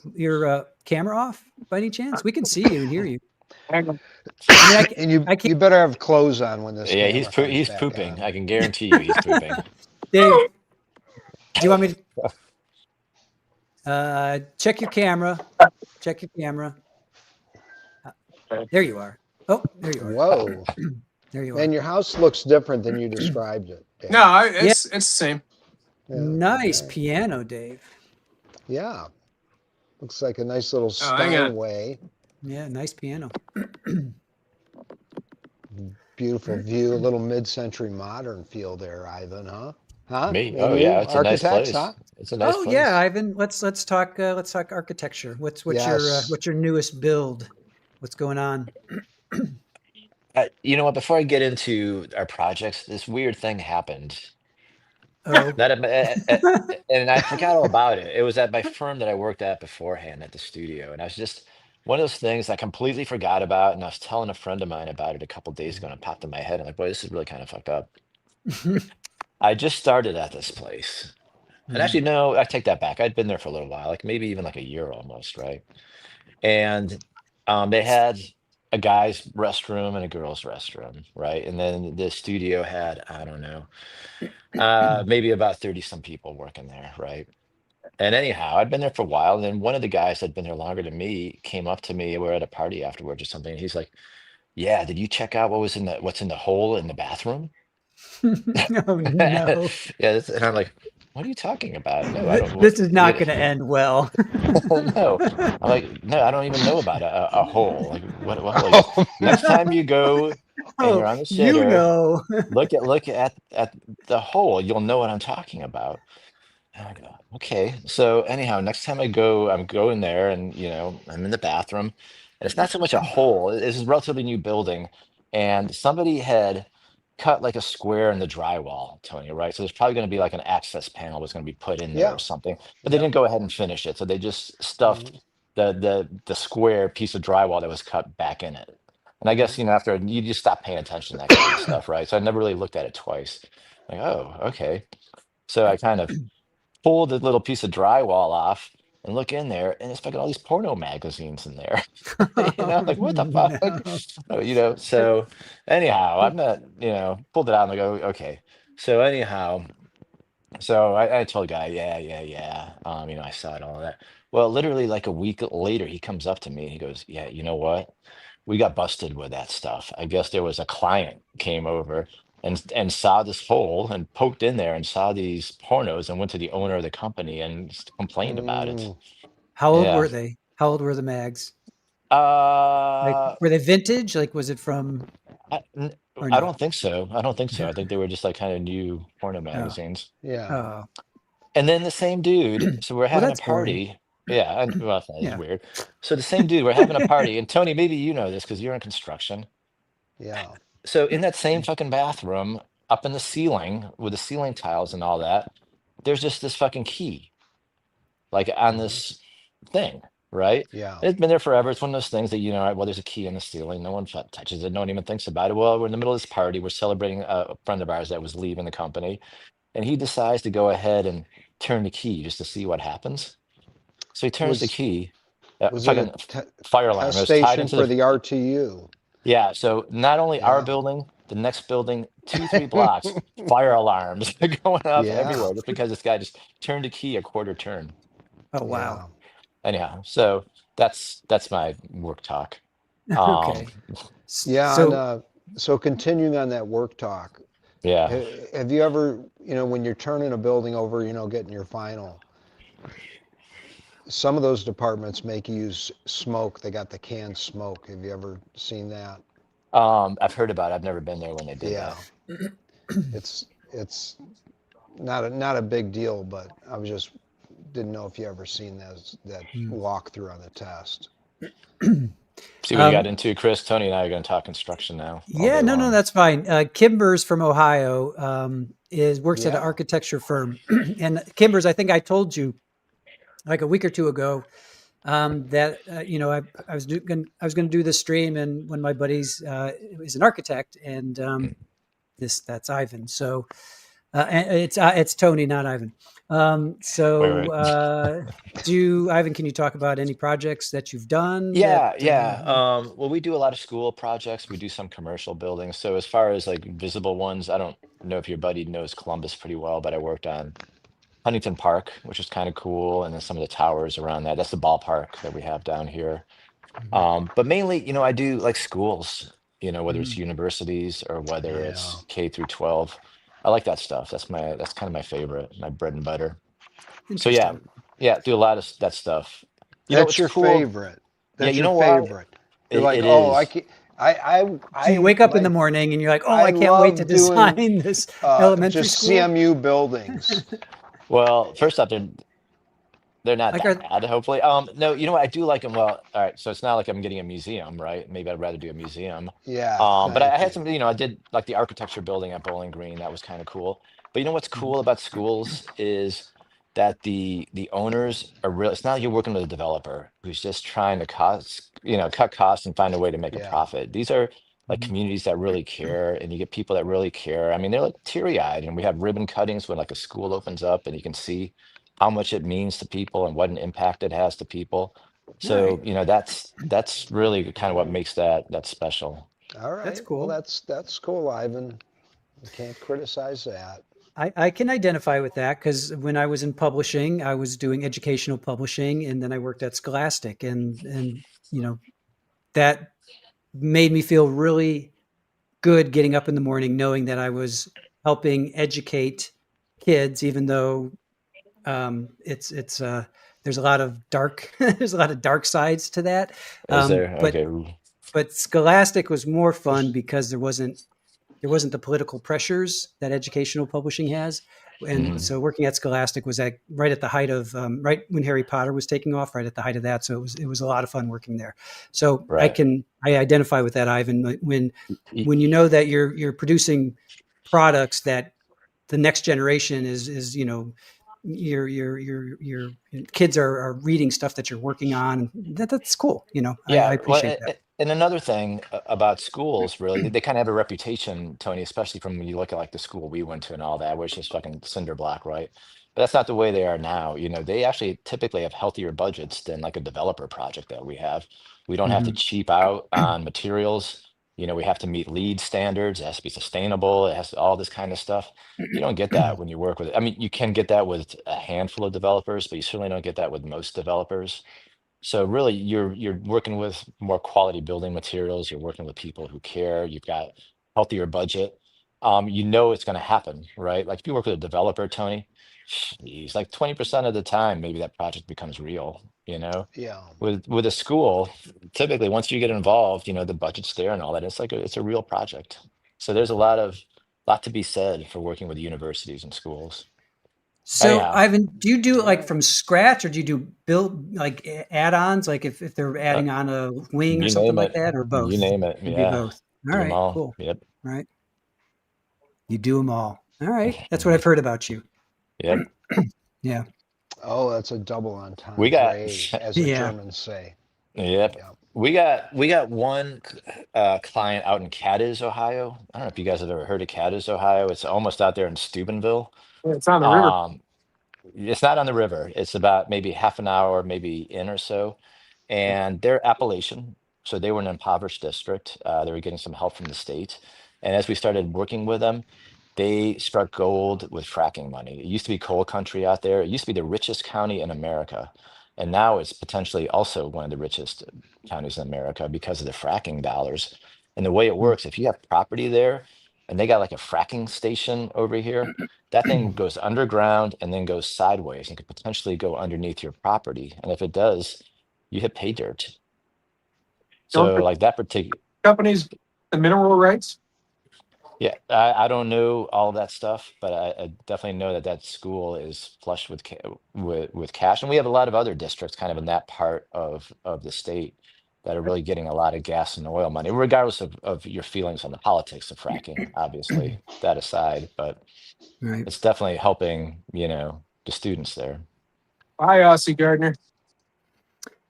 camera off by any chance? We can see you and hear you.
Hang on.
I mean,
And you
I can't.
you better have clothes on when this
Yeah,
camera comes
he's
back
pooping.
on.
I can guarantee you he's pooping.
Dave, do you want me to check your camera? Check your camera. There you are. Oh, there you are.
Whoa.
There you
Man,
are.
your house looks different than you described it, Dave.
No,
Yeah.
it's the same.
Yeah.
Nice
All right.
piano, Dave.
Yeah. Looks like a nice little
Oh, hang on.
Steinway.
Yeah, nice piano.
Beautiful view. A little mid-century modern feel there, Ivan, huh? Huh?
Me?
And
Oh
you,
yeah, it's a nice
architects,
place.
huh?
It's a nice
Oh yeah,
place.
Ivan. Let's talk architecture.
Yes.
What's your newest build? What's going on?
You know what? Before I get into our projects, this weird thing happened
Oh,
that and I forgot all about it. It was at my firm that I worked at beforehand at the studio, and I was just one of those things I completely forgot about. And I was telling a friend of mine about it a couple days ago, and it popped in my head. I'm like, boy, this is really kind of fucked up. I just started at this place. And
Mhm.
actually, no, I take that back. I'd been there for a little while, like maybe even like a year almost, right? And they had a guy's restroom and a girl's restroom, right? And then the studio had, I don't know, maybe about 30 some people working there, right? And anyhow, I'd been there for a while. And then one of the guys that had been there longer than me came up to me. We were at a party afterwards or something. And he's like, yeah, did you check out what's in the hole in the bathroom?
Oh
Yeah,
no.
and I'm like, what are you talking about? No, I don't.
This is not going to end well.
No, I'm like, no, I don't even know about a hole. Like, what hole? He goes,
Oh,
next time you go and
Oh,
you're on the
you
shitter,
know.
look at the hole. You'll know what I'm talking about. And I go, okay. So anyhow, next time I go, I'm going there, and I'm in the bathroom, and it's not so much a hole. This is a relatively new building, and somebody had cut like a square in the drywall, Tony, right? So there's probably going to be like an access panel was going to be put in there
yeah,
or something, but they
yeah.
didn't go ahead and finish it. So they just stuffed
Mhm.
the square piece of drywall that was cut back in it. And I guess, after you just stop paying attention to that kind of stuff, right? So I never really looked at it twice. Like, oh, okay. So I kind of pull the little piece of drywall off and look in there, and it's fucking all these porno magazines in there. Like what the fuck?
No.
So anyhow, I'm not, pulled it out and I go, okay. So anyhow, so I told the guy, yeah, yeah, yeah. I saw it, all of that. Well, literally like a week later, he comes up to me and he goes, yeah, you know what? We got busted with that stuff. I guess there was a client came over and saw this hole and poked in there and saw these pornos and went to the owner of the company and complained about it.
Mm.
How old
Yeah.
were they? How old were the mags? Like,
Uh,
were they vintage? Like, was it from
I, n-
or
I
no?
don't think so. I don't think so. I think they were just like kind of new porno
Oh,
magazines.
Yeah.
oh.
And then the same dude, so we're
Well,
having a
that's boring.
party. Yeah, and well, that is
Yeah.
weird. So the same dude, we're having a party, and Tony, maybe you know this because you're in construction.
Yeah.
So in that same fucking bathroom, up in the ceiling with the ceiling tiles and all that, there's just this fucking key, like on
Mhm.
this thing, right?
Yeah.
It's been there forever. It's one of those things that right, well, there's a key in the ceiling. No one touches it. No one even thinks about it. Well, we're in the middle of this party. We're celebrating a friend of ours that was leaving the company, and he decides to go ahead and turn the key just to see what happens. So he turns the
Was
key,
was it a
fucking fire alarm.
test
It was tied
station
into
for
the,
the RTU?
yeah. So not only our
Yeah.
building, the next building, 2, 3 blocks, fire alarms going off
Yeah.
everywhere just because this guy just turned a key a quarter turn.
Oh, wow.
Yeah.
Anyhow, so that's my work talk.
Okay.
Um,
Yeah. And
So,
so continuing on that work talk,
yeah.
have you ever, when you're turning a building over, getting your final, some of those departments make you use smoke. They got the canned smoke. Have you ever seen that?
I've heard about it. I've never been there when they did
Yeah.
that.
It's not a big deal, but I was just didn't know if you ever seen that
Hmm.
walkthrough on the test.
See what you got
um,
into, Chris. Tony and I are going to talk construction now all
yeah,
day
no,
long.
that's fine. Kimber's from Ohio, is works at an
Yeah.
architecture firm, and Kimber's. I think I told you like a week or two ago that I was going to do this stream, and one of my buddies is an architect, and that's Ivan. So and it's Tony, not Ivan.
Wait,
So
wait.
Ivan? Can you talk about any projects that you've done that?
Yeah, yeah. Well, we do a lot of school projects. We do some commercial buildings. So as far as like visible ones, I don't know if your buddy knows Columbus pretty well, but I worked on Huntington Park, which is kind of cool, and then some of the towers around that. That's the ballpark that we have down here.
Mhm.
But mainly, I do like schools, whether it's
Mm,
universities or whether
Yeah.
it's K through 12. I like that stuff. That's kind of my favorite, my bread and butter. So yeah,
interesting.
yeah, do a lot of that stuff.
That's
It's
your
cool.
favorite.
Yeah,
That's
you
your
know why?
favorite. You're
It,
like,
it
oh, I
is.
can I
So you
I
wake up in the
like
morning and you're like, "Oh,
I
I can't wait to
love doing
design this elementary
just
school."
CMU buildings.
Well, first off, they're not
Like,
that bad, hopefully. No, you know what? I do like them. Well, all right. So it's not like I'm getting a museum, right? Maybe I'd rather do a museum.
Yeah,
But I
thank
had
you.
some, I did like the architecture building at Bowling Green. That was kind of cool. But you know what's
mm,
cool about schools is that the owners are real. It's not like you're working with a developer who's just trying to cut costs and find a way to make a
Yeah.
profit. These are like
mhm.
communities that really care, and you get people that really care. I mean, they're like teary-eyed, and we have ribbon cuttings when like a school opens up, and you can see how much it means to people and what an impact it has to people.
Right.
So, that's really kind of what makes that special.
All
That's
right. Well,
cool.
that's cool, Ivan. You can't criticize that.
I can identify with that because when I was in publishing, I was doing educational publishing, and then I worked at Scholastic, and you know that made me feel really good getting up in the morning knowing that I was helping educate kids, even though It's there's a lot of dark there's a lot of dark sides to that.
Is there?
But
Okay.
Scholastic was more fun because there wasn't the political pressures that educational publishing has. And
Mhm.
so working at Scholastic was right at the height of right when Harry Potter was taking off, right at the height of that. So it was a lot of fun working there. So
Right.
I identify with that, Ivan. When
Y-
you know that you're producing products that the next generation is your kids are reading stuff that you're working on. That's cool. I
Yeah. Well,
appreciate that.
and another thing about schools, really, they kind of have a reputation, Tony, especially from when you look at like the school we went to and all that, which is fucking cinder block, right? But that's not the way they are now. They actually typically have healthier budgets than like a developer project that we have. We don't have to
Mhm.
cheap out on materials. We have to meet lead standards. It has to be sustainable. It has all this kind of stuff. You don't get that when you work with it. I mean, you can get that with a handful of developers, but you certainly don't get that with most developers. So really, you're working with more quality building materials. You're working with people who care. You've got healthier budget. It's going to happen, right? Like if you work with a developer, Tony, he's like 20% of the time, maybe that project becomes real.
Yeah.
With a school, typically once you get involved, the budget's there and all that. It's a real project. So there's a lot to be said for working with universities and schools.
So,
Anyhow,
Ivan, do you do it
All
like
right.
from scratch, or do you do build like add-ons, like if they're
uh,
adding on a wing or
you
something
name
like
it.
that, or
You
both?
name it.
It'd be
Yeah,
both. All
do them
right,
all.
cool.
Yep.
All right, you do them all. All right, that's what I've heard about you.
Yep.
Yeah,
Oh, that's a double
We got,
entendre, as the
yeah.
Germans say.
yep.
Yeah.
We got one client out in Cadiz, Ohio. I don't know if you guys have ever heard of Cadiz, Ohio. It's almost out there in Steubenville.
It's on the river.
Um, it's not on the river. It's about maybe half an hour, maybe in or so. And they're Appalachian, so they were an impoverished district. They were getting some help from the state. And as we started working with them, they struck gold with fracking money. It used to be coal country out there. It used to be the richest county in America. And now it's potentially also one of the richest counties in America because of the fracking dollars. And the way it
Mm.
works, if you have property there and they got like a fracking station over here, that thing goes underground and then goes sideways and could potentially go underneath your property. And if it does, you hit pay dirt.
Don't
So
the
like that particular,
companies the mineral rights?
yeah, I don't know all that stuff, but I definitely know that that school is flush with cash, and we have a lot of other districts kind of in that part of the state that are really getting a lot of gas and oil money, regardless of your feelings on the politics of fracking, obviously, that aside, but
Right.
it's definitely helping, the students there.
Hi, Ossie Gardner.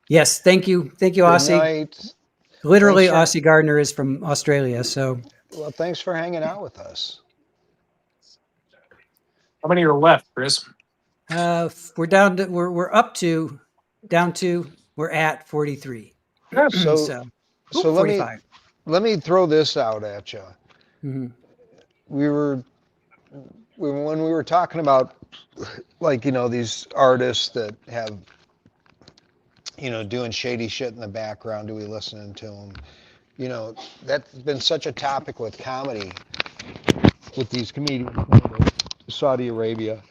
Yes, thank you,
Good
Aussie.
night.
Literally,
Thanks for
Aussie Gardner is from Australia, so
well, thanks for hanging out with us.
How many are left, Chris?
we're down to we're up to down to we're at 43.
So
So,
so
45.
let me throw this out at you.
Hmm.
We were when we were talking about like these artists that have doing shady shit in the background. Do we listen to them? That's been such a topic with comedy with these comedians going to Saudi Arabia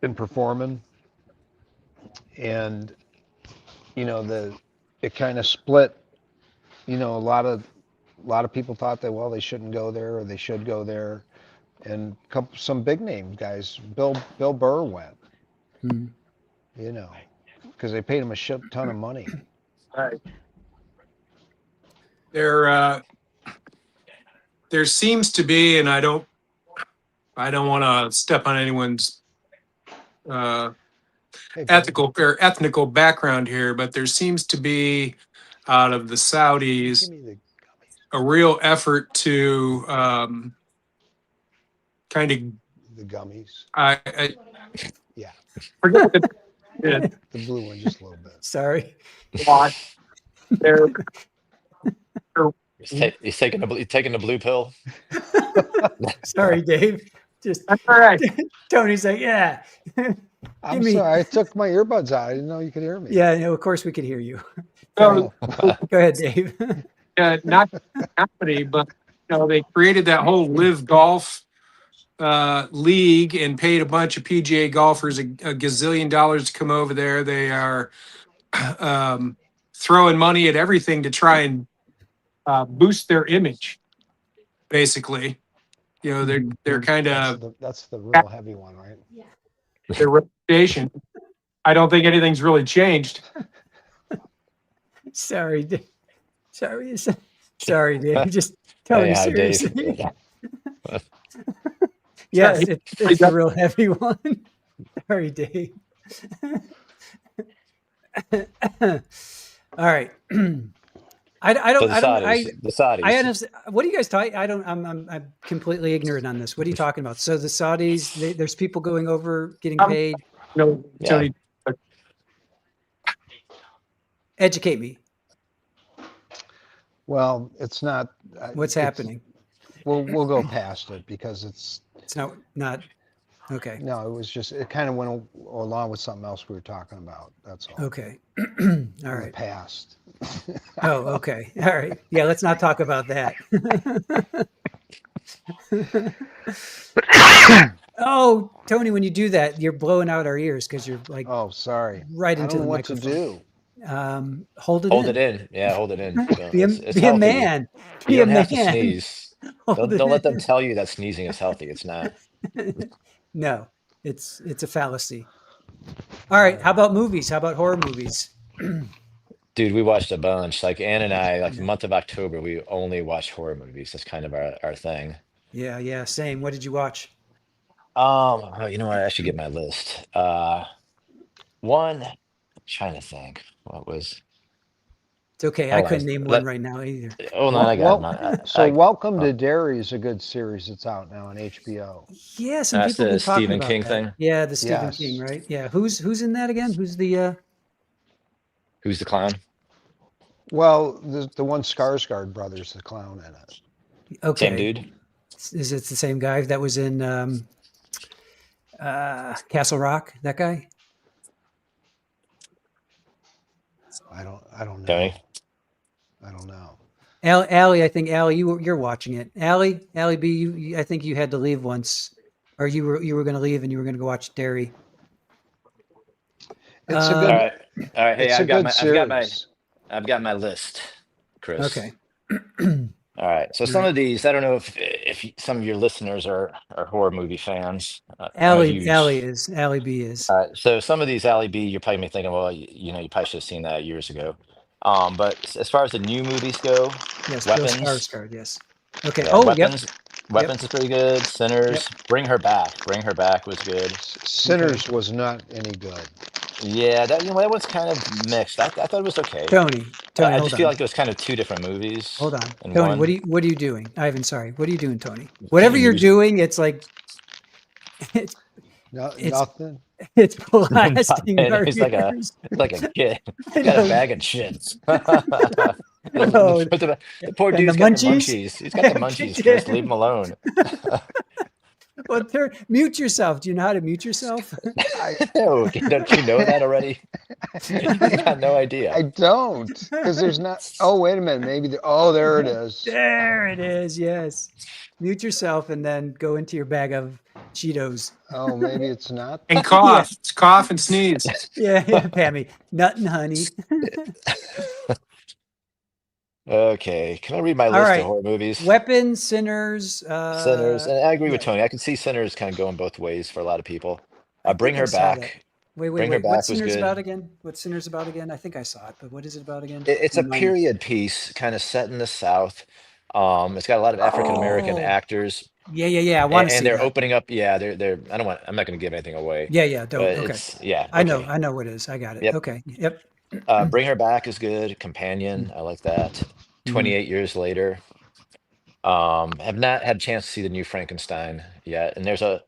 and performing, and the it kind of split. A lot of people thought that they shouldn't go there or they should go there, and some big name guys. Bill Burr went.
Hmm.
Because they paid him a shit ton of money.
Right. There seems to be, and I don't want to step on anyone's
Hey,
ethical or ethnical background here, but there seems to be out of the
give
Saudis
me the
a real effort to kind of
gummies.
I
Yeah,
forget what the
the blue one just a little bit.
Sorry.
watch. They're
He's taking the blue pill.
Sorry, Dave. Just
that's all right.
Tony's like, yeah.
I'm
Give me.
sorry, I took my earbuds out. I didn't know you could hear me.
Yeah, no, of course we could hear you.
So,
Sorry. Go ahead, Dave.
not comedy, but they created that whole live golf league and paid a bunch of PGA golfers a gazillion dollars to come over there. They are throwing money at everything to try and boost their image. Basically, they're kind of
That's the real heavy one, right?
their reputation. I don't think anything's really changed.
Sorry, sorry, sorry, Dave. Just tell me
Anyhow, Dave.
seriously. Yes, it's a real heavy one. Sorry, Dave. All right. I
So
don't.
the
I don't.
Saudis, the Saudis.
I honestly. What are you guys talking? I don't. I'm completely ignorant on this. What are you talking about? So the Saudis. There's people going over getting paid.
No,
Yeah.
Tony.
Educate me.
Well, it's not.
What's happening?
We'll go past it because it's
not. Okay.
no. It was just it kind of went along with something else we were talking about. That's all.
Okay. All
In the
right.
past.
Oh, okay. All right. Yeah, let's not talk about that. Oh, Tony, when you do that, you're blowing out our ears because you're like
Oh, sorry.
right
I
into
don't
the
know what to
microphone.
do.
Hold it
Hold
in.
it in. Yeah, hold it in.
Be a,
It's
be a
healthy.
man.
You
Be a
don't have to
man.
sneeze.
Hold it
Don't let them
in.
tell you that sneezing is healthy. It's not.
No, it's a fallacy. All right. How about movies? How about horror movies?
Dude, we watched a bunch. Like Ann and I, like the month of October, we only watched horror movies. That's kind of our thing.
Yeah, same. What did you watch?
Oh, you know what? I should get my list. One, I'm trying to think. What was?
It's okay. I
Hold on.
couldn't name one
Let,
right now either.
hold on, I got him.
Welcome
Oh,
to Derry is a good series. It's out now on HBO.
Yeah, some
that's
people have
the
been talking
Stephen
about
King
that.
thing.
Yeah, the Stephen
Yes.
King, right? Yeah. Who's in that again? Who's the
Who's the clown?
Well, the one Skarsgård brothers, the clown in it.
Same
okay.
dude?
Is it the same guy that was in Castle Rock? That guy?
I don't know.
Tony?
I don't know.
Allie, I think Allie, you're watching it. Allie B, I think you had to leave once, or you were going to leave and you were going to go watch Derry.
It's a
All
good.
right. All right. Hey,
It's a good series.
I've got my list, Chris.
Okay.
All right. So some of these, I don't know if some of your listeners are horror movie fans. I'm a
Allie
huge.
B is.
All right. So some of these Ali B, you're probably thinking, well, you probably should have seen that years ago. But as far as the new movies go,
Yes, Bill
Weapons,
Skarsgård, yes. Okay.
yeah,
Oh,
Weapons,
yep.
Weapons is pretty good. Sinners, Bring Her Back. Bring Her Back was good.
Sinners was not any good.
Yeah, that that one's kind of mixed. I thought it was okay.
Tony,
I
hold
just feel
on.
like it was kind of two different movies
Hold on.
in
Tony,
one.
what are you doing? Ivan, sorry. What are you doing, Tony?
Can't
Whatever
even
you're
use
doing, it's like it's
Nothing.
it's blasting
nothing.
our
It's
ears.
like a kid.
I
Got a
know.
bag of chips.
Oh,
The poor
and the
dude's got the
munchies.
munchies. He's got the munchies, Chris. Leave him alone.
Well, mute yourself. Do you know how to mute yourself?
No, don't you know that already? You got no idea.
I don't, because there's not. Oh, wait a minute. Maybe. There it is.
There it is. Yes. Mute yourself and then go into your bag of Cheetos.
Oh, maybe it's not.
And cough, cough and sneeze.
Yeah, Pammy. Nut and honey.
Okay, can I read my
All
list
right.
of horror movies?
Weapons, Sinners.
Sinners, and I agree with
yeah.
Tony. I can see Sinners kind of going both ways for a lot of people.
I
Bring
think I
Her
saw that.
Back.
Wait.
Bring Her
What's
Back was
Sinners
good.
about again? What's Sinners about again? I think I saw it, but what is it about again?
It's a
Remind me.
period piece, kind of set in the South. It's got a lot of African American
Oh,
actors,
yeah. I want to
and
see
they're
that.
opening up. Yeah, they're. I don't want. I'm not going to give anything away,
Yeah.
but
Don't. Okay.
it's yeah.
I know
Okay.
what it is. I got it.
Yep.
Okay. Yep.
Bring Her Back is good. Companion, I like that.
Mhm.
28 Years Later. Have not had a chance to see the new Frankenstein yet, and there's a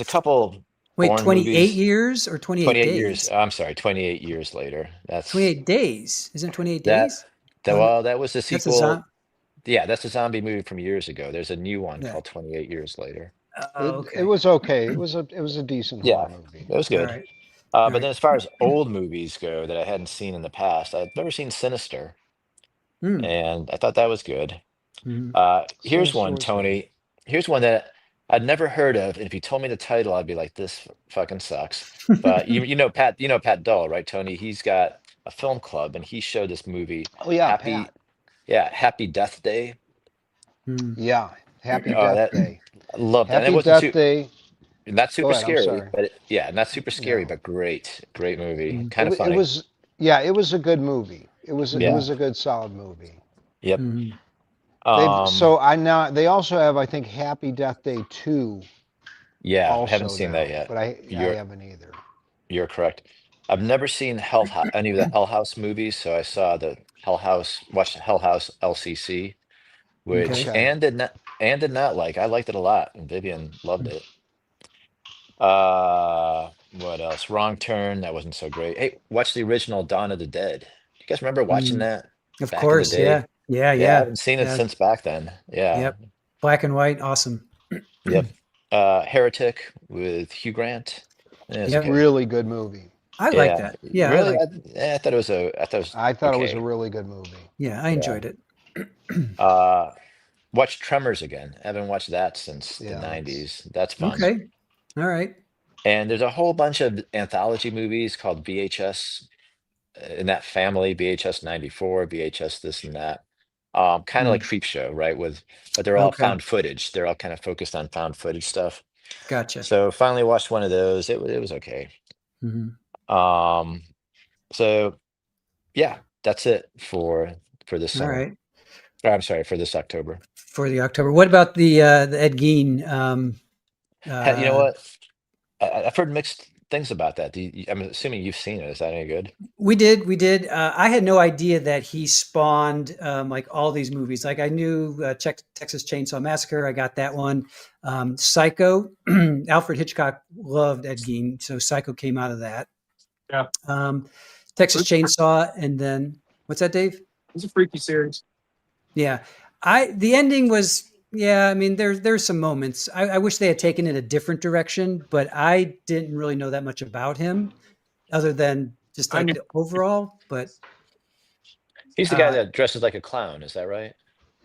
couple
Wait,
Bourne
28
movies.
years or 28
28 years.
days?
I'm sorry, 28 years later. That's
28 days. Isn't it 28
that.
days? Oh,
Well, that was the
that's a
sequel. Yeah, that's a zombie movie from years ago. There's a new one
Yeah.
called 28 Years Later.
Oh,
It
okay.
was okay. It was a decent
Yeah,
horror movie.
it was
All
good.
right.
But
right.
then as far as old movies go that I hadn't seen in the past, I've never seen Sinister,
Hmm.
and I thought that was good.
Mhm.
Here's
Sinister
one,
was good.
Tony. Here's one that I'd never heard of, and if you told me the title, I'd be like, "This fucking sucks." But you know Pat Dull, right, Tony? He's got a film club, and he showed this movie,
Oh yeah,
Happy,
Pat.
yeah, Happy Death Day.
Mm.
Yeah, Happy
Oh,
Death
that
Day.
I loved that. And it
Happy
wasn't
Death
too
Day.
not
Go
super
ahead. I'm
scary,
sorry.
but yeah, not super scary,
No,
but great movie.
Mm.
Kind of
it
funny.
was. Yeah, it was a good movie. It
Mhm.
Yeah.
was a good solid movie.
Yep.
Mhm.
They've
Um,
so I now they also have I think Happy Death Day 2
yeah, I haven't
also
seen that
now,
yet.
but I
You're
haven't either.
you're correct. I've never seen any of the Hell House movies, so I saw the Hell House, watched Hell House LCC, which
Okay.
Okay.
Ann did not like. I liked it a lot, and Vivian loved
Mm.
it. What else? Wrong Turn, that wasn't so great. Hey, watch the original Dawn of the Dead. You guys remember watching
Mm.
that
Of
back in the
course. Yeah.
day?
Yeah.
Yeah, I
Yeah.
haven't seen it
Yeah.
since back then. Yeah.
Yep. Black and white. Awesome.
Yep. Heretic with Hugh Grant. Yeah, it's
Yep.
okay.
Really good movie.
I like
Yeah.
that. Yeah. I
Really?
like.
I thought I thought it was
I thought it was a
okay.
really good movie.
Yeah. I
Yeah.
enjoyed it.
Uh, watch Tremors again. I haven't watched that since the
Yeah.
90s. That's fun.
Okay. All right.
And there's a whole bunch of anthology movies called VHS in that family, VHS 94, VHS this and that. Kind of like
Mm.
Creepshow, right? But they're all
Okay.
found footage. They're all kind of focused on found footage stuff.
Gotcha.
So finally watched one of those. It was okay.
Mhm.
Um, so yeah, that's it for this
All
summer.
right.
Or, I'm sorry, for this October.
For the October. What about the Ed Gein?
You know
Uh,
what? I've heard mixed things about that. I'm assuming you've seen it. Is that any good?
we did. We did. I had no idea that he spawned like all these movies. Like I knew Texas Chainsaw Massacre. I got that one. Psycho. Alfred Hitchcock loved Ed Gein, so Psycho came out of that.
Yeah.
Texas Chainsaw, and then what's that, Dave?
It's a freaky series.
Yeah, the ending was, yeah. I mean, there's some moments. I wish they had taken it a different direction, but I didn't really know that much about him other than just
I
like
knew
the overall. But
He's the guy
uh,
that dresses like a clown. Is that right?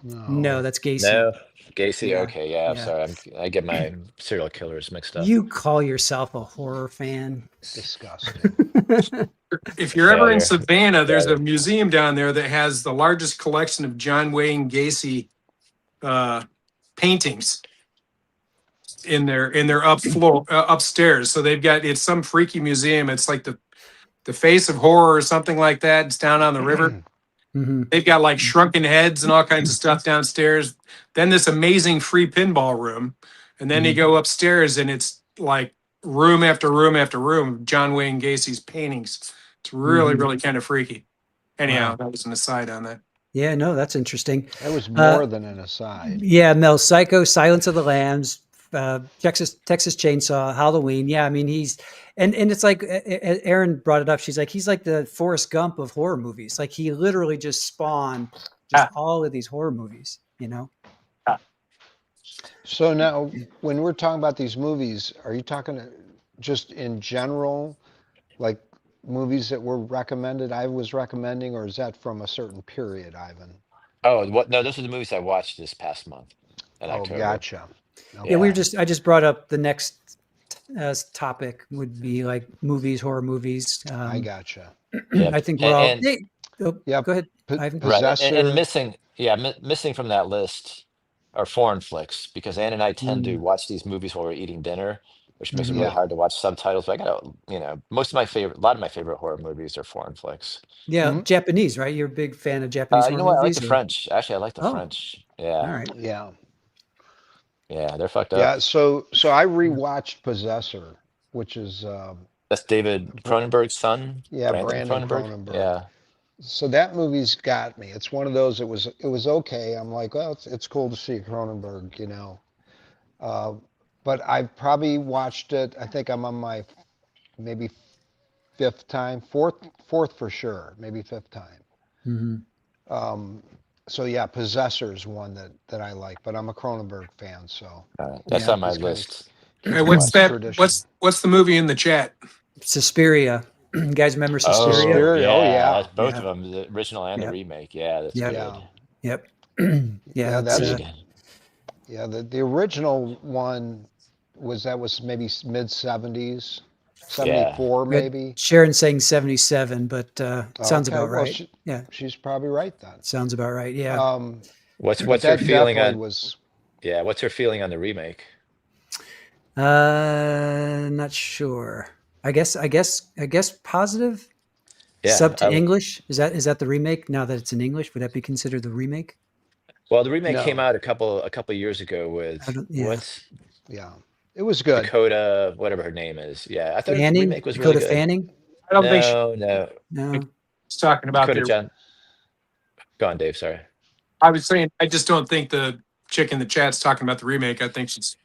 no,
No.
that's Gacy.
No, Gacy.
Yeah,
Okay, yeah. I'm
yeah.
sorry. I get my serial killers mixed up.
You call yourself a horror fan?
Disgusting.
if
A
you're ever in
failure.
Savannah, there's a
Failure.
museum down there that has the largest collection of John Wayne Gacy uh, paintings in their upstairs. So they've got it's some freaky museum. It's like the face of horror or something like that. It's down on the river.
Hmm.
They've got like shrunken heads and all kinds of stuff downstairs. Then this amazing free pinball room, and then you
Hmm.
go upstairs and it's like room after room after room of John Wayne Gacy's paintings. It's really,
Hmm.
really kind of freaky. Anyhow,
Wow.
that was an aside on that.
Yeah, no, that's interesting.
That was
Uh,
more than an aside.
Yeah, Mel, Psycho, Silence of the Lambs, Texas Chainsaw, Halloween. Yeah, I mean and it's like Erin brought it up. She's like he's like the Forrest Gump of horror movies. Like he literally just spawned just
Ah,
all of these horror movies. You know?
ah.
So now, when we're talking about these movies, are you talking just in general, like movies that were recommended, I was recommending, or is that from a certain period, Ivan?
Oh, what? No, those are the movies I watched this past month in
Oh,
October.
gotcha.
Yeah,
Yeah.
I just brought up the next topic would be like movies, horror movies.
I gotcha.
I
Yep.
think we're all.
And
Hey, oh,
Yep.
go ahead, Ivan.
right. And
Possessor.
missing, yeah, missing from that list are foreign flicks because Ann and I tend to
Mm,
watch these movies while we're eating dinner, which makes it really
mhm.
Yeah.
hard to watch subtitles. But I gotta, a lot of my favorite horror movies are foreign flicks.
Yeah,
Hmm.
Japanese, right? You're a big fan of Japanese
You
horror
know what? I like the
movies, or
French. Actually, I like the
oh,
French.
all
Yeah.
right.
Yeah.
Yeah, they're fucked up.
Yeah. So I rewatched Possessor, which is
That's David Cronenberg's son,
yeah,
Brandon
Brandon
Cronenberg.
Cronenberg.
Yeah.
So that movie's got me. It's one of those. It was okay. I'm like, well, it's cool to see Cronenberg, you know. Uh, but I've probably watched it. I think I'm on my maybe fifth time, fourth for sure, maybe fifth time.
Hmm.
Um, so yeah, Possessor's one that I like, but I'm a Cronenberg fan, so
That's
Yeah,
on my
he's kind of
list.
Hey,
keeping
what's
his
that?
tradition.
What's the movie in the chat?
Suspiria. You guys remember Suspiria?
Oh,
Suspiria. Oh
yeah.
yeah,
That's both of
Yeah,
them, the original and the
yeah,
remake. Yeah, that's
yeah,
good.
yeah,
yep. Yeah,
yeah.
it's
That's
Good.
Yeah, the original one was maybe mid 70s,
Yeah.
74
We had
maybe.
Sharon saying 77, but sounds
Okay,
about
well
right. Yeah,
she's probably right then.
sounds about right. Yeah.
But
What's her
that
feeling
definitely
on?
was.
Yeah. What's her feeling on the remake?
Not sure. I guess positive.
Yeah.
Sub to English. Is that the remake? Now that it's in English, would that be considered the remake?
Well, the remake came
No,
out a couple years ago
I
with
don't. Yeah.
what's
yeah, it was good.
Dakota, whatever her name is. Yeah, I thought the
Fanning,
remake was really
Dakota
good.
Fanning.
I don't think
No.
No.
she's talking about
Dakota
the.
John. Go on, Dave. Sorry.
I was saying I just don't think the chick in the chat's talking about the remake. I think she's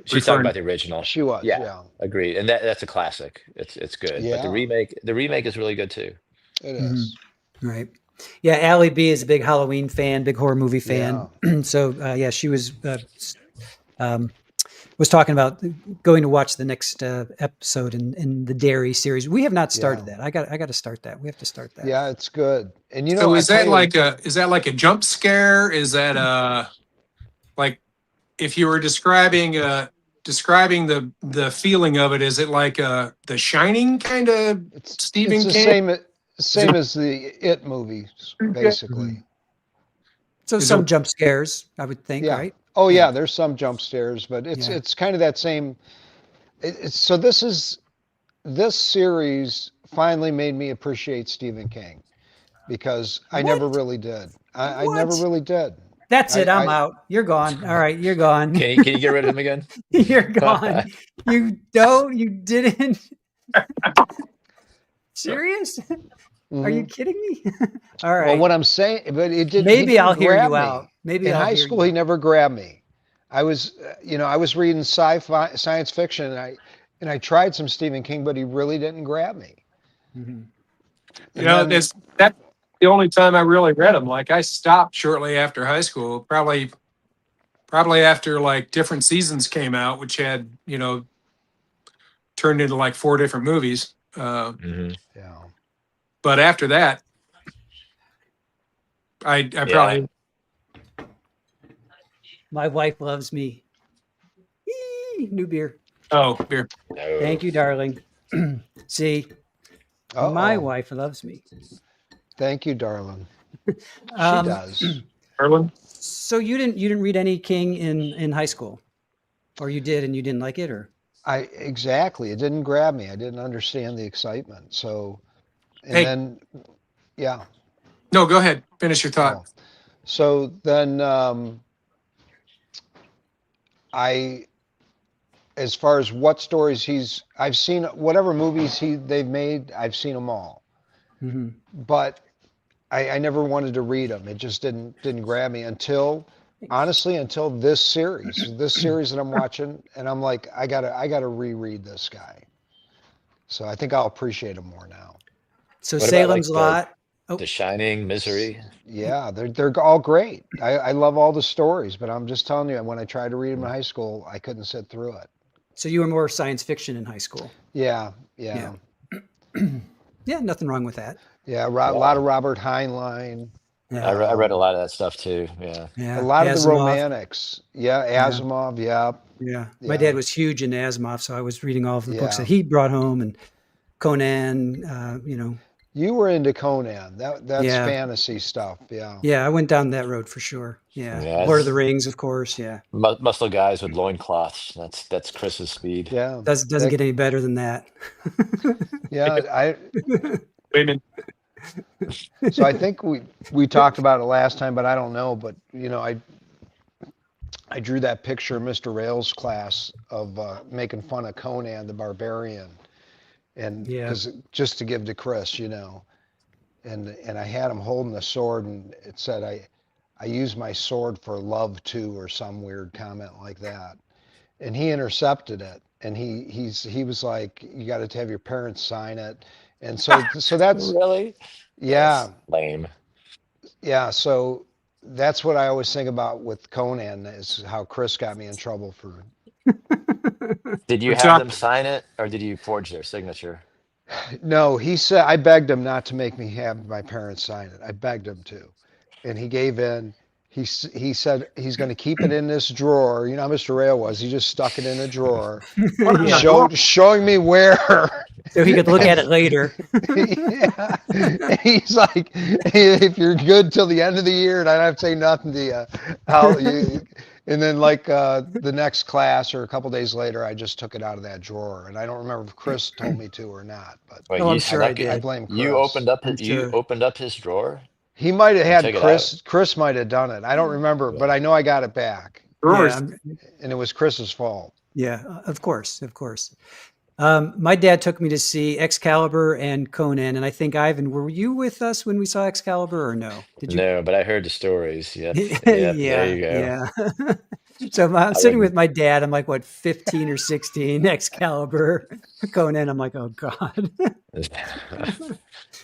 She's talking
referring.
about the original.
She was,
Yeah,
yeah,
agreed. And that's a classic. It's good. But
yeah,
the remake is really good too.
it
Hmm.
is.
Right. Yeah, Allie B is a big Halloween fan, big horror movie
Yeah,
fan. So yeah, she um, was talking about going to watch the next episode in the Dairy series. We have not
yeah,
started that. I got to start that. We have to start that.
yeah. It's good. And
So
I tell you,
is that like a jump scare? Is that like if you were describing the feeling of it? Is it like the Shining kind of
it's
Stephen
the
King? Is
same as the It movies,
it?
basically.
Mhm. So
Is
some
it
jump scares, I would think,
Yeah.
right?
Oh
Yeah.
yeah, there's some jump scares, but
Yeah.
it's kind of that same. So this series finally made me appreciate Stephen King because I never
What?
really did. I never
What?
really did.
That's it. I'm
I
out. You're gone. All right, you're gone.
Can you get rid of him again?
You're gone. You don't. You didn't. Serious? Are you
mhm.
kidding me? All
Well,
right.
what I'm saying, but he
Maybe
didn't
I'll hear
grab
you
me.
out. Maybe
In
I'll
high
hear
school,
you
he
out.
never grabbed me. I was reading sci-fi, science fiction, and I tried some Stephen King, but he really didn't grab me.
Mhm.
You
And
know,
then,
that's the only time I really read them. Like I stopped shortly after high school, probably after like different seasons came out, which had turned into like four different movies.
Hmm.
yeah,
But after that, I
Yeah.
probably
My wife loves me. Eee, new beer.
beer.
No.
Thank you, darling. See, my
uh-oh.
wife loves me.
Thank you, darling. She
Um,
does.
Erlen.
so you didn't read any King in high school, or you did and you didn't like it, or
Exactly. It didn't grab me. I didn't understand the excitement. So, and
Hey,
then, yeah.
no, go ahead. Finish your thought.
Oh, so then I, as far as what stories I've seen whatever movies they've made, I've seen them all.
Mhm.
But I never wanted to read them. It just didn't grab me until, honestly, until this series that I'm watching, and I'm like, I gotta reread this guy. So I think I'll appreciate him more now.
So
What about
Salem's
like
Lot. Oh,
The Shining, Misery?
Yeah, they're all great. I love all the stories, but I'm just telling you, when I tried to read them in high school, I couldn't sit through it.
so you were more science fiction in high school.
Yeah,
Yeah.
yeah,
Yeah, nothing wrong with that.
yeah. A lot
Yeah.
of Robert Heinlein,
I read a
um,
lot of that stuff too. Yeah.
a
Yeah,
lot of the
Asimov.
romantics. Yeah,
Yeah,
Asimov. Yeah,
yeah. My
yeah,
dad was huge into Asimov, so I was reading all of the books that
yeah.
he brought home and Conan.
You were into Conan. That's
Yeah,
fantasy stuff. Yeah,
yeah. I went down that road for sure. Yeah, Lord of the
Yes.
Rings, of course. Yeah,
Muscle guys with loincloths. That's Chris's speed.
yeah.
doesn't
That
get any better than that.
yeah.
Women.
So I think we talked about it last time, but I don't know. But I drew that picture of Mr. Rails' class of making fun of Conan the Barbarian, and
Yeah.
because just to give to Chris, and I had him holding the sword, and it said I use my sword for love too, or some weird comment like that, and he intercepted it, and he was like, you got to have your parents sign it, and so that's
Really?
yeah,
That's lame.
yeah, so. That's what I always think about with Conan is how Chris got me in trouble for.
Did you
We
have them
talked.
sign it or did you forge their signature?
No, he said I begged him not to make me have my parents sign it. I begged him to, and he gave in. he said he's going to keep it in this drawer. You know how Mr. Rail was. He just stuck it in a drawer,
Put it in the
Yeah.
drawer.
showing me where.
So he could look at it later.
Yeah. He's like, if you're good till the end of the year, and I don't have to say nothing to you, and then like the next class or a couple days later, I just took it out of that drawer, and I don't remember if Chris told me to or not, but
Wait,
Oh, I'm
you
sure I
snuck it?
I
did.
blame Chris.
You opened up
I'm
his, you
sure.
opened up his drawer
He might have
and
had
took it out?
Chris might have done it. I don't remember, but I know I got it back,
Drawers.
Yeah,
and it was Chris's fault.
yeah, of course, of course. My dad took me to see Excalibur and Conan, and I think Ivan, were you with us when we saw Excalibur or no? Did you?
No, but I heard the stories. Yep. Yep. There
Yeah,
you go.
yeah. So I'm
I
sitting with
wouldn't.
my dad. I'm like, what, 15 or 16? Excalibur, Conan. I'm like, oh God.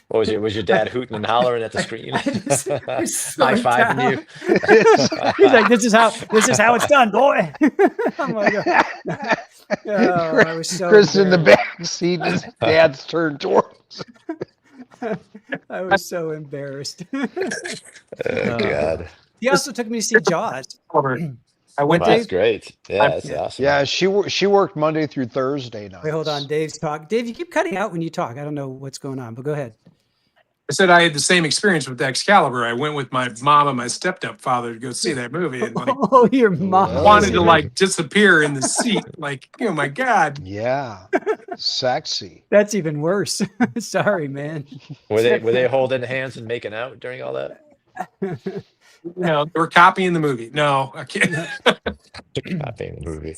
What was was your dad hooting and hollering at the
I,
screen?
I just
High
slowed
fiving
down.
you?
He's like, this is how it's done, boy. I'm like, oh, I was so
Chris in the
embarrassed.
back seat, his dad's turned towards.
I was so embarrassed.
Oh God.
He also took me to see Jaws.
I
What,
went
Well, that's
Dave?
great. Yeah, that's
Yeah.
awesome.
Yeah, she worked Monday through Thursday nights.
Wait, hold on. Dave's talk. Dave, you keep cutting out when you talk. I don't know what's going on, but go ahead.
I said I had the same experience with Excalibur. I went with my mom and my stepfather to go see that movie, and like
Oh, your mom.
Well,
wanted to
yeah.
like disappear in the seat. Like, oh my God.
Yeah, sexy.
That's even worse. Sorry, man.
Were they holding hands and making out during all that?
You know, they were copying the movie. No, I can't.
Copying the movie.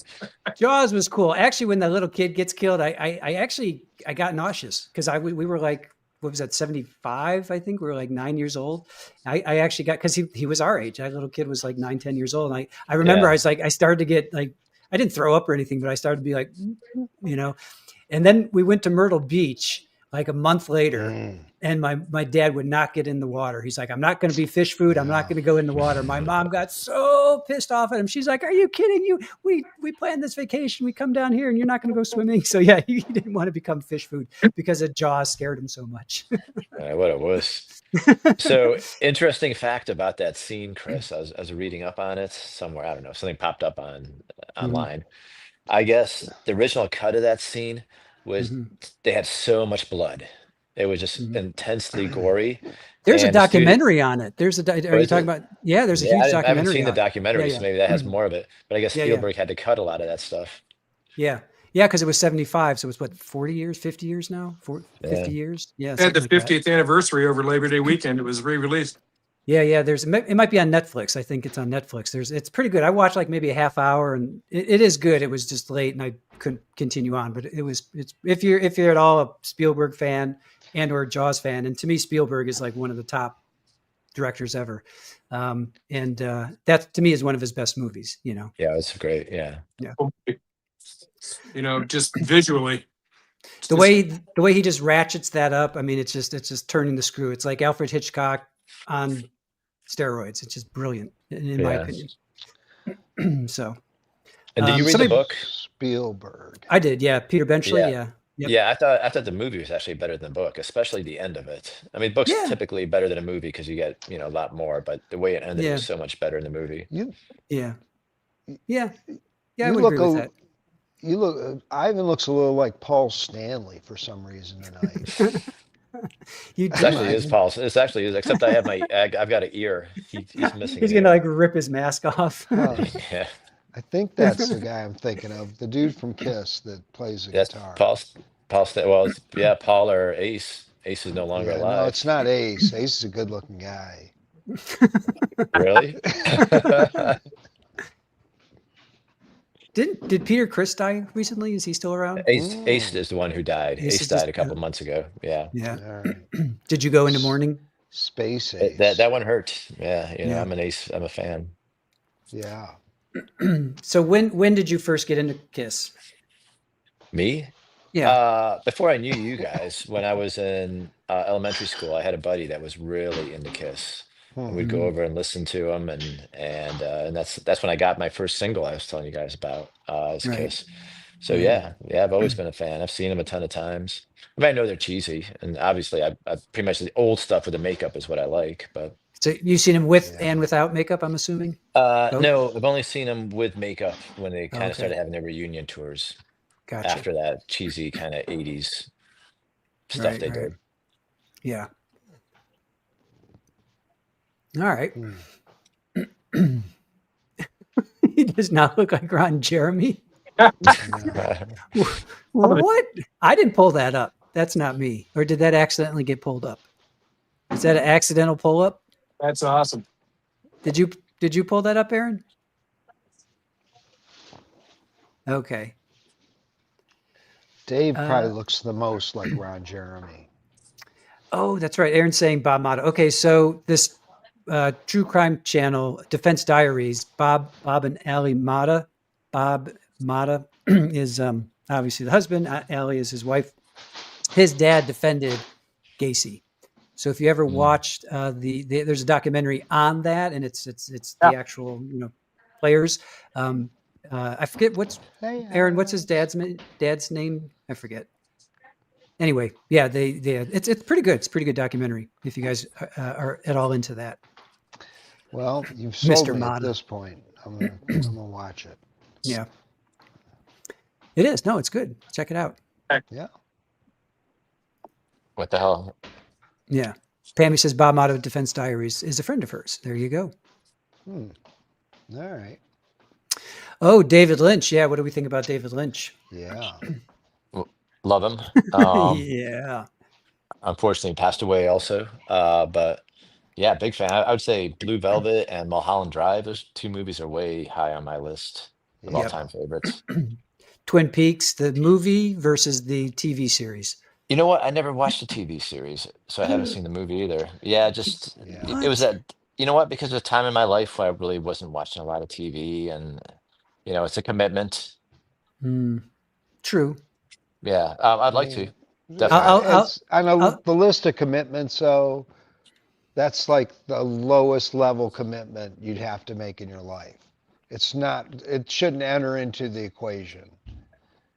Jaws was cool. Actually, when that little kid gets killed, I got nauseous because we were like, what was that, 75? I think we were like 9 years old. I actually got, because he was our age. That little kid was like 9, 10 years old. And I remember
Yeah.
I was like, I started to get like, I didn't throw up or anything, but I started to be like, you know. And then we went to Myrtle Beach like a month later, and my dad would not get in the water. He's like, I'm not going to be fish food. I'm not going to go in the water. My mom got so pissed off at him. She's like, are you kidding? We planned this vacation. We come down here and you're not going to go swimming. So yeah, he didn't want to become fish food because of Jaws scared him so much.
What it was. So interesting fact about that scene, Chris. I was reading up on it somewhere. I don't know. Something popped up online. I guess the original cut of that scene was they had so much blood. It was just intensely gory.
There's a
And the studio,
documentary on it. Are you
is
talking
it?
about? Yeah, there's a
Yeah,
huge
I haven't
documentary
seen the
on it.
documentary,
Yeah,
so
yeah.
maybe that has more of it. But I guess
Yeah, yeah.
Spielberg had to cut a lot of that stuff.
Yeah. Yeah, because it was 75. So it's what, 40 years, 50 years now? 50
Yeah.
years? Yeah.
They had the
something like that.
50th anniversary over Labor Day weekend. It was re-released.
Yeah, yeah. It might be on Netflix. I think it's on Netflix. It's pretty good. I watched like maybe a half hour, and it is good. It was just late, and I couldn't continue on. But it's if you're at all a Spielberg fan and or a Jaws fan, and to me Spielberg is like one of the top directors ever, and that to me is one of his best movies. You know.
Yeah, it's great. Yeah.
You know, just visually.
The way he just ratchets that up. I mean, it's just turning the screw. It's like Alfred Hitchcock on steroids. It's just brilliant, in my
Yeah.
opinion. So,
And did you read the
somebody-
book?
Spielberg.
I did, yeah. Peter Benchley,
Yeah.
yeah. Yep.
Yeah, I thought the movie was actually better than the book, especially the end of it. I mean, book's
Yeah.
typically better than a movie because you get, a lot more, but the way it ended
Yeah.
was so much better in the movie.
You
Yeah. Yeah. Yeah, I
you
would
look
agree with that.
you look. Ivan looks a little like Paul Stanley for some reason tonight.
You
It
do.
actually is
Ivan.
Paul's. It's actually is, except I've got an ear. He's missing.
He's
an
gonna
ear.
like rip his mask off.
Oh,
Yeah,
I think that's the guy I'm thinking of, the dude from Kiss that plays the
that's
guitar.
Well, yeah, Paul or Ace. Ace is no longer
Yeah, no,
alive.
it's not Ace. Ace is a good-looking guy.
Really?
Did Peter Criss die recently? Is he still around?
Ace is the one who died.
Ace
Ace
is
died
just-
a couple months ago. Yeah.
Yeah.
All right.
Did you go into mourning?
Space Ace.
That one hurt. Yeah,
Yeah.
I'm a fan.
Yeah.
So when did you first get into Kiss?
Me?
Yeah.
Before I knew you guys, when I was in elementary school, I had a buddy that was really into Kiss. And we'd go over and listen to him, and that's when I got my first single I was telling you guys about, is
Right.
Kiss. So yeah, I've always been a fan. I've seen them a ton of times. I mean, I know they're cheesy, and obviously, I pretty much the old stuff with the makeup is what I like. But
So you've seen him with
Yeah.
and without makeup, I'm assuming? Both?
No, I've only seen them with makeup when they kind of
Okay.
started having their reunion tours
Gotcha.
after that cheesy kind of 80s stuff
Right,
they
right.
did.
Yeah. All right. He does not look like Ron Jeremy. What? I didn't pull that up. That's not me. Or did that accidentally get pulled up? Is that an accidental pull up?
That's awesome.
Did you pull that up, Aaron? Okay.
Dave probably looks the most like Ron Jeremy.
Oh, that's right. Aaron's saying Bob Mata. Okay, so this true crime channel, Defense Diaries, Bob and Allie Mata. Bob Mata is obviously the husband. Allie is his wife. His dad defended Gacy. So if you ever watched there's a documentary on that, and it's the actual players. I forget Aaron. What's his dad's name? I forget. Anyway, yeah, it's pretty good. It's a pretty good documentary if you guys are at all into that.
Well, you've sold
Mr.
me
Mata.
at this point. I'm gonna watch it.
Yeah, it is. No, it's good. Check it out.
Yeah.
What the hell?
Yeah. Pammy says Bob Mata of Defense Diaries is a friend of hers. There you go.
All right.
Oh, David Lynch. Yeah, what do we think about David Lynch?
Yeah.
Love him.
Yeah.
Unfortunately, passed away also. But yeah, big fan. I would say Blue Velvet and Mulholland Drive. Those two movies are way high on my list of all-time favorites.
Twin Peaks, the movie versus the TV series.
You know what? I never watched the TV series, so I haven't seen the movie either. Yeah, it was that. You know what? Because of the time in my life where I really wasn't watching a lot of TV, and it's a commitment.
True.
Yeah, I'd like to.
I'll-
It's on the list of commitments, so that's like the lowest level commitment you'd have to make in your life. It's not. It shouldn't enter into the equation.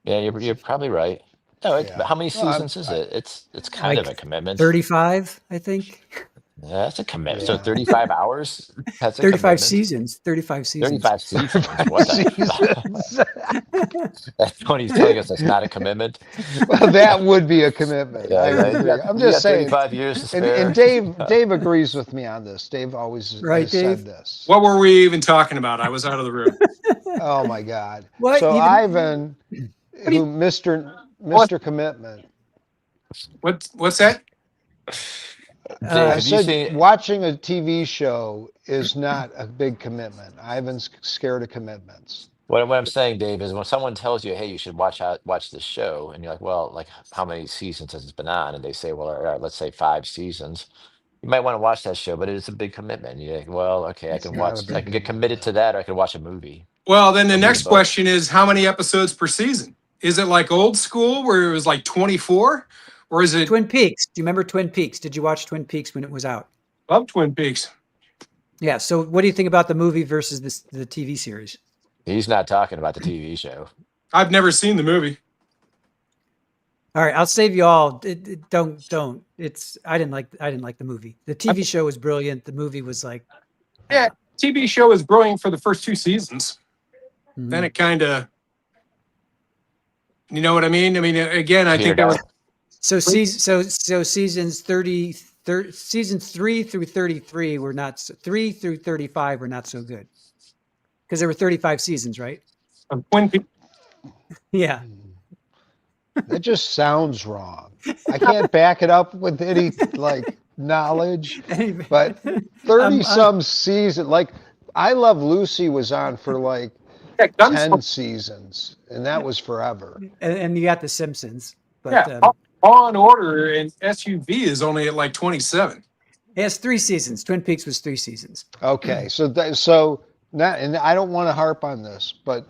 Yeah, you're probably right. No,
Yeah.
how many
Well,
seasons is it? It's kind of a commitment.
35, I think.
Yeah, that's a commitment. So
Yeah.
35 hours? That's a
35
commitment.
seasons. 35 seasons.
35 seasons. What the Tony's telling us that's not a commitment.
Well, that would be a commitment.
Yeah,
I
right.
agree.
You
I'm
got
just saying.
35 years to spare.
And Dave agrees with me on this. Dave always
Right,
has
Dave?
said this.
What were we even talking about? I was out of the room.
Oh my God.
What?
So
Even-
Ivan, who Mr. Commitment.
What's that?
Dave,
I
have you
said
seen?
watching a TV show is not a big commitment. Ivan's scared of commitments.
What I'm saying, Dave, is when someone tells you, "Hey, you should watch this show," and you're like, "Well, like how many seasons has it been on?" And they say, "Well, all right, let's say 5 seasons." You might want to watch that show, but it is a big commitment. You're like, "Well, okay, I
It's
can
not a
watch.
big
I can get committed to that, or I can watch a movie."
Well, then the
Or read a
next
book.
question is how many episodes per season? Is it like old school where it was like 24? Or is it
Twin Peaks. Do you remember Twin Peaks? Did you watch Twin Peaks when it was out?
Love Twin Peaks?
Yeah. So what do you think about the movie versus the TV series?
He's not talking about the TV show.
I've never seen the movie.
All right, I'll save you all. Don't. I didn't like the movie. The TV show was brilliant. The movie was like,
Yeah, TV show is brilliant for the first 2 seasons.
mhm.
Then it kind of, you know what I mean? I mean, again, I think
Petered
that was
out.
So seasons 30 seasons 3 through 33 were not 3 through 35 were not so good because there were 35 seasons, right?
Twin Peaks.
Yeah.
That just sounds wrong. I can't back it up with any knowledge, but 30 some seasons. Like I Love Lucy was on for like 10 seasons, and that was forever.
And you got The Simpsons, but
Yeah, Law and Order and SUV is only at like 27.
it has 3 seasons. Twin Peaks was 3 seasons.
Okay, so not, and I don't want to harp on this, but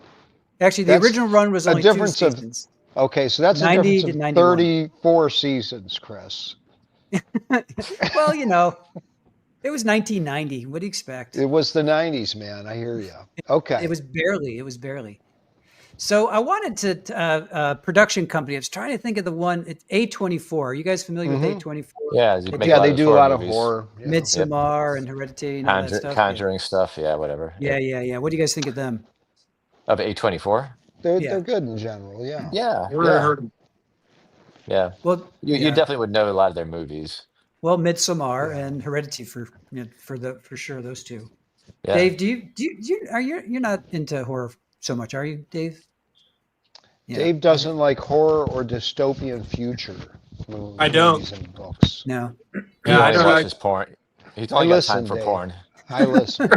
Actually, the
That's
original run was
a
only 2
difference of-
seasons.
okay, so that's a
90
difference
to
of
91.
34 seasons, Chris.
Well, it was 1990. What do you expect?
It was the 90s, man. I hear you. Okay.
It was barely. So I wanted to production company. I was trying to think of the one. It's A24. Are you guys familiar with
Hmm.
A24?
Yeah, you
They
make a
Yeah,
did
lot
they
of
do a
horror
lot of
movies.
horror. Yeah.
Yep.
Midsommar and Hereditary and all that stuff. Yeah.
Conjuring stuff. Yeah, whatever.
Yeah,
Yep.
yeah, yeah. What do you guys think of them?
Of A24.
They're
Yeah.
good in general. Yeah.
Yeah,
Never
yeah,
heard.
yeah.
Well,
You
yeah.
definitely would know a lot of their movies.
Well, Midsommar
Yeah.
and Hereditary for sure those two.
Yeah.
Dave, you're not into horror so much, are you, Dave? Yeah.
Dave doesn't like horror or dystopian future
I don't.
movies and books.
No.
He
Yeah, I
only
don't like.
watches porn. He's
I
only got time
listen,
for
Dave.
porn.
I listen.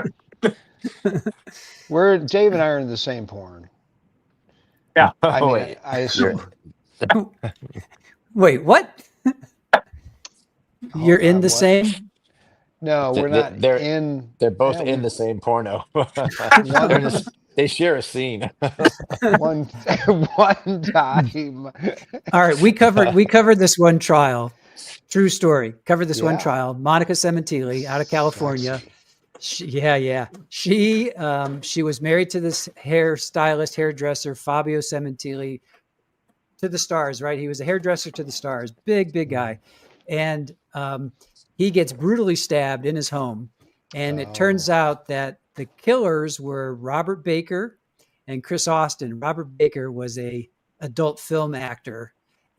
Dave and I are in the same porn.
Yeah.
I
Oh
mean,
wait,
I
you're
assume.
Wait, what? You're
Hold
in
on,
the
what?
same?
No, we're not in.
they're both
Yeah,
in the same porno.
one
They share a scene.
one one time.
All right, we covered this one trial. True story. Covered this one
Yeah.
trial. Monica Cementili out of California.
Sexy.
Yeah. She was married to this hairdresser, Fabio Cementili, to the stars, right? He was a hairdresser to the stars, big guy. And he gets brutally stabbed in his home. And it turns
Oh.
out that the killers were Robert Baker and Chris Austin. Robert Baker was a adult film actor.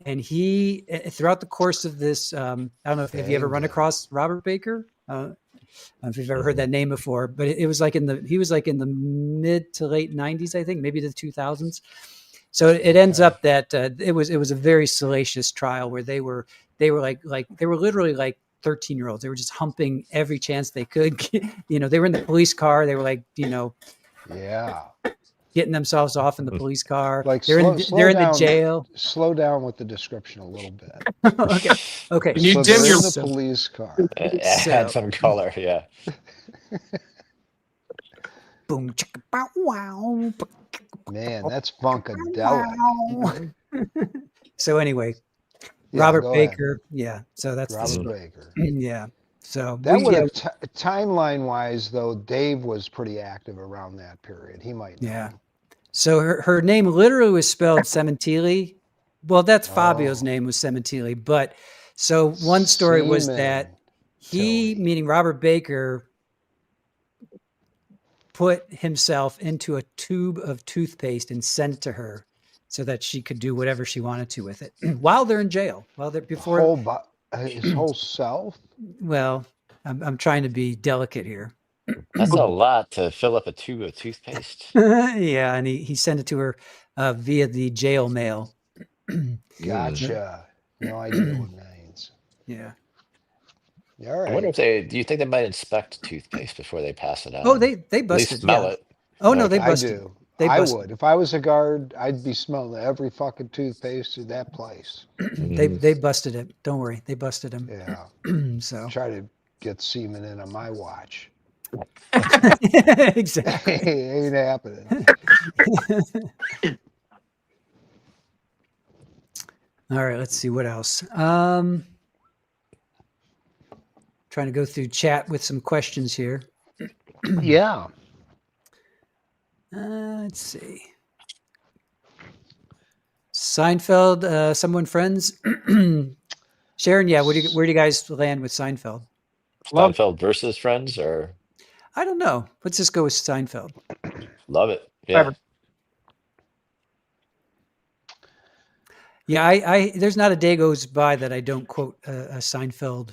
And he, throughout the course of this, I don't know if have you ever run
Banged him.
across Robert Baker? I don't know if you've ever heard that name before, but it was like he was like in the mid to late 90s, I think, maybe the 2000s. So it ends
Okay.
up that it was a very salacious trial where they were literally like 13-year-olds. They were just humping every chance they could. They were in the police car. They were like,
Yeah.
getting themselves off in the police car.
Like
They're in the
down.
jail.
Slow down with the description a little bit.
Okay.
Can you
So
dim
they're
your?
in the police car.
Add
So
some color. Yeah.
boom, chicka, bow, wow.
Man, that's funkadelic.
So anyway,
Yeah,
Robert
go ahead.
Baker. Yeah. So that's
Robert
the
Baker.
yeah. So
That would have timeline wise though. Dave was pretty active around that period. He might know.
Yeah. So her name literally was spelled Cementili. Well, that's Fabio's
Oh.
name was Cementili. But so one story was that he,
Tilly.
meaning Robert Baker, put himself into a tube of toothpaste and sent it to her so that she could do whatever she wanted to with it while they're in jail. While they're
His whole self.
well, I'm trying to be delicate here.
That's a lot to fill up a tube of toothpaste.
Yeah, and he sent it to her via the jail mail.
Gotcha. No idea what means.
Yeah.
All
I wonder
right.
do you think they might inspect toothpaste before they pass it out?
Oh, they
At least
busted.
smell
Yeah.
it.
Oh no,
Okay.
they
I
busted.
do.
They
I
busted.
would. If I was a guard, I'd be smelling every fucking toothpaste in that place.
They busted it. Don't worry, they busted him.
Yeah.
So
Try to get semen in on my watch.
exactly.
Ain't happening.
All right, let's see what else. Trying to go through chat with some questions here.
Yeah.
Let's see. Seinfeld, someone friends. Sharon, yeah, where do you guys land with Seinfeld?
Love.
Seinfeld versus Friends, or
I don't know. Let's just go with Seinfeld.
love it. Yeah.
Whatever.
Yeah, I there's not a day goes by that I don't quote a Seinfeld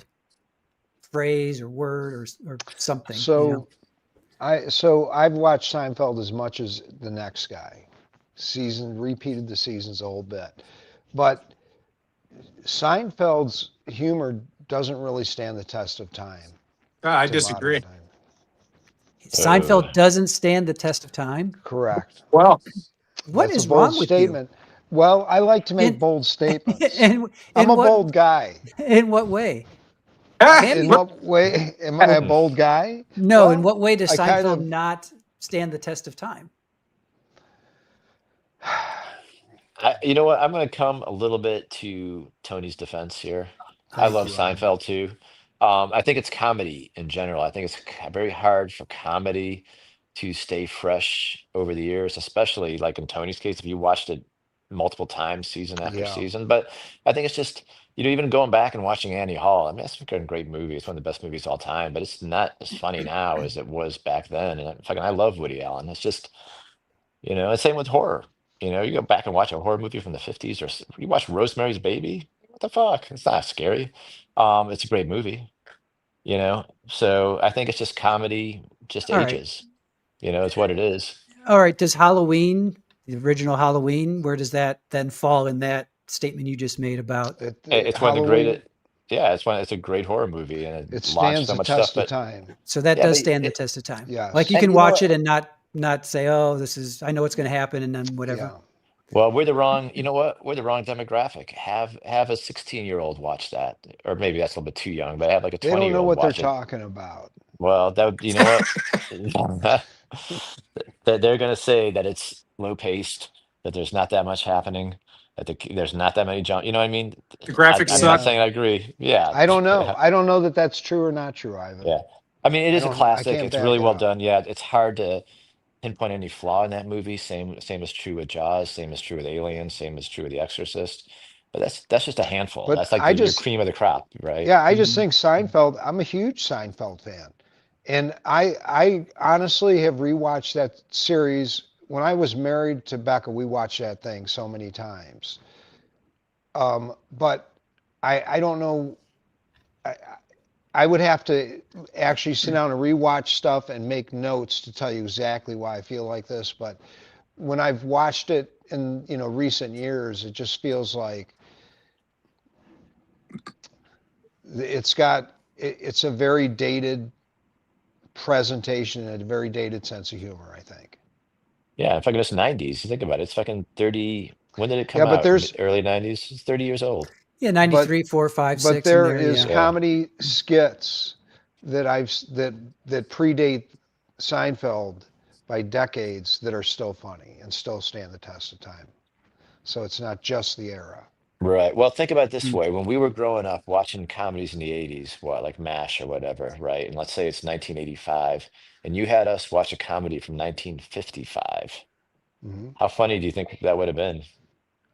phrase or word or something.
So I've watched Seinfeld as much as the next guy. Repeated the seasons a whole bit. But Seinfeld's humor doesn't really stand the test of time.
I
to
disagree.
modern time.
Seinfeld doesn't stand the test of time.
Correct.
Well,
What
That's
is
a bold
wrong with
statement. Well, I like to make
In-
bold statements.
you?
I'm a bold guy.
In what way?
In what way am I a bold guy?
No,
Well,
in what way does
I kind
Seinfeld
of-
not stand the test of time?
You know what? I'm going to come a little bit to Tony's defense here. I love Seinfeld too. I think it's comedy in general. I think it's very hard for comedy to stay fresh over the years, especially like in Tony's case, if you watched it multiple times, season after
Yeah.
season. But I think it's just, even going back and watching Annie Hall, I mean, that's a great movie. It's one of the best movies of all time, but it's not as funny now as it was back then. And I love Woody Allen. It's just, and same with horror. You go back and watch a horror movie from the 50s, or you watch Rosemary's Baby. What the fuck? It's not scary. It's a great movie, So I think it's just comedy, just
All right.
ages. It's what it is.
All right. Does Halloween, the original Halloween, where does that then fall in that statement you just made about?
It's one of the
Halloween,
great. It's a great horror movie, and
it
it launched
stands
so
the
much stuff.
test of
But
time.
So that
yeah,
does
but
stand the test of time.
Yes.
Like you
and
can
you know
watch
what?
it and not say, oh, I know what's going to happen, and then whatever.
Yeah.
Well, we're the wrong. You know what? We're the wrong demographic. Have a 16-year-old watch that, or maybe that's a little bit too young. But have like a
They don't know
20-year-old
what they're
watch it.
talking about.
Well, that would, you know what? That they're going to say that it's low paced, that there's not that much happening, there's not that many jump. You know what I mean?
The graphics
I'm not
suck.
Yeah.
saying I agree. Yeah,
I don't know. I don't know that that's true or not true, Ivan.
yeah. I mean, it is a
I
classic.
can't
It's
back
really
it
well
up.
done. Yeah, it's hard to pinpoint any flaw in that movie. Same is true with Jaws. Same is true with Alien. Same is true with The Exorcist. But that's just a handful.
But
That's like
I
your
just,
cream of the crop, right?
yeah, I just
Mhm.
think Seinfeld, I'm a huge Seinfeld fan. And I honestly have rewatched that series. When I was married to Becca, we watched that thing so many times. But I don't know. I, I would have to actually sit down and rewatch stuff and make notes to tell you exactly why I feel like this. But when I've watched it in recent years, it just feels like it's a very dated presentation and a very dated sense of humor, I think.
Yeah, fucking it's 90s. You think about it. It's fucking 30. When did it come
Yeah, but
out?
there's
Early 90s? It's 30 years old.
Yeah,
but
93, 4, 5,
but
6 in
there
there.
is
Yeah.
Yeah.
comedy skits that predate Seinfeld by decades that are still funny and still stand the test of time. So it's not just the era.
Right. Well, think about it this
Mm.
way. When we were growing up watching comedies in the 80s, what, like MASH or whatever, right? And let's say it's 1985, and you had us watch a comedy from 1955.
Hmm.
How funny do you think that would have been?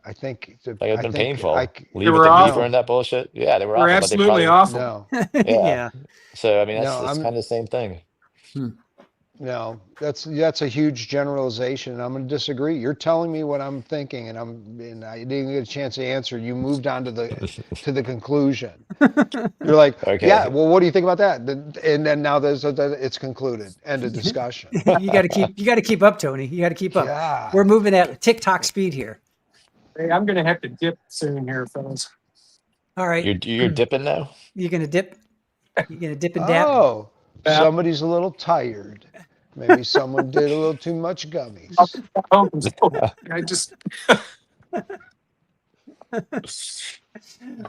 I think
Like, it'd
I
been
think I
painful.
They
Leave it
were
to Beaver
awful.
and
no
that bullshit. Yeah, they were
They were
awful, but they
absolutely
probably,
awful.
no
yeah.
Yeah.
So, I mean,
no
that's
I'm
kind of the same thing.
Hmm.
no that's a huge generalization, and I'm going to disagree. You're telling me what I'm thinking, and I didn't get a chance to answer. You moved on to the conclusion. You're like, yeah,
Okay.
well, what do you think about that? And then now it's concluded. End of discussion.
You got to keep up, Tony. You got to keep up. We're
God.
moving at TikTok speed here.
Hey, I'm gonna have to dip soon here, fellas.
All right.
You're dipping now?
You're gonna dip. You're gonna dip and dap.
Oh,
Yeah.
somebody's a little tired. Maybe someone did a little too much gummies.
I just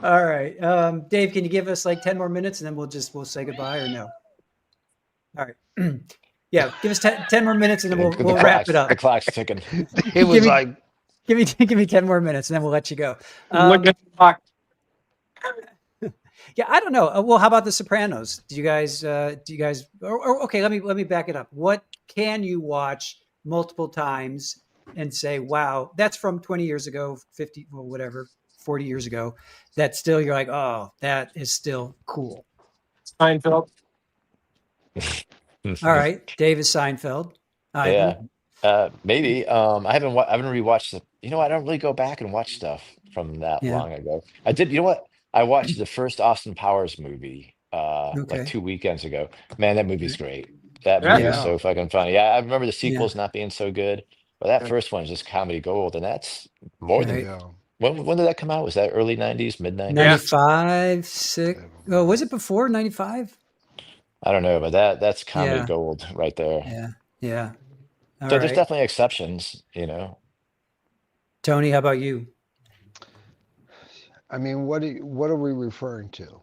All right. Dave, can you give us like 10 more minutes and then we'll say goodbye or no? All right. Yeah, give us 10 more minutes and then we'll wrap it up.
The clock's ticking.
It was
me-
like,
Give me 10 more minutes and then we'll let you go.
look at the clock.
Yeah, I don't know. Well, how about The Sopranos? Do you guys or okay, let me back it up. What can you watch multiple times and say, wow, that's from 20 years ago, 50, well, whatever, 40 years ago, that still you're like, oh, that is still cool.
Seinfeld.
All right. David Seinfeld. Ivan.
Yeah. Maybe. I haven't rewatched the, I don't really go back and watch stuff from that
Yeah.
long ago. I did, you know what? I watched the first Austin Powers movie like
Okay.
2 weekends ago. Man, that movie's great. That
Yeah.
movie is
Yeah.
so fucking funny. Yeah, I remember the sequels not being so good, but that first one is just comedy gold, and that's more than
Right.
yeah.
when did that come out? Was that early 90s, mid 90s?
95, 6. Oh, was it before 95?
I don't know, but that's comedy
Yeah.
gold right there.
Yeah. Yeah. All
So there's
right.
definitely exceptions,
Tony, how about you?
I mean, what are we referring to?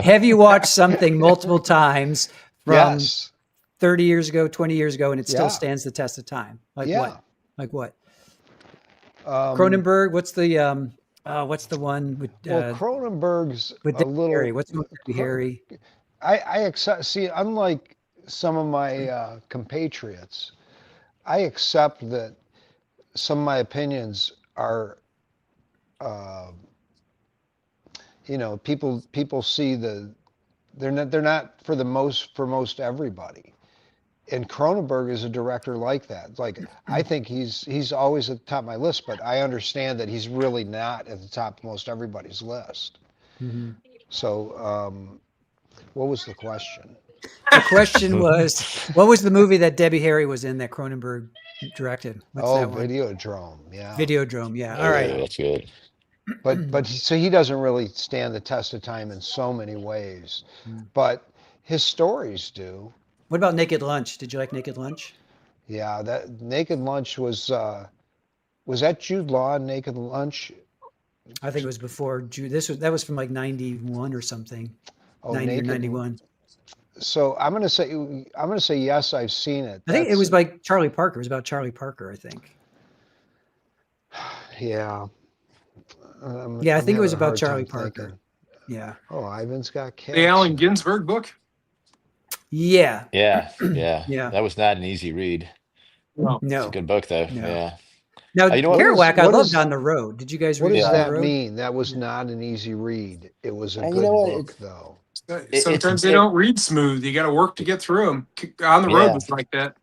Have you watched something multiple times from
Yes.
30 years ago, 20 years ago, and it still
Yeah.
stands the test of time? Like
Yeah.
what? Like what?
Um,
Cronenberg. What's the one with
Well, Cronenberg's
with
a
Debbie
little.
Harry? What's the one with Debbie Harry?
I accept. See, unlike some of my compatriots, I accept that some of my opinions are, uh, people see they're not for most everybody. And Cronenberg is a director like that. Like, I think he's always at the top of my list, but I understand that he's really not at the top of most everybody's list.
Hmm.
So, what was the question?
The question was, what was the movie that Debbie Harry was in that Cronenberg directed? What's
Oh,
that one?
Videodrome, yeah.
Videodrome. Yeah. All right.
Oh, that's good.
So he doesn't really stand the test of time in so many ways,
Mm.
but his stories do.
What about Naked Lunch? Did you like Naked Lunch?
Yeah, that Naked Lunch was that Jude Law in Naked Lunch?
I think it was before that was from like 91 or something.
Oh,
90 or
Naked.
91.
So I'm gonna say yes, I've seen it.
I think it was like Charlie Parker. It was about Charlie Parker, I think.
Yeah.
Yeah, I
I'm
think it was
having a
about
hard
Charlie
time
Parker.
thinking.
Yeah.
Oh, Ivan's got cats.
The Allen Ginsberg book?
Yeah.
Yeah, yeah.
Yeah.
That was not an easy read.
No.
It's a
No.
good book, though.
No.
Yeah.
Now,
You know what?
Kerouac, I
what
loved
is-
On the Road. Did you guys
What
read
does
On the
that
Road?
mean? That was not an easy read. It was a
And
good
you know what?
book, though.
Sometimes they don't read smooth. You got to work to get through them. On the Road
Yeah,
was like that.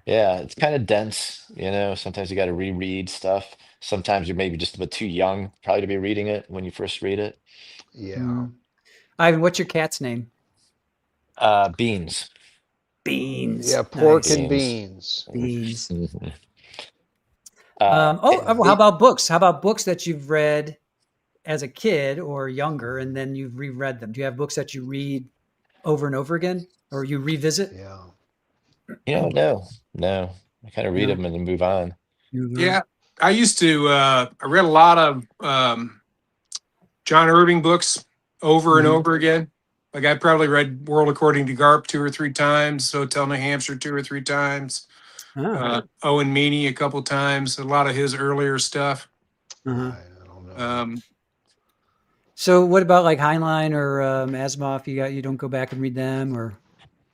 yeah. It's kind of dense. Sometimes you got to reread stuff. Sometimes you're maybe just a bit too young, probably, to be reading it when you first read it.
Yeah.
Mm. Ivan, what's your cat's name?
Beans.
Beans.
Yeah, pork
Nice.
and
Beans.
beans.
Beans.
Mhm. Uh,
How about books? How about books that you've read as a kid or younger, and then you've reread them? Do you have books that you read over and over again, or you revisit?
Yeah.
no. I kind of read
No.
them and then move on.
Yeah. I used to, I read a lot of John Irving books over and
Mhm.
over again. Like I probably read World According to Garp 2 or 3 times, Hotel New Hampshire 2 or 3 times,
Oh.
Owen Meany a couple times, a lot of his earlier stuff.
Uh-huh.
I don't know.
So, what about like Heinlein or Asimov? You don't go back and read them, or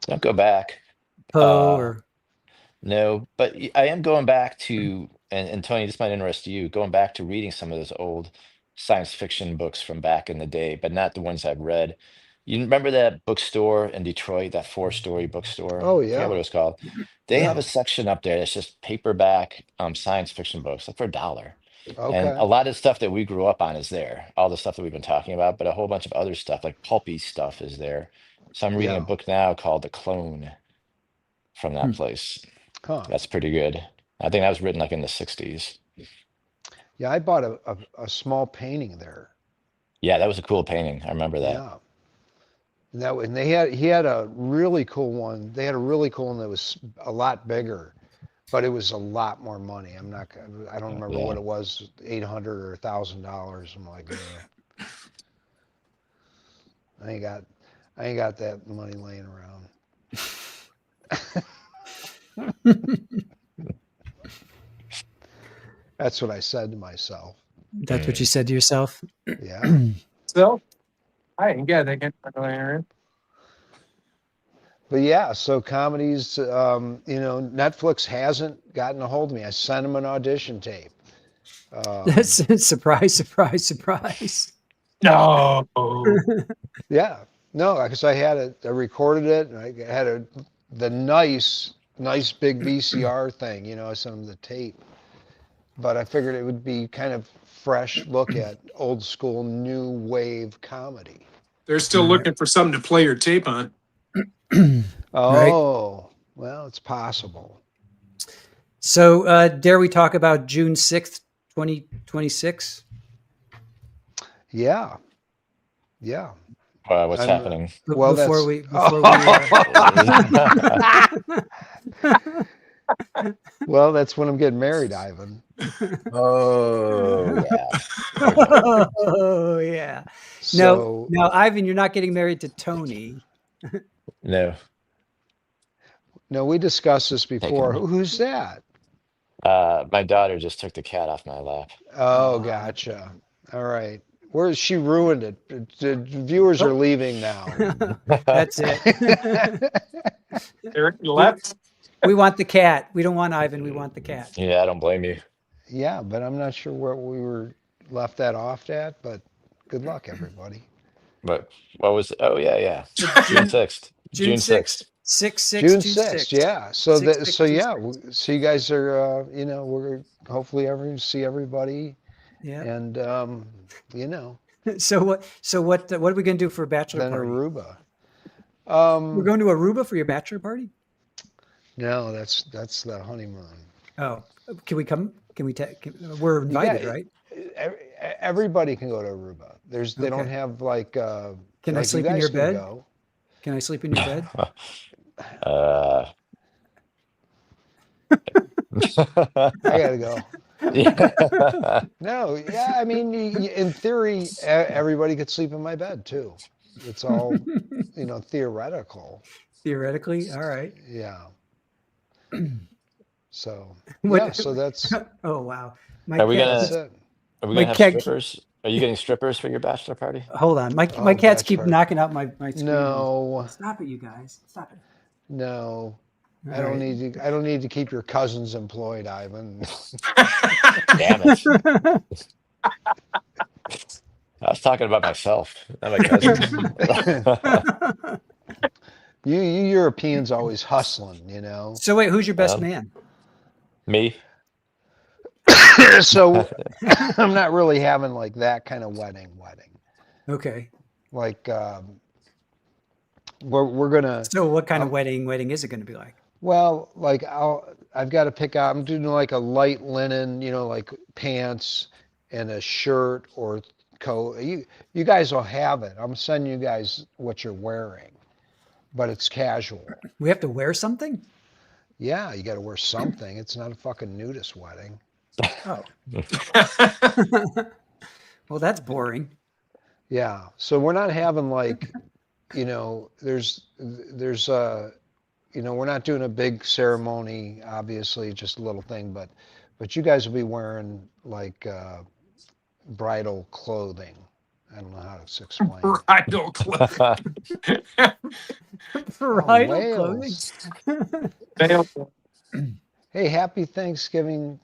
Don't go back.
Poe,
Uh,
or
no, but I am going back to, and Tony, this might interest you, going back to reading some of those old science fiction books from back in the day, but not the ones I've read. You remember that bookstore in Detroit, that four-story bookstore?
Oh,
I forget what
yeah.
it was called. They have
Yeah.
a section up there that's just paperback science fiction books, like for $1. And
Okay.
a lot of stuff that we grew up on is there, all the stuff that we've been talking about, but a whole bunch of other stuff, like pulpy stuff, is there. So I'm reading a
Yeah.
book now called The Clone from that
Hmm.
place.
Huh.
That's pretty good. I think that was written like in the 60s.
Yeah, I bought a small painting there.
Yeah, that was a cool painting. I remember that.
Yeah. And he had a really cool one. They had a really cool one that was a lot bigger, but it was a lot more money. I don't remember what
Yeah.
it was, $800 or $1,000. I'm like, yeah, I ain't got that money laying around. That's what I said to myself.
that's what you said to yourself.
Yeah.
So I ain't got that kind.
But yeah, so comedies, Netflix hasn't gotten a hold of me. I sent them an audition tape.
That's surprise, surprise, surprise.
No.
Yeah, no, because I recorded it, and I had the nice big VCR thing. I sent them the tape, but I figured it would be kind of fresh look at old school new wave comedy.
They're still
Right.
looking for something to play your tape on.
Right.
Oh, well, it's possible.
So, dare we talk about June 6th, 2026?
Yeah, yeah.
What's
I'm,
happening?
Well,
before
we. Well, that's when I'm getting married, Ivan.
Oh, yeah.
Oh, yeah.
So,
No, Ivan, you're not getting married to Tony.
No.
no, we discussed this before.
Taken.
Who's that?
My daughter just took the cat off my lap.
Oh, gotcha. All right. Where she ruined it. The viewers are leaving now.
That's it.
Eric left.
We want the cat. We don't want Ivan. We want the cat.
Yeah, I don't blame you.
Yeah, but I'm not sure where we were left that off at, but good luck, everybody.
But what was? Oh yeah. June
June
6th.
June
June
6th.
6th.
6th, yeah. So that, so yeah,
6/6/26.
so you guys are, we're hopefully see everybody,
Yeah.
and you know,
So what are we gonna do for a bachelor
then
party?
Aruba.
We're going to Aruba for your bachelor party?
No, that's the honeymoon.
Oh, can we come? Can we we're invited,
Yeah,
right?
everybody can go to Aruba. They don't
Okay.
have like
Can I
like
sleep
you
in
guys
your
can
bed?
go.
Can I sleep in your bed?
uh,
I gotta go.
yeah.
No, yeah, I mean, in theory, everybody could sleep in my bed too. It's all, theoretical.
Theoretically, all right.
Yeah. So,
What-
yeah, so that's
Oh wow, my
Are we
cat.
gonna?
that's it.
Are we
My
gonna have
cat.
strippers? Are you getting strippers for your bachelor party?
Hold on, my
Oh,
cats keep
bachelor.
knocking out my screen.
No,
Stop it, you guys. Stop it.
no.
All
I don't
right.
need to. I don't need to keep your cousins employed, Ivan.
Damn it! I was talking about myself, not my cousins.
You Europeans always hustling, you know.
So wait, who's your best
Um,
man?
Me?
So I'm not really having like that kind of wedding.
Okay.
Like we're gonna.
So what kind of
Um,
wedding is it going to be like?
Well, like I've got to pick out. I'm doing like a light linen, like pants and a shirt or coat. You guys will have it. I'm sending you guys what you're wearing, but it's casual.
We have to wear something?
Yeah, you got to wear something. It's not a fucking nudist wedding.
Oh. Well, that's boring.
Yeah, so we're not having like, there's we're not doing a big ceremony. Obviously, just a little thing, but you guys will be wearing like bridal clothing. I don't know how to explain.
Bridal clothing.
Bridal clothing.
Wales. Hey, happy Thanksgiving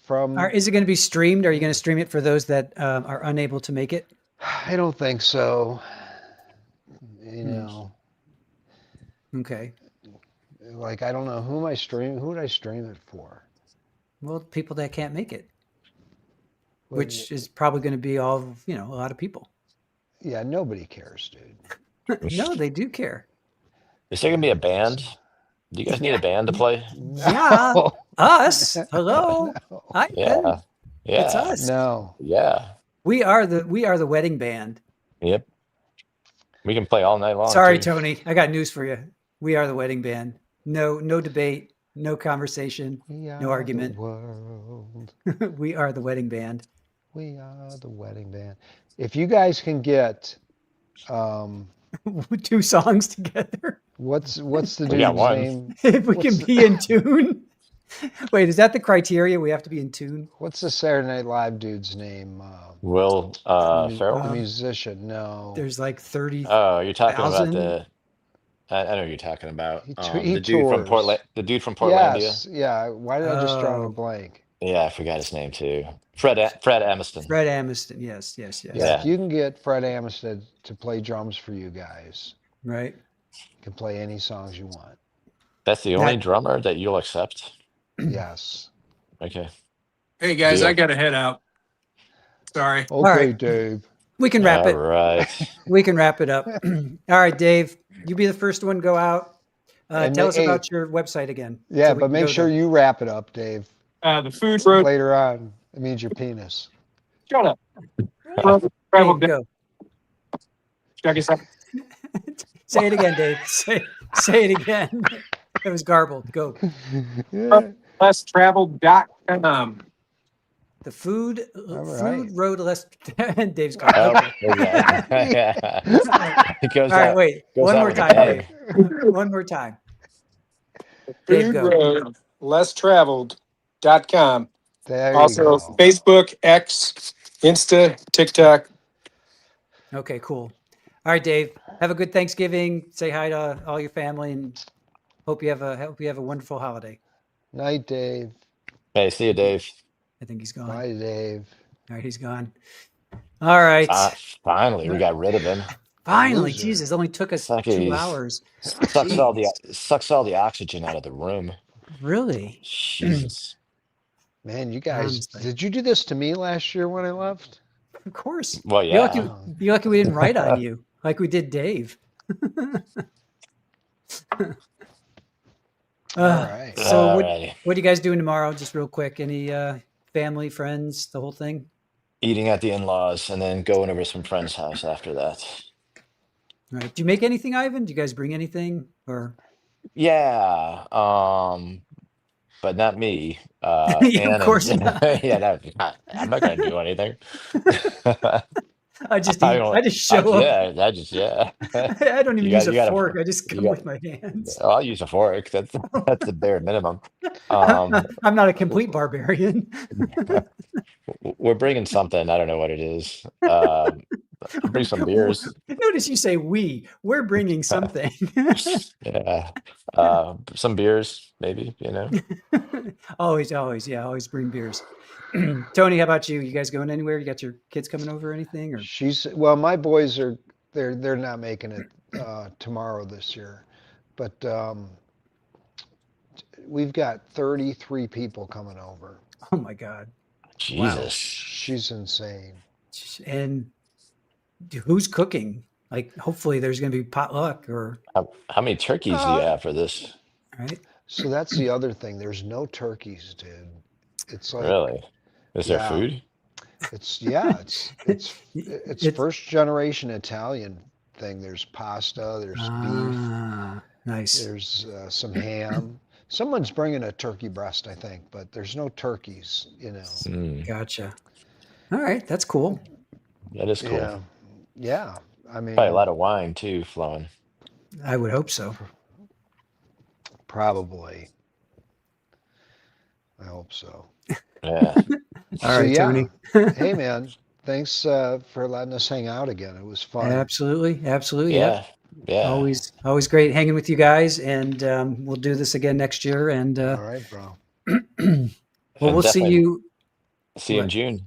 from.
Is it going to be streamed? Are you going to stream it for those that are unable to make it?
I don't think so. You know,
Okay.
like I don't know who would I stream it for?
Well, people that can't make it,
Well,
which is probably going to be a lot of people.
yeah, nobody cares, dude.
No, they do care.
Is there gonna be a band? Do you guys need a band to play?
Yeah. Us. Hello. Hi.
Yeah.
It's
Yeah.
us.
No.
Yeah.
We are the wedding band.
Yep. We can play all night long.
Sorry,
too.
Tony. I got news for you. We are the wedding band. No debate, no conversation, no argument.
The world.
We are the wedding band.
We are the wedding band. If you guys can get,
2 songs together.
what's the
We got
dude's
one.
name?
If we can be in tune. Wait, is that the criteria? We have to be in tune?
What's the Saturday Night Live dude's name?
Will
The
Ferrell?
musician. No.
There's like 30.
Oh, you're talking about
1,000?
the. I know what you're talking about.
He
The dude from
tours.
Portland. The dude from Portlandia.
Yes. Yeah. Why did I just draw a
Oh.
blank?
Yeah, I forgot his name too. Fred Aniston.
Fred Aniston. Yes.
Yeah.
Yeah.
If you can get Fred Amistad to play drums for you guys,
Right.
you can play any songs you want.
That's the only
That-
drummer that you'll accept.
Yes.
Okay.
Hey guys,
Deal.
I gotta head out. Sorry.
Okay,
right.
Dave.
We can wrap
All
it.
right.
We can wrap it up. All right, Dave, you be the first one. Go out.
And
Tell us
hey,
about your website again.
Yeah,
so we
but
can
make
go
sure
there.
you wrap it up, Dave.
The food road.
Later on, it means your penis.
Shut up.
Dave,
Travel.
go.
Check us out.
Say it again, Dave. Say it again. It was garbled. Go.
Yeah.
Lesstravel.com.
The food
right.
road less. Dave's gone.
Oh,
Okay.
yeah. It goes
All right,
out.
wait.
goes
One
out
more
with a
time,
bang.
Dave. One more time. Dave,
Food
go.
road. Lesstraveled.com.
There you
Also,
go.
Facebook, X, Insta, TikTok.
Okay, cool. All right, Dave. Have a good Thanksgiving. Say hi to all your family, and hope you have a wonderful holiday.
Night, Dave.
Hey, see you, Dave.
I think he's gone.
Bye, Dave.
All right, he's gone. All right.
Finally, we got rid of him.
Finally,
Loser.
Jesus, only took us
It's like
2
he's
hours.
sucks all the oxygen out of the room.
Really?
Jesus.
Man, you guys,
Honestly.
did you do this to me last year when I left?
Of course.
Well,
You're lucky,
yeah.
you're lucky we didn't write on you like we did Dave.
All right.
So
Alrighty.
what are you guys doing tomorrow? Just real quick. Any family, friends, the whole thing?
Eating at the in-laws and then going over to some friend's house after that.
All right. Do you make anything, Ivan? Do you guys bring anything? Or
Yeah. But not me.
Yeah, of
Ann
course
and
not.
yeah, no, I'm not gonna do anything.
I just
I
eat.
don't
I just show up.
yeah.
I don't even use a
You gotta
fork. I just
you
come
got
with my hands.
I'll use a fork. That's the bare minimum.
I'm not a complete barbarian.
We're bringing something. I don't know what it is. Bring some beers.
Notice you say we. We're bringing something.
Yeah. Some beers, maybe, you know.
Always bring beers. Tony, how about you? You guys going anywhere? You got your kids coming over or anything? Or
Well, my boys are they're not making it tomorrow this year, but we've got 33 people coming over.
oh my God.
Jesus.
She's insane.
And who's cooking? Like, hopefully there's going to be potluck or
How many turkeys do you have for this?
right.
So that's the other thing. There's no turkeys, dude. It's like,
Really? Is there
yeah,
food?
it's first generation Italian thing. There's pasta, there's beef,
Nice.
there's some ham. Someone's bringing a turkey breast, I think, but there's no turkeys,
Gotcha. All right, that's cool.
That is cool.
Yeah, yeah. I
Probably a
mean,
lot of wine too flowing.
I would hope so.
probably. I hope so.
Yeah.
All
So
right,
yeah.
Tony.
Hey, man, thanks for letting us hang out again. It was fun.
Absolutely. Yep.
Yeah.
Always great hanging with you guys, and we'll do this again next year. And
All right, bro.
well,
And
we'll see
definitely
you.
see you in
What?
June.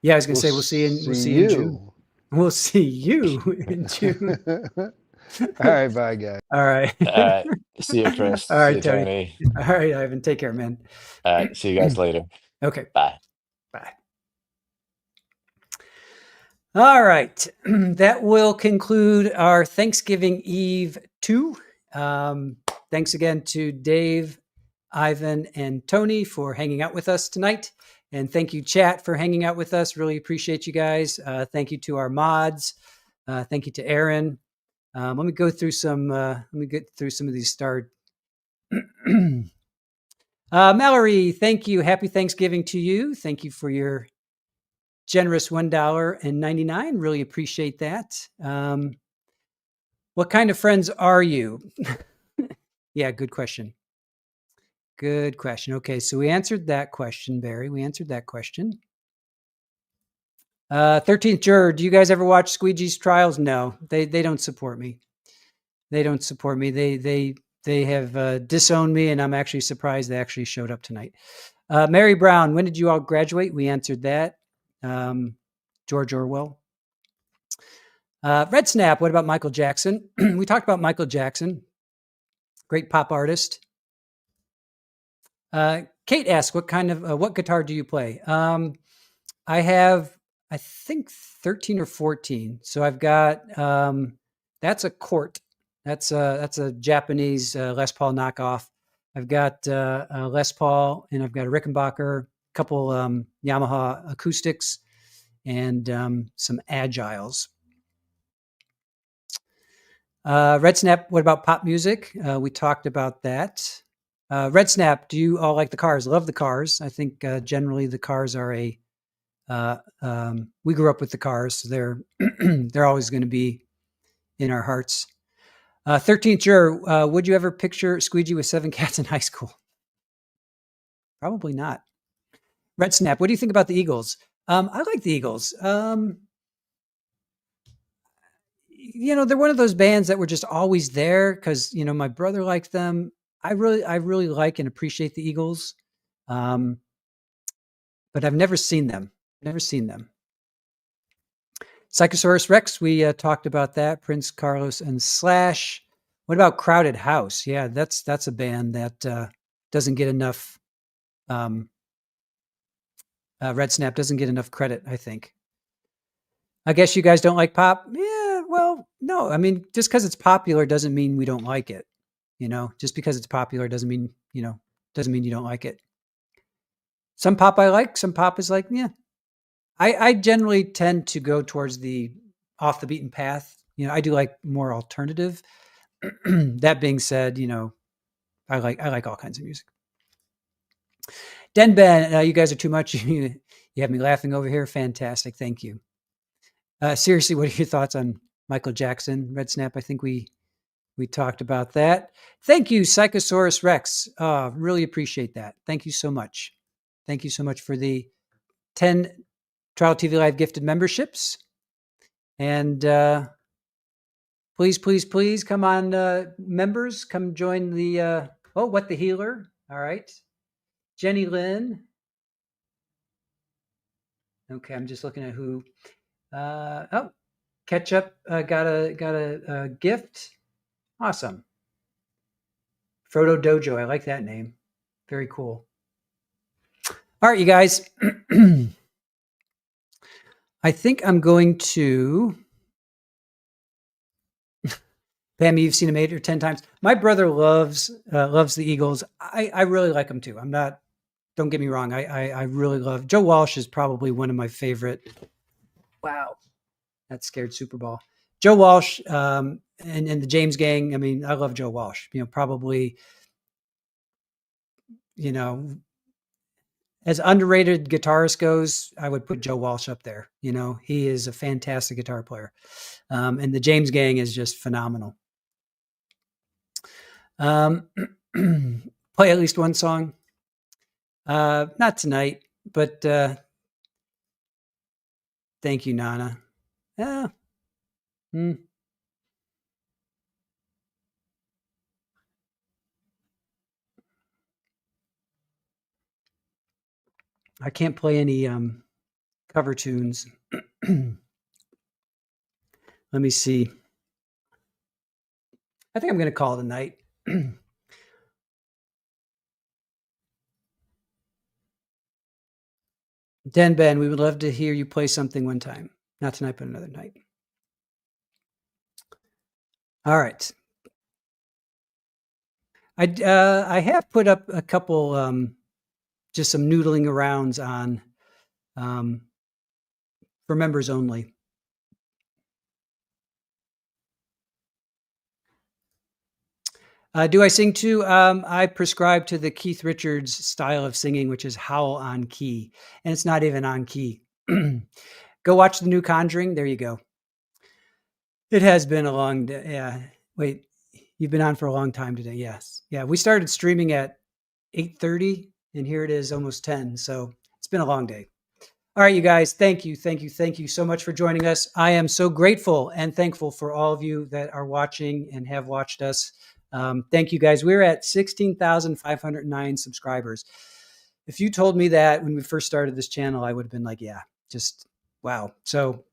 Yeah, I was gonna say we'll see you in June. We'll see you in June.
All right, bye, guys.
All right.
All right. See you, Chris.
All
See
right,
you,
Tony.
Tony.
All right, Ivan. Take care, man.
All right. See you guys later.
Okay.
Bye.
Bye. All right. That will conclude our Thanksgiving Eve 2. Thanks again to Dave, Ivan, and Tony for hanging out with us tonight. And thank you, chat, for hanging out with us. Really appreciate you guys. Thank you to our mods. Thank you to Aaron. Let me go through some. Let me get through some of these starred. Mallory, thank you. Happy Thanksgiving to you. Thank you for your generous $1.99. Really appreciate that. What kind of friends are you? Yeah, good question. Good question. Okay, so we answered that question, Barry. We answered that question. 13th juror, do you guys ever watch Squeegee's trials? No, they don't support me. They don't support me. They have disowned me, and I'm actually surprised they actually showed up tonight. Mary Brown, when did you all graduate? We answered that. George Orwell. Red Snap, what about Michael Jackson? We talked about Michael Jackson. Great pop artist. Kate asks, what guitar do you play? I have, I think 13 or 14. So I've got, that's a Cort. That's a Japanese Les Paul knockoff. I've got a Les Paul, and I've got a Rickenbacker, a couple Yamaha acoustics, and some Agiles. Red Snap, what about pop music? We talked about that. Red Snap, do you all like the Cars? Love the Cars. I think generally the Cars are we grew up with the Cars, so they're always going to be in our hearts. 13th juror, would you ever picture Squeegee with 7 cats in high school? Probably not. Red Snap, what do you think about the Eagles? I like the Eagles. they're one of those bands that were just always there because my brother liked them. I really like and appreciate the Eagles, but I've never seen them. Never seen them. Psychosaurus Rex, we talked about that. Prince, Carlos, and Slash. What about Crowded House? Yeah, that's a band that doesn't get enough. Red Snap doesn't get enough credit, I think. I guess you guys don't like pop. Yeah, well, no. I mean, just because it's popular doesn't mean we don't like it. Just because it's popular doesn't mean you don't like it. Some pop I like. Some pop is like, yeah. I generally tend to go towards the off the beaten path. I do like more alternative. That being said, I like all kinds of music. Den Ben, you guys are too much. You have me laughing over here. Fantastic. Thank you. Seriously, what are your thoughts on Michael Jackson, Red Snap? I think we talked about that. Thank you, Psychosaurus Rex. Really appreciate that. Thank you so much. Thank you so much for the 10 Trial TV Live gifted memberships. And please come on, members. Come join the, What the Healer. All right. Jenny Lynn. Okay, I'm just looking at who. Ketchup got a gift. Awesome. Frodo Dojo. I like that name. Very cool. All right, you guys. I think I'm going to. Pammy, you've seen them 8 or 10 times. My brother loves the Eagles. I really like them too. I'm not. Don't get me wrong. I really love Joe Walsh is probably one of my favorite. Wow, that scared Super Bowl. Joe Walsh and the James Gang. I mean, I love Joe Walsh. Probably. As underrated guitarist goes, I would put Joe Walsh up there. He is a fantastic guitar player, and the James Gang is just phenomenal. Play at least one song. Not tonight, but thank you, Nana. I can't play any cover tunes. Let me see. I think I'm going to call it a night. Den Ben, we would love to hear you play something one time. Not tonight, but another night. All right. I have put up a couple, just some noodling arounds on for members only. Do I sing too? I prescribe to the Keith Richards style of singing, which is howl on key, and it's not even on key. Go watch the new Conjuring. There you go. It has been a long day. Yeah. Wait, you've been on for a long time today. Yes. Yeah. We started streaming at 8:30 and here it is almost 10. So it's been a long day. All right, you guys. Thank you so much for joining us. I am so grateful and thankful for all of you that are watching and have watched us. Thank you guys. We're at 16,509 subscribers. If you told me that when we first started this channel, I would have been like, yeah, just wow. So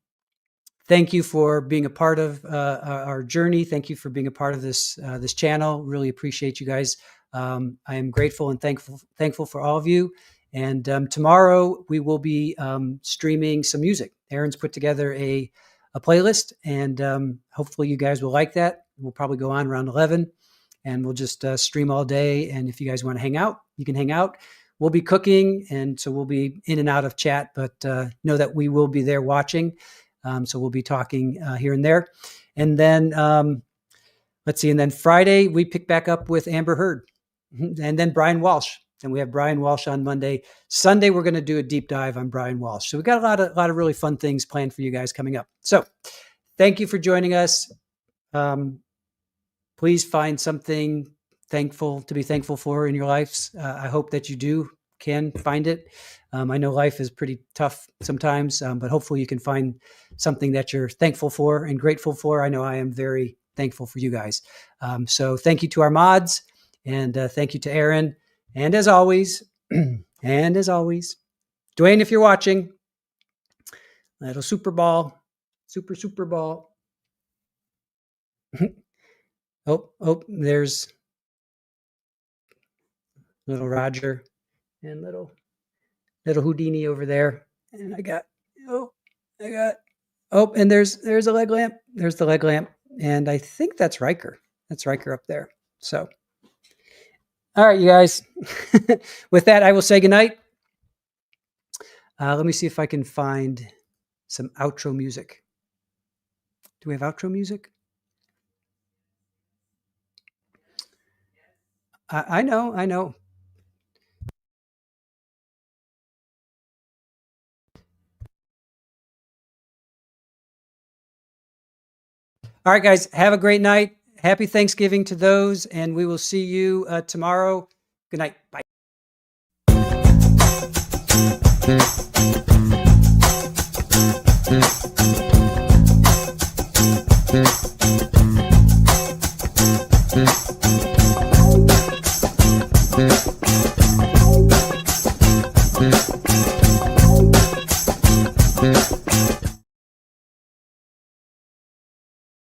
thank you for being a part of our journey. Thank you for being a part of this channel. Really appreciate you guys. I am grateful and thankful for all of you. And tomorrow we will be streaming some music. Aaron's put together a playlist, and hopefully you guys will like that. We'll probably go on around 11, and we'll just stream all day. And if you guys want to hang out, you can hang out. We'll be cooking, and so we'll be in and out of chat, but know that we will be there watching. So we'll be talking here and there. And then, let's see. And then Friday, we pick back up with Amber Heard and then Brian Walsh. And we have Brian Walsh on Monday. Sunday, we're going to do a deep dive on Brian Walsh. So we've got a lot of really fun things planned for you guys coming up. So thank you for joining us. Please find something to be thankful for in your lives. I hope that you do can find it. I know life is pretty tough sometimes, but hopefully you can find something that you're thankful for and grateful for. I know I am very thankful for you guys. So thank you to our mods, and thank you to Aaron. And as always, Dwayne, if you're watching, little Super Ball. Oh, there's little Roger and little Houdini over there. And and there's a leg lamp. There's the leg lamp. And I think that's Riker. That's Riker up there. So, all right, you guys. With that, I will say goodnight. Let me see if I can find some outro music. Do we have outro music? I know. All right, guys, have a great night. Happy Thanksgiving to those, and we will see you tomorrow. Good night. Bye. Yeah.